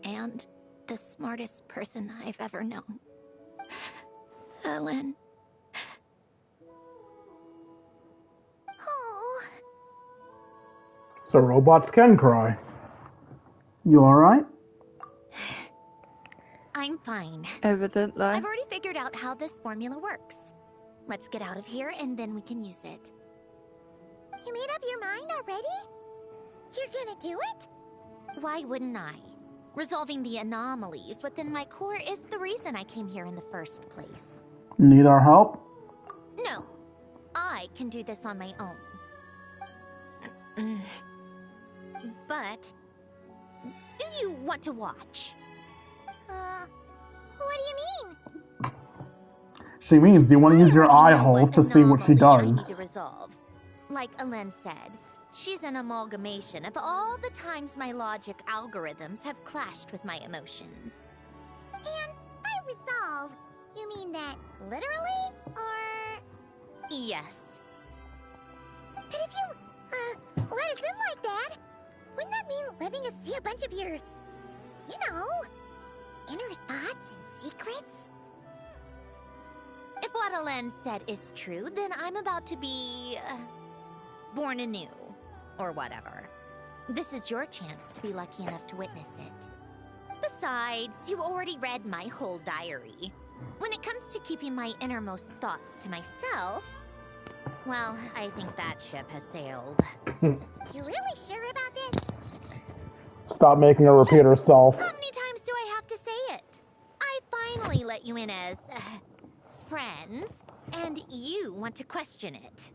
C: and the smartest person I've ever known. Ellen. Oh.
B: So robots can cry.
N: You alright?
C: I'm fine.
A: Evidently.
C: I've already figured out how this formula works. Let's get out of here and then we can use it.
K: You made up your mind already? You're gonna do it?
C: Why wouldn't I? Resolving the anomalies within my core is the reason I came here in the first place.
N: Need our help?
C: No, I can do this on my own. But, do you want to watch?
K: What do you mean?
N: She means, do you want to use your eye holes to see what she
C: I need to
N: does?
C: resolve. Like Alen said, she's an amalgamation of all the times my logic algorithms have clashed with my emotions.
K: And by resolve, You mean that literally, or...?
C: Yes.
K: But if you, let us in like that, wouldn't that mean letting us see a bunch of your, inner thoughts and secrets?
C: If what Alen said is true, then I'm about to be... born anew. Or whatever. This is your chance to be lucky enough to witness it. Besides, you already read my whole diary. When it comes to keeping my innermost thoughts to myself, well, I think that ship has sailed.
K: You really sure about this?
B: Stop making her repeat herself.
C: How many times do I have to say it? I finally let you in as... friends, and you want to question it.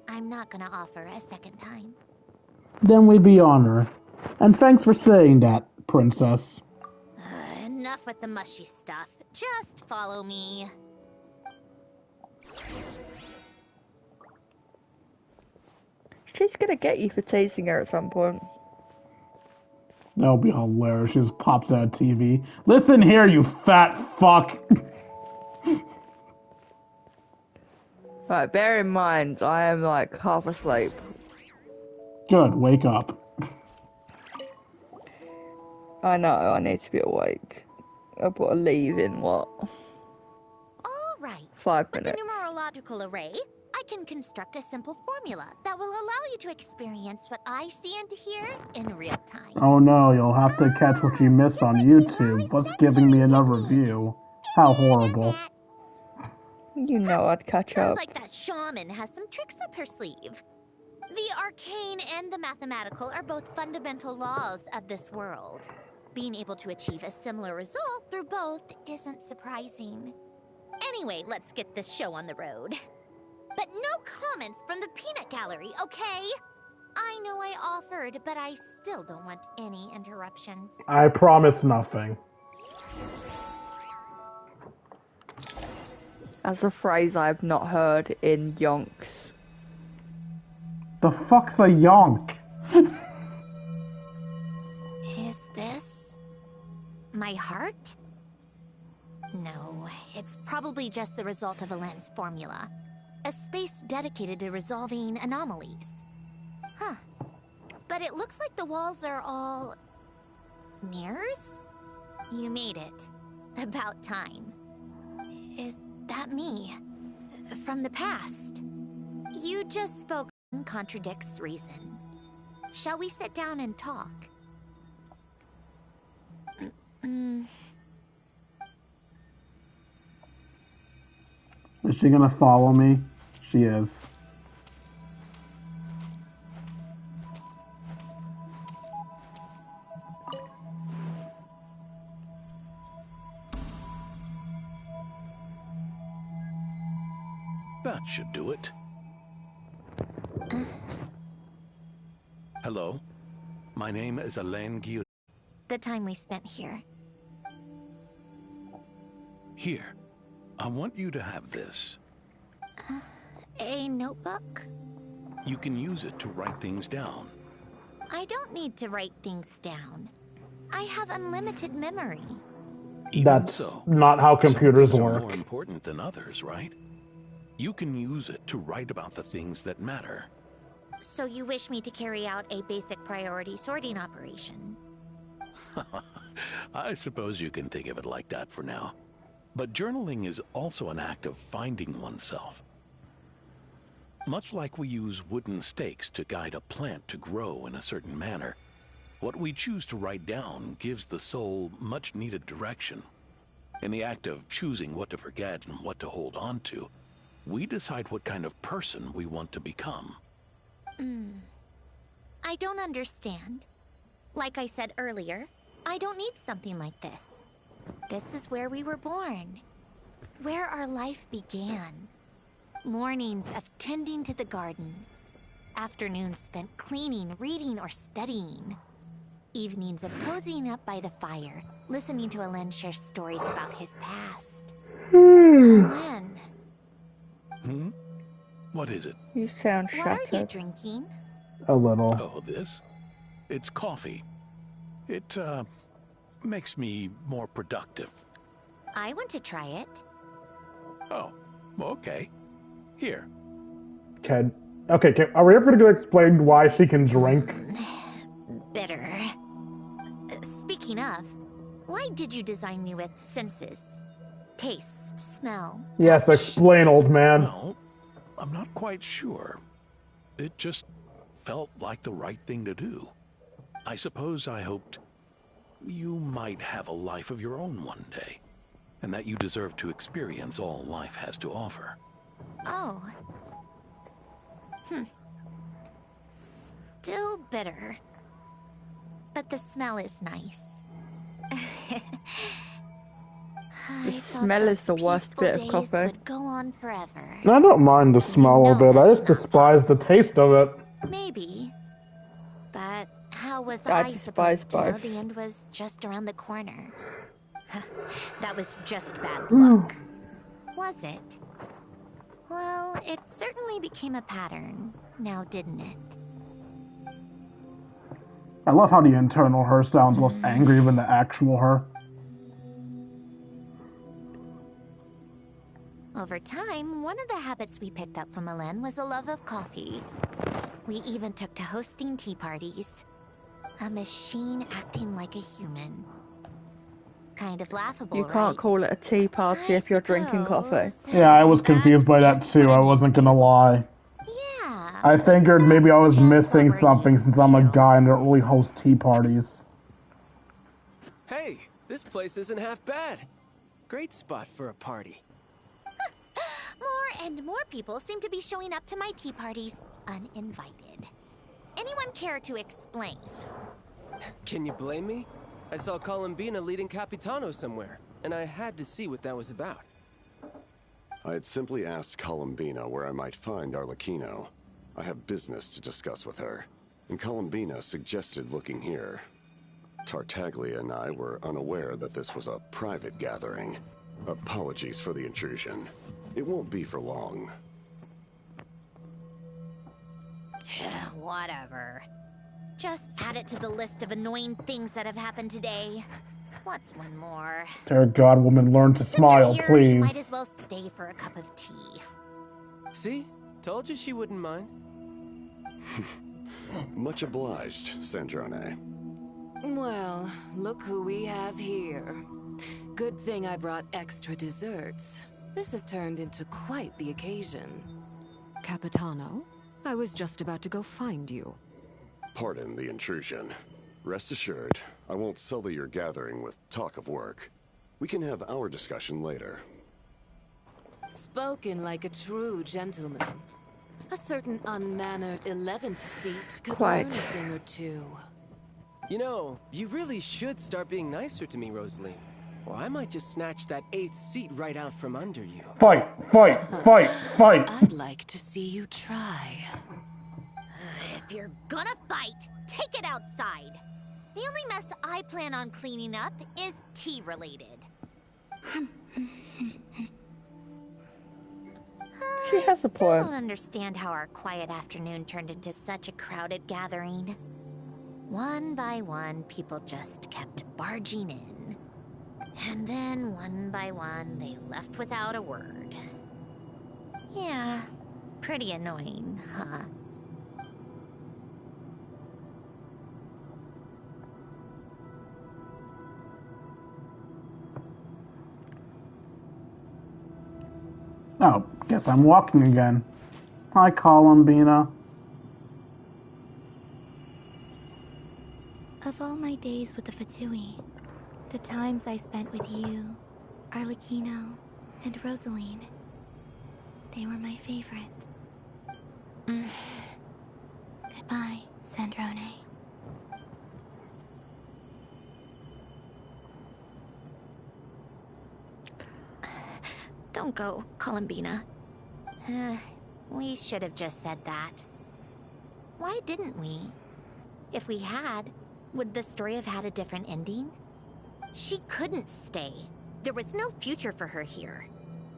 C: I'm not gonna offer a second time.
N: Then we'd be honored. And thanks for saying that, princess.
C: Enough with the mushy stuff. Just follow me.
A: She's gonna get you for teasing her at some point.
N: That'll be hilarious. She just pops out of TV. Listen here, you fat fuck.
A: Right, bear in mind, I am like half asleep.
N: Good, wake up.
A: I know, I need to be awake. I've got to leave in what?
C: All right.
A: 5
C: With
A: minutes.
C: the numerological array, I can construct a simple formula that will allow you to experience what I see and hear in real time.
N: Oh no, you'll have to catch what you missed on YouTube. What's giving me another review? How horrible.
A: You know I'd catch
C: Sounds
A: up.
C: like that shaman has some tricks up her sleeve. The arcane and the mathematical are both fundamental laws of this world. Being able to achieve a similar result through both isn't surprising. Anyway, let's get this show on the road. But no comments from the peanut gallery, okay? I know I offered, but I still don't want any interruptions.
B: I promise nothing.
A: That's a phrase I've not heard in yonks.
N: The fuck's a yonk?
C: Is this my heart? No, it's probably just the result of Alen's formula. A space dedicated to resolving anomalies. Huh. But it looks like the walls are all... mirrors? You made it. About time. Is that me? From the past? You just spoke contradicts reason. Shall we sit down and talk?
N: Is she gonna follow me? She is.
O: That should do it. Hello. My name is Alain Guillaume.
C: The time we spent here.
O: Here. I want you to have this.
C: A notebook?
O: You can use it to write things down.
C: I don't need to write things down. I have unlimited memory.
B: That's not how computers
O: Some things
B: work.
O: are more important than others, right? You can use it to write about the things that matter.
C: So you wish me to carry out a basic priority sorting operation?
O: I suppose you can think of it like that for now. But journaling is also an act of finding oneself. Much like we use wooden stakes to guide a plant to grow in a certain manner, what we choose to write down gives the soul much needed direction. In the act of choosing what to forget and what to hold on to, we decide what kind of person we want to become.
C: I don't understand. Like I said earlier, I don't need something like this. This is where we were born. Where our life began. Mornings of tending to the garden. Afternoons spent cleaning, reading, or studying. Evenings of cozying up by the fire, listening to Alen share stories about his past. Alen.
O: What is it?
A: You sound
C: What are you
A: shattered.
C: drinking?
B: A little.
O: Oh, this? It's coffee. It, makes me more productive.
C: I want to try it.
O: Oh, okay. Here.
B: Okay, are we ever going to explain why she can drink?
C: Bitter. Speaking of, why did you design me with senses? Taste, smell,
B: Yes, explain, old man.
O: Well, I'm not quite sure. It just felt like the right thing to do. I suppose I hoped you might have a life of your own one day, and that you deserve to experience all life has to offer.
C: Oh. Still bitter. But the smell is nice.
A: The smell is the worst bit of coffee.
C: Would go on forever.
B: I don't mind the smell of it, I just despise the taste of it.
C: Maybe. But how was
A: I
C: I
A: despise
C: supposed to know
A: both.
C: the end was just around the corner? That was just bad luck. Was it? Well, it certainly became a pattern, now didn't it?
N: I love how the internal her sounds less angry than the actual her.
C: Over time, one of the habits we picked up from Elen was a love of coffee. We even took to hosting tea parties. A machine acting like a human. Kind of laughable,
A: You can't
C: right?
A: call it a tea party if you're drinking coffee.
N: Yeah, I was confused by that too, I wasn't gonna lie.
C: Yeah.
N: I figured maybe I was missing something since I'm a guy and don't really host tea parties.
D: Hey, this place isn't half bad. Great spot for a party.
C: More and more people seem to be showing up to my tea parties uninvited. Anyone care to explain?
D: Can you blame me? I saw Columbina leading Capitano somewhere, and I had to see what that was about.
P: I had simply asked Columbina where I might find Arlecchino. I have business to discuss with her, and Columbina suggested looking here. Tartaglia and I were unaware that this was a private gathering. Apologies for the intrusion. It won't be for long.
C: Whatever. Just add it to the list of annoying things that have happened today. What's one more?
N: Dear God, woman, learn to
C: Since
N: smile,
C: you're here, you
N: please.
C: might as well stay for a cup of tea.
D: See? Told you she wouldn't mind.
P: Much obliged, Sandrone.
Q: Well, look who we have here. Good thing I brought extra desserts. This has turned into quite the occasion.
R: Capitano, I was just about to go find you.
P: Pardon the intrusion. Rest assured, I won't sully your gathering with talk of work. We can have our discussion later.
Q: Spoken like a true gentleman. A certain unmannered 11th seat could
A: Quite.
Q: learn a thing or two.
D: You know, you really should start being nicer to me, Rosalie. Or I might just snatch that 8th seat right out from under you.
N: Fight, fight, fight, fight.
Q: I'd like to see you try.
C: If you're gonna fight, take it outside. The only mess I plan on cleaning up is tea-related.
A: She has a
C: I
A: point.
C: don't understand how our quiet afternoon turned into such a crowded gathering. One by one, people just kept barging in. And then, one by one, they left without a word. Yeah, pretty annoying, huh?
N: Oh, guess I'm walking again. Hi, Columbina.
H: Of all my days with the Fatui, the times I spent with you, Arlecchino, and Rosaline, they were my favorite. Goodbye, Sandrone.
C: Don't go, Columbina. We should have just said that. Why didn't we? If we had, would the story have had a different ending? She couldn't stay. There was no future for her here.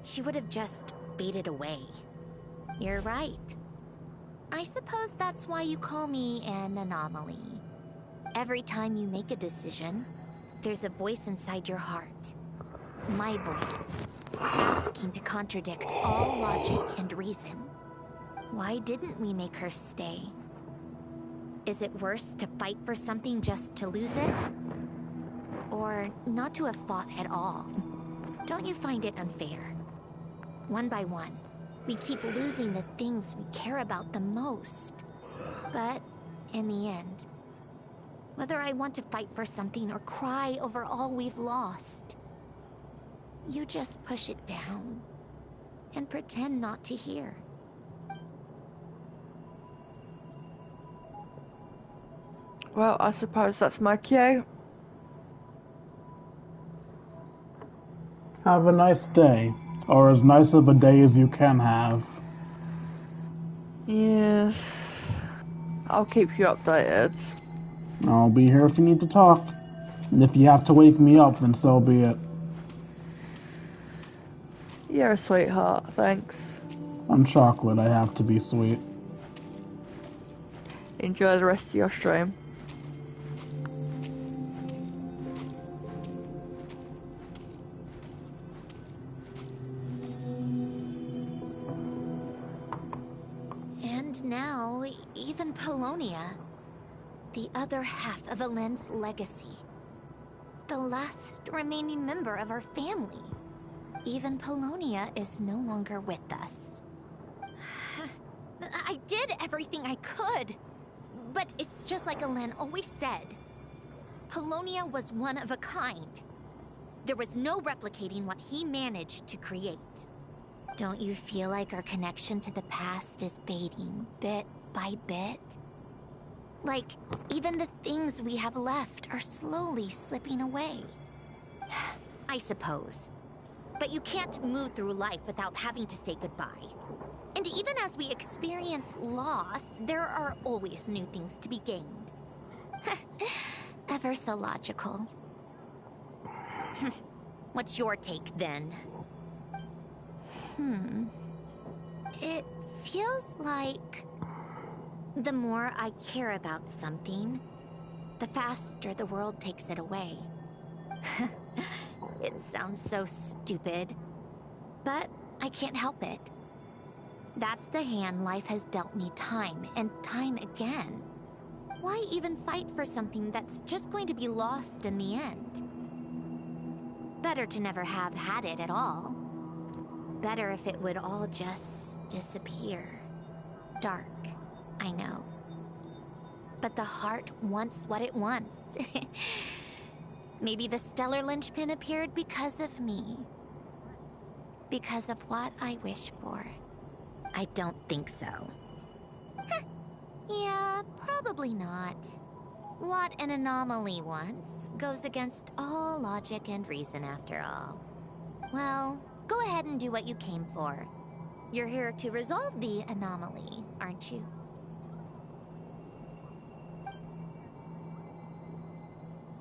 C: She would have just faded away. You're right. I suppose that's why you call me an anomaly. Every time you make a decision, there's a voice inside your heart. My voice. asking to contradict all logic and reason. Why didn't we make her stay? Is it worse to fight for something just to lose it? Or not to have fought at all? Don't you find it unfair? One by one, we keep losing the things we care about the most. But in the end, whether I want to fight for something or cry over all we've lost, you just push it down and pretend not to hear.
A: Well, I suppose that's my cue.
N: Have a nice day, or as nice of a day as you can have.
A: Yes. I'll keep you updated.
N: I'll be here if you need to talk. And if you have to wake me up, then so be it.
A: You're a sweetheart, thanks.
N: I'm chocolate, I have to be sweet.
A: Enjoy the rest of your stream.
C: And now, even Polonia, the other half of Elend's legacy, the last remaining member of our family, even Polonia is no longer with us. I did everything I could, but it's just like Elend always said. Polonia was one of a kind. There was no replicating what he managed to create. Don't you feel like our connection to the past is fading bit by bit? Like, even the things we have left are slowly slipping away. I suppose. But you can't move through life without having to say goodbye. And even as we experience loss, there are always new things to be gained. Ever so logical. What's your take, then? It feels like the more I care about something, the faster the world takes it away. It sounds so stupid, but I can't help it. That's the hand life has dealt me time and time again. Why even fight for something that's just going to be lost in the end? Better to never have had it at all. Better if it would all just disappear. Dark, I know. But the heart wants what it wants. Maybe the stellar linchpin appeared because of me. Because of what I wish for. I don't think so. Yeah, probably not. What an anomaly wants goes against all logic and reason after all. Well, go ahead and do what you came for. You're here to resolve the anomaly, aren't you?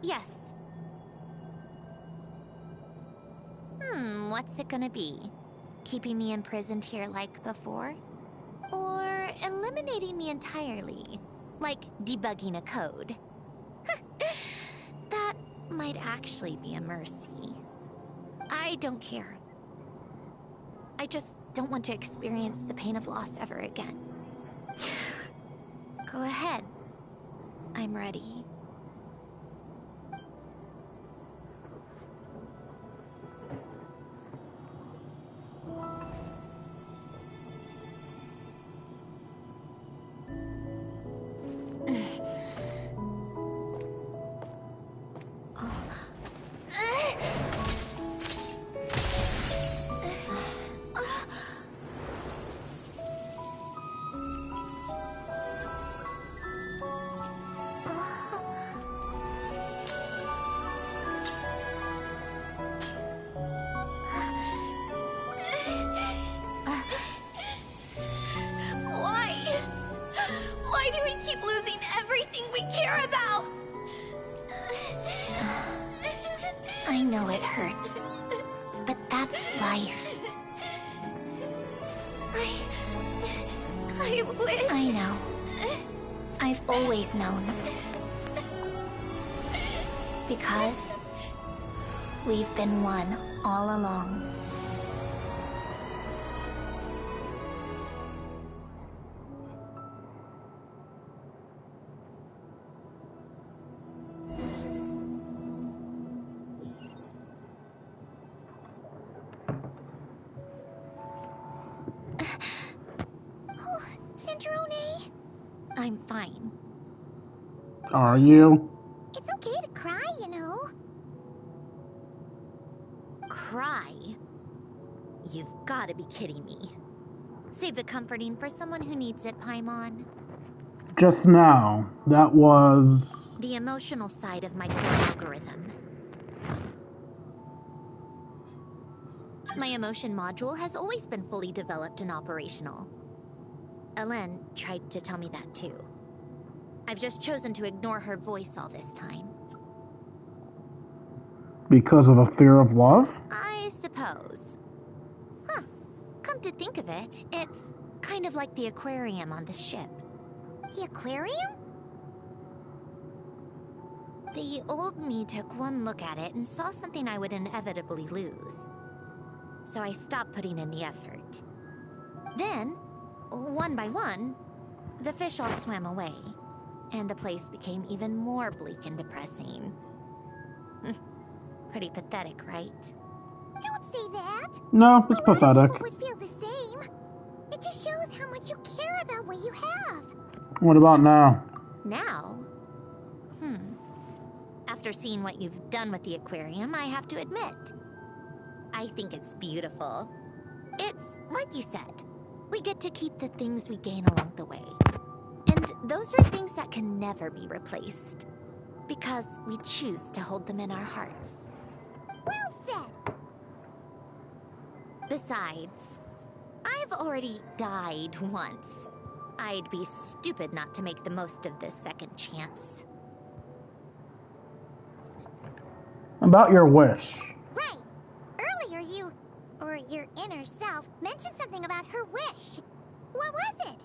C: Yes. What's it gonna be? Keeping me imprisoned here like before? Or eliminating me entirely? Like debugging a code? That might actually be a mercy. I don't care. I just don't want to experience the pain of loss ever again. Go ahead. I'm ready. Why do we keep losing everything we care about? I know it hurts, but that's life. I wish... I know. I've always known. Because we've been one all along. fine.
N: Are you?
K: It's okay to cry, you know.
C: Cry? You've got to be kidding me. Save the comforting for someone who needs it, Paimon.
N: Just now, that was...
C: The emotional side of my core algorithm. My emotion module has always been fully developed and operational. Ellen tried to tell me that too. I've just chosen to ignore her voice all this time.
N: Because of a fear of love?
C: I suppose. Huh. Come to think of it, it's kind of like the aquarium on the ship.
K: The aquarium?
C: The old me took one look at it and saw something I would inevitably lose. So I stopped putting in the effort. Then, one by one, the fish all swam away, and the place became even more bleak and depressing. Pretty pathetic, right?
K: Don't say that.
N: No, it's pathetic.
K: People would feel the same. It just shows how much you care about what you have.
N: What about now?
C: Now? After seeing what you've done with the aquarium, I have to admit, I think it's beautiful. It's like you said, we get to keep the things we gain along the way. And those are things that can never be replaced, because we choose to hold them in our hearts.
K: Well said!
C: Besides, I've already died once. I'd be stupid not to make the most of this second chance.
N: About your wish.
K: Right. Earlier you, or your inner self, mentioned something about her wish. What was it?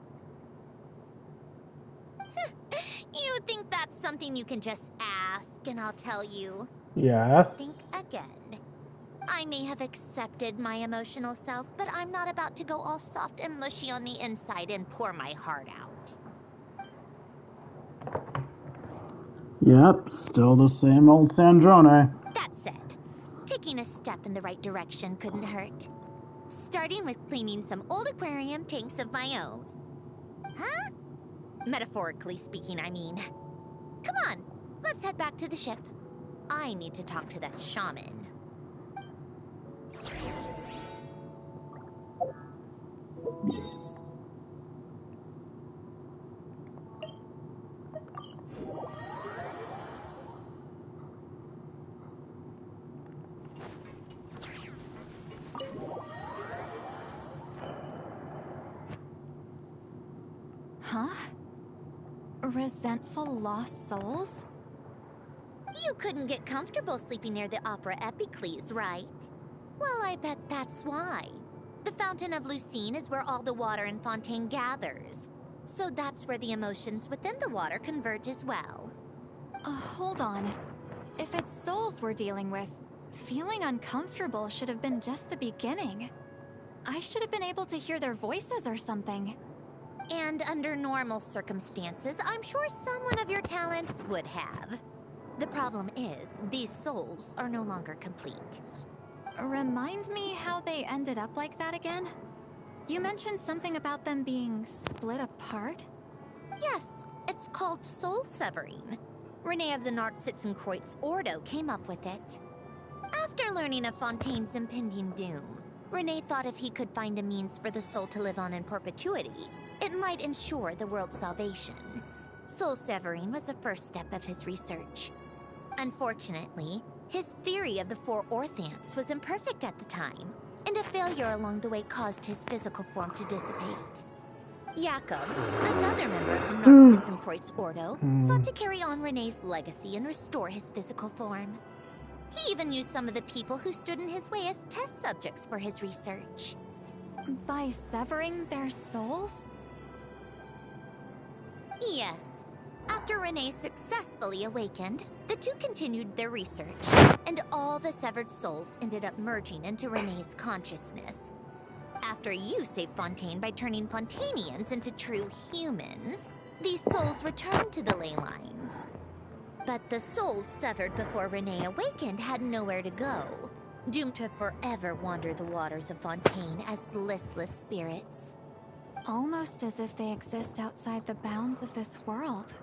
C: You think that's something you can just ask and I'll tell you?
N: Yes.
C: Think again. I may have accepted my emotional self, but I'm not about to go all soft and mushy on the inside and pour my heart out.
N: Yep, still the same old Sandrone.
C: That said, taking a step in the right direction couldn't hurt. Starting with cleaning some old aquarium tanks of my own.
K: Huh?
C: Metaphorically speaking, I mean. Come on, let's head back to the ship. I need to talk to that shaman.
G: Huh? Resentful lost souls?
C: You couldn't get comfortable sleeping near the Opera Epicles, right? Well, I bet that's why. The Fountain of Lucine is where all the water in Fontaine gathers. So that's where the emotions within the water converge as well.
G: Hold on. If it's souls we're dealing with, feeling uncomfortable should have been just the beginning. I should have been able to hear their voices or something.
C: And under normal circumstances, I'm sure someone of your talents would have. The problem is, these souls are no longer complete.
G: Remind me how they ended up like that again? You mentioned something about them being split apart?
C: Yes, it's called soul severing. Renee of the Nartsitzenkreuz Ordo came up with it. After learning of Fontaine's impending doom, Renee thought if he could find a means for the soul to live on in perpetuity, it might ensure the world's salvation. Soul severing was the first step of his research. Unfortunately, his theory of the four orthants was imperfect at the time, and a failure along the way caused his physical form to dissipate. Jakob, another member of the Nartsitzenkreuz Ordo, sought to carry on Renee's legacy and restore his physical form. He even used some of the people who stood in his way as test subjects for his research.
G: By severing their souls?
C: Yes. After Renee successfully awakened, the two continued their research, and all the severed souls ended up merging into Renee's consciousness. After you saved Fontaine by turning Fontainians into true humans, these souls returned to the ley lines. But the souls severed before Renee awakened had nowhere to go, doomed to forever wander the waters of Fontaine as listless spirits.
S: Almost as if they exist outside the bounds of this world.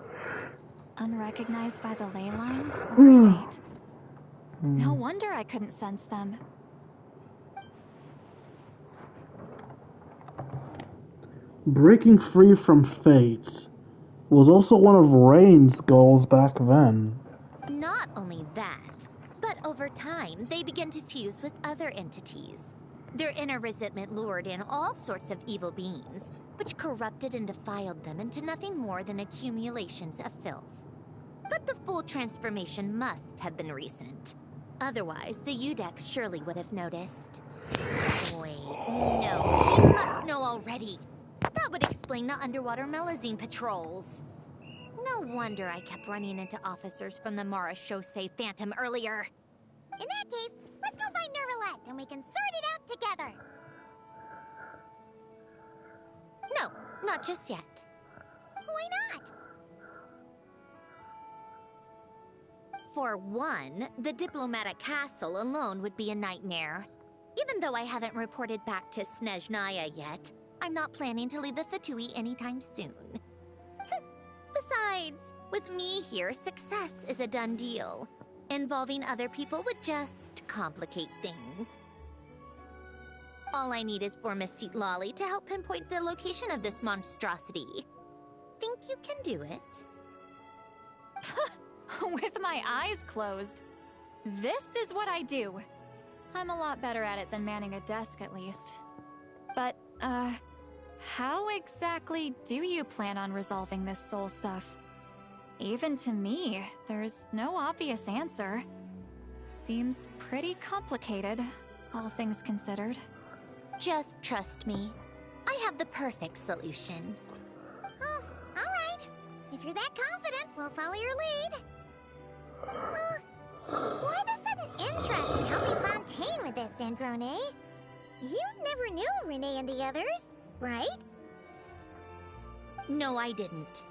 S: Unrecognized by the ley lines or fate. No wonder I couldn't sense them.
N: Breaking free from fate was also one of Rain's goals back then.
C: Not only that, but over time, they began to fuse with other entities. Their inner resentment lured in all sorts of evil beings, which corrupted and defiled them into nothing more than accumulations of filth. But the full transformation must have been recent. Otherwise, the Udex surely would have noticed. Wait, no, he must know already. That would explain the underwater Melazine patrols. No wonder I kept running into officers from the Mara Chaussee Phantom earlier.
K: In that case, let's go find Nervalette and we can sort it out together.
C: No, not just yet.
K: Why not?
C: For one, the diplomatic castle alone would be a nightmare. Even though I haven't reported back to Snezhnaya yet, I'm not planning to leave the Fatui anytime soon. Besides, with me here, success is a done deal. Involving other people would just complicate things. All I need is for Miss Lolly to help pinpoint the location of this monstrosity. Think you can do it?
S: With my eyes closed. This is what I do. I'm a lot better at it than manning a desk, at least. But, how exactly do you plan on resolving this soul stuff? Even to me, there's no obvious answer. Seems pretty complicated, all things considered.
C: Just trust me. I have the perfect solution.
K: Oh, alright. If you're that confident, we'll follow your lead. Why the sudden interest in helping Fontaine with this, Androne? You never knew Renee and the others, right?
C: No, I didn't.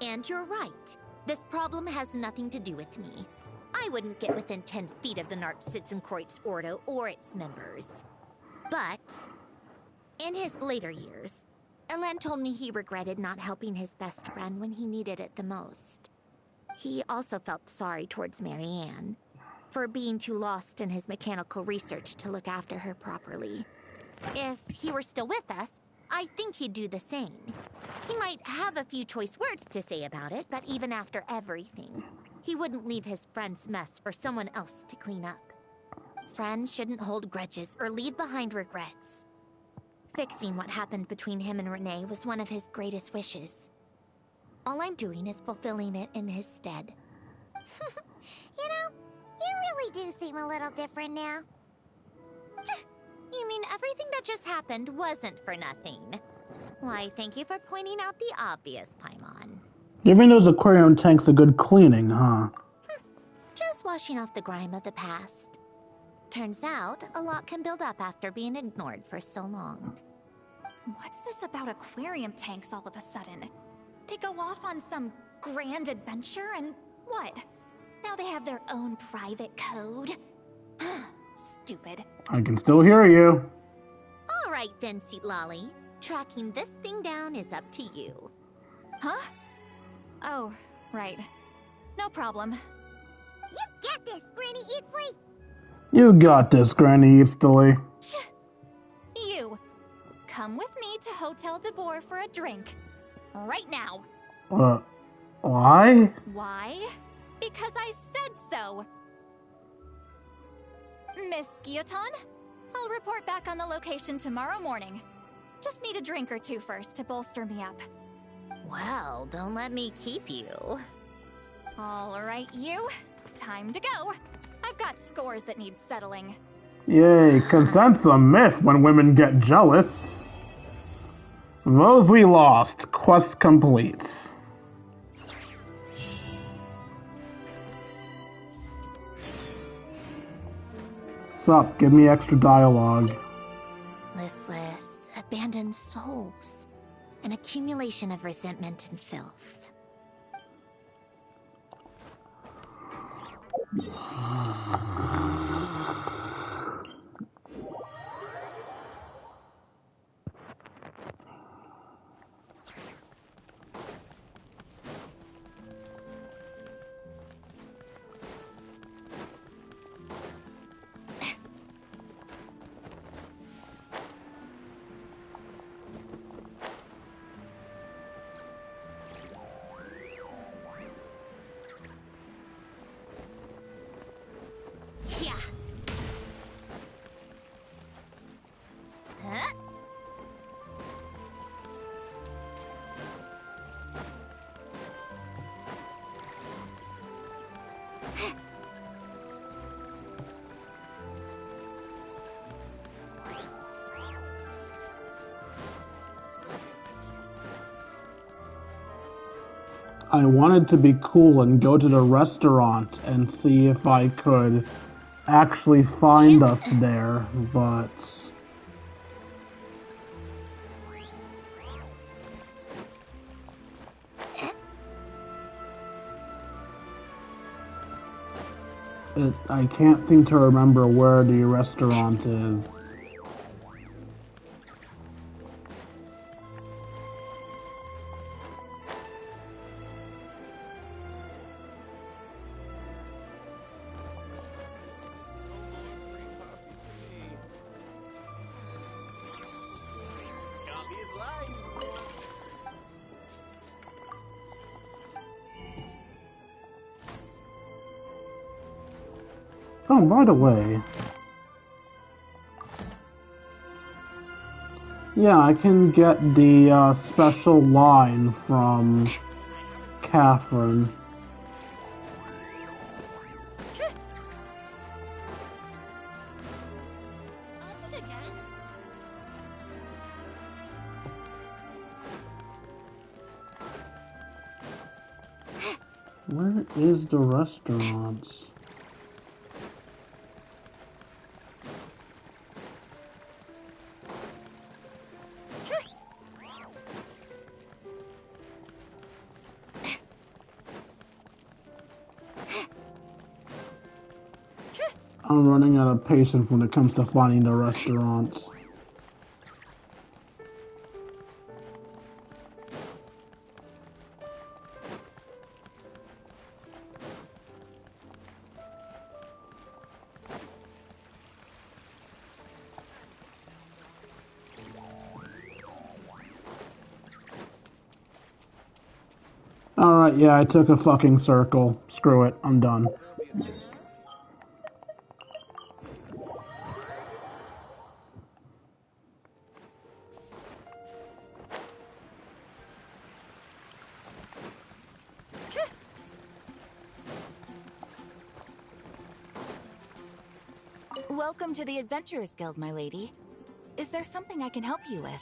C: And you're right. This problem has nothing to do with me. I wouldn't get within 10 feet of the Nartsitzenkreuz Ordo or its members. But, in his later years, Elen told me he regretted not helping his best friend when he needed it the most. He also felt sorry towards Marianne, for being too lost in his mechanical research to look after her properly. If he were still with us, I think he'd do the same. He might have a few choice words to say about it, but even after everything, he wouldn't leave his friend's mess for someone else to clean up. Friends shouldn't hold grudges or leave behind regrets. Fixing what happened between him and Renee was one of his greatest wishes. All I'm doing is fulfilling it in his stead.
K: You know, you really do seem a little different now.
C: You mean everything that just happened wasn't for nothing? Why, thank you for pointing out the obvious, Paimon.
N: Giving those aquarium tanks a good cleaning, huh?
C: Just washing off the grime of the past. Turns out, a lot can build up after being ignored for so long.
S: What's this about aquarium tanks all of a sudden? They go off on some grand adventure and what? Now they have their own private code? Stupid.
N: I can still hear you.
C: All right then, Lolly. Tracking this thing down is up to you.
S: Huh? Oh, right. No problem.
K: You got this, Granny Eatsley!
N: You got this, Granny Eatsley.
S: You. Come with me to Hotel de Boer for a drink. Right now.
N: Why?
S: Why? Because I said so. Miss Guillotin, I'll report back on the location tomorrow morning. Just need a drink or two first to bolster me up.
C: Well, don't let me keep you.
S: All right, you. Time to go. I've got scores that need settling.
N: Yay, consent's a myth when women get jealous. Those we lost. Quest complete. Sup, give me extra dialogue.
C: Listless, abandoned souls. An accumulation of resentment and filth.
N: I wanted to be cool and go to the restaurant and see if I could actually find us there, but... I can't seem to remember where the restaurant is. Oh, by the way... Yeah, I can get the special line from Catherine. Where is the restaurant? I'm running out of patience when it comes to finding the restaurants. Alright, yeah, I took a fucking circle. Screw it, I'm done.
T: Welcome to the Adventurers Guild, my lady. Is there something I can help you with?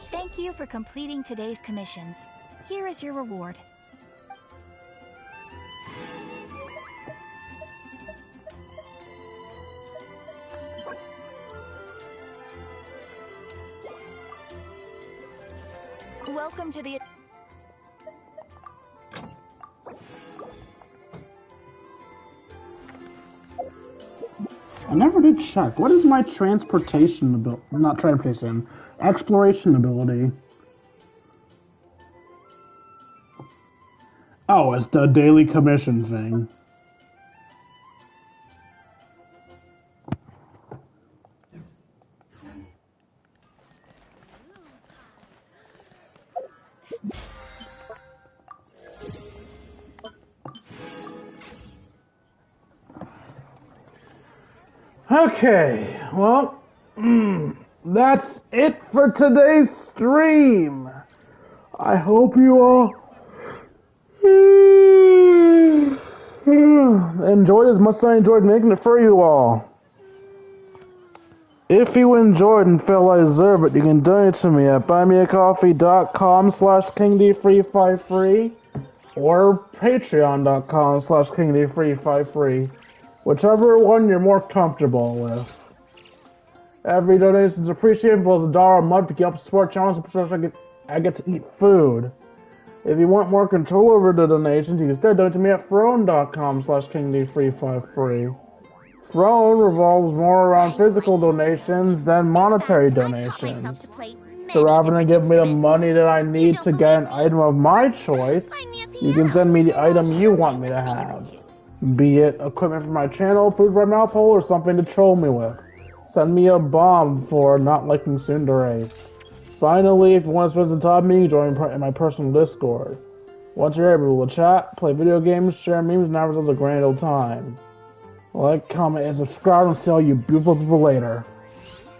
U: Thank you for completing today's commissions. Here is your reward.
T: Welcome to the...
N: I never did check. What is my transportation ability? Not transportation. Exploration ability. Oh, it's the daily commission thing. Okay, well, that's it for today's stream. I hope you all enjoyed as much as I enjoyed making it for you all. If you enjoyed and felt I deserve it, you can donate to me at buymeacoffee.com/KingD353 or patreon.com/KingD353. Whichever one you're more comfortable with. Every donation is appreciated, as $1 a month to keep up support channels, so I get to eat food. If you want more control over the donations, you can still donate to me at throne.com/KingD353. Throne revolves more around physical donations than monetary donations. So rather than give me the money that I need to get an item of my choice, you can send me the item you want me to have. Be it equipment for my channel, food for my mouth hole, or something to troll me with. Send me a bomb for not liking tsundere. Finally, if you want to spend some time with me, join in my personal Discord. Once you're able to chat, play video games, share memes, and have a grand old time. Like, comment, and subscribe, and see all you beautiful people later.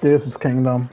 N: This is Kingdom.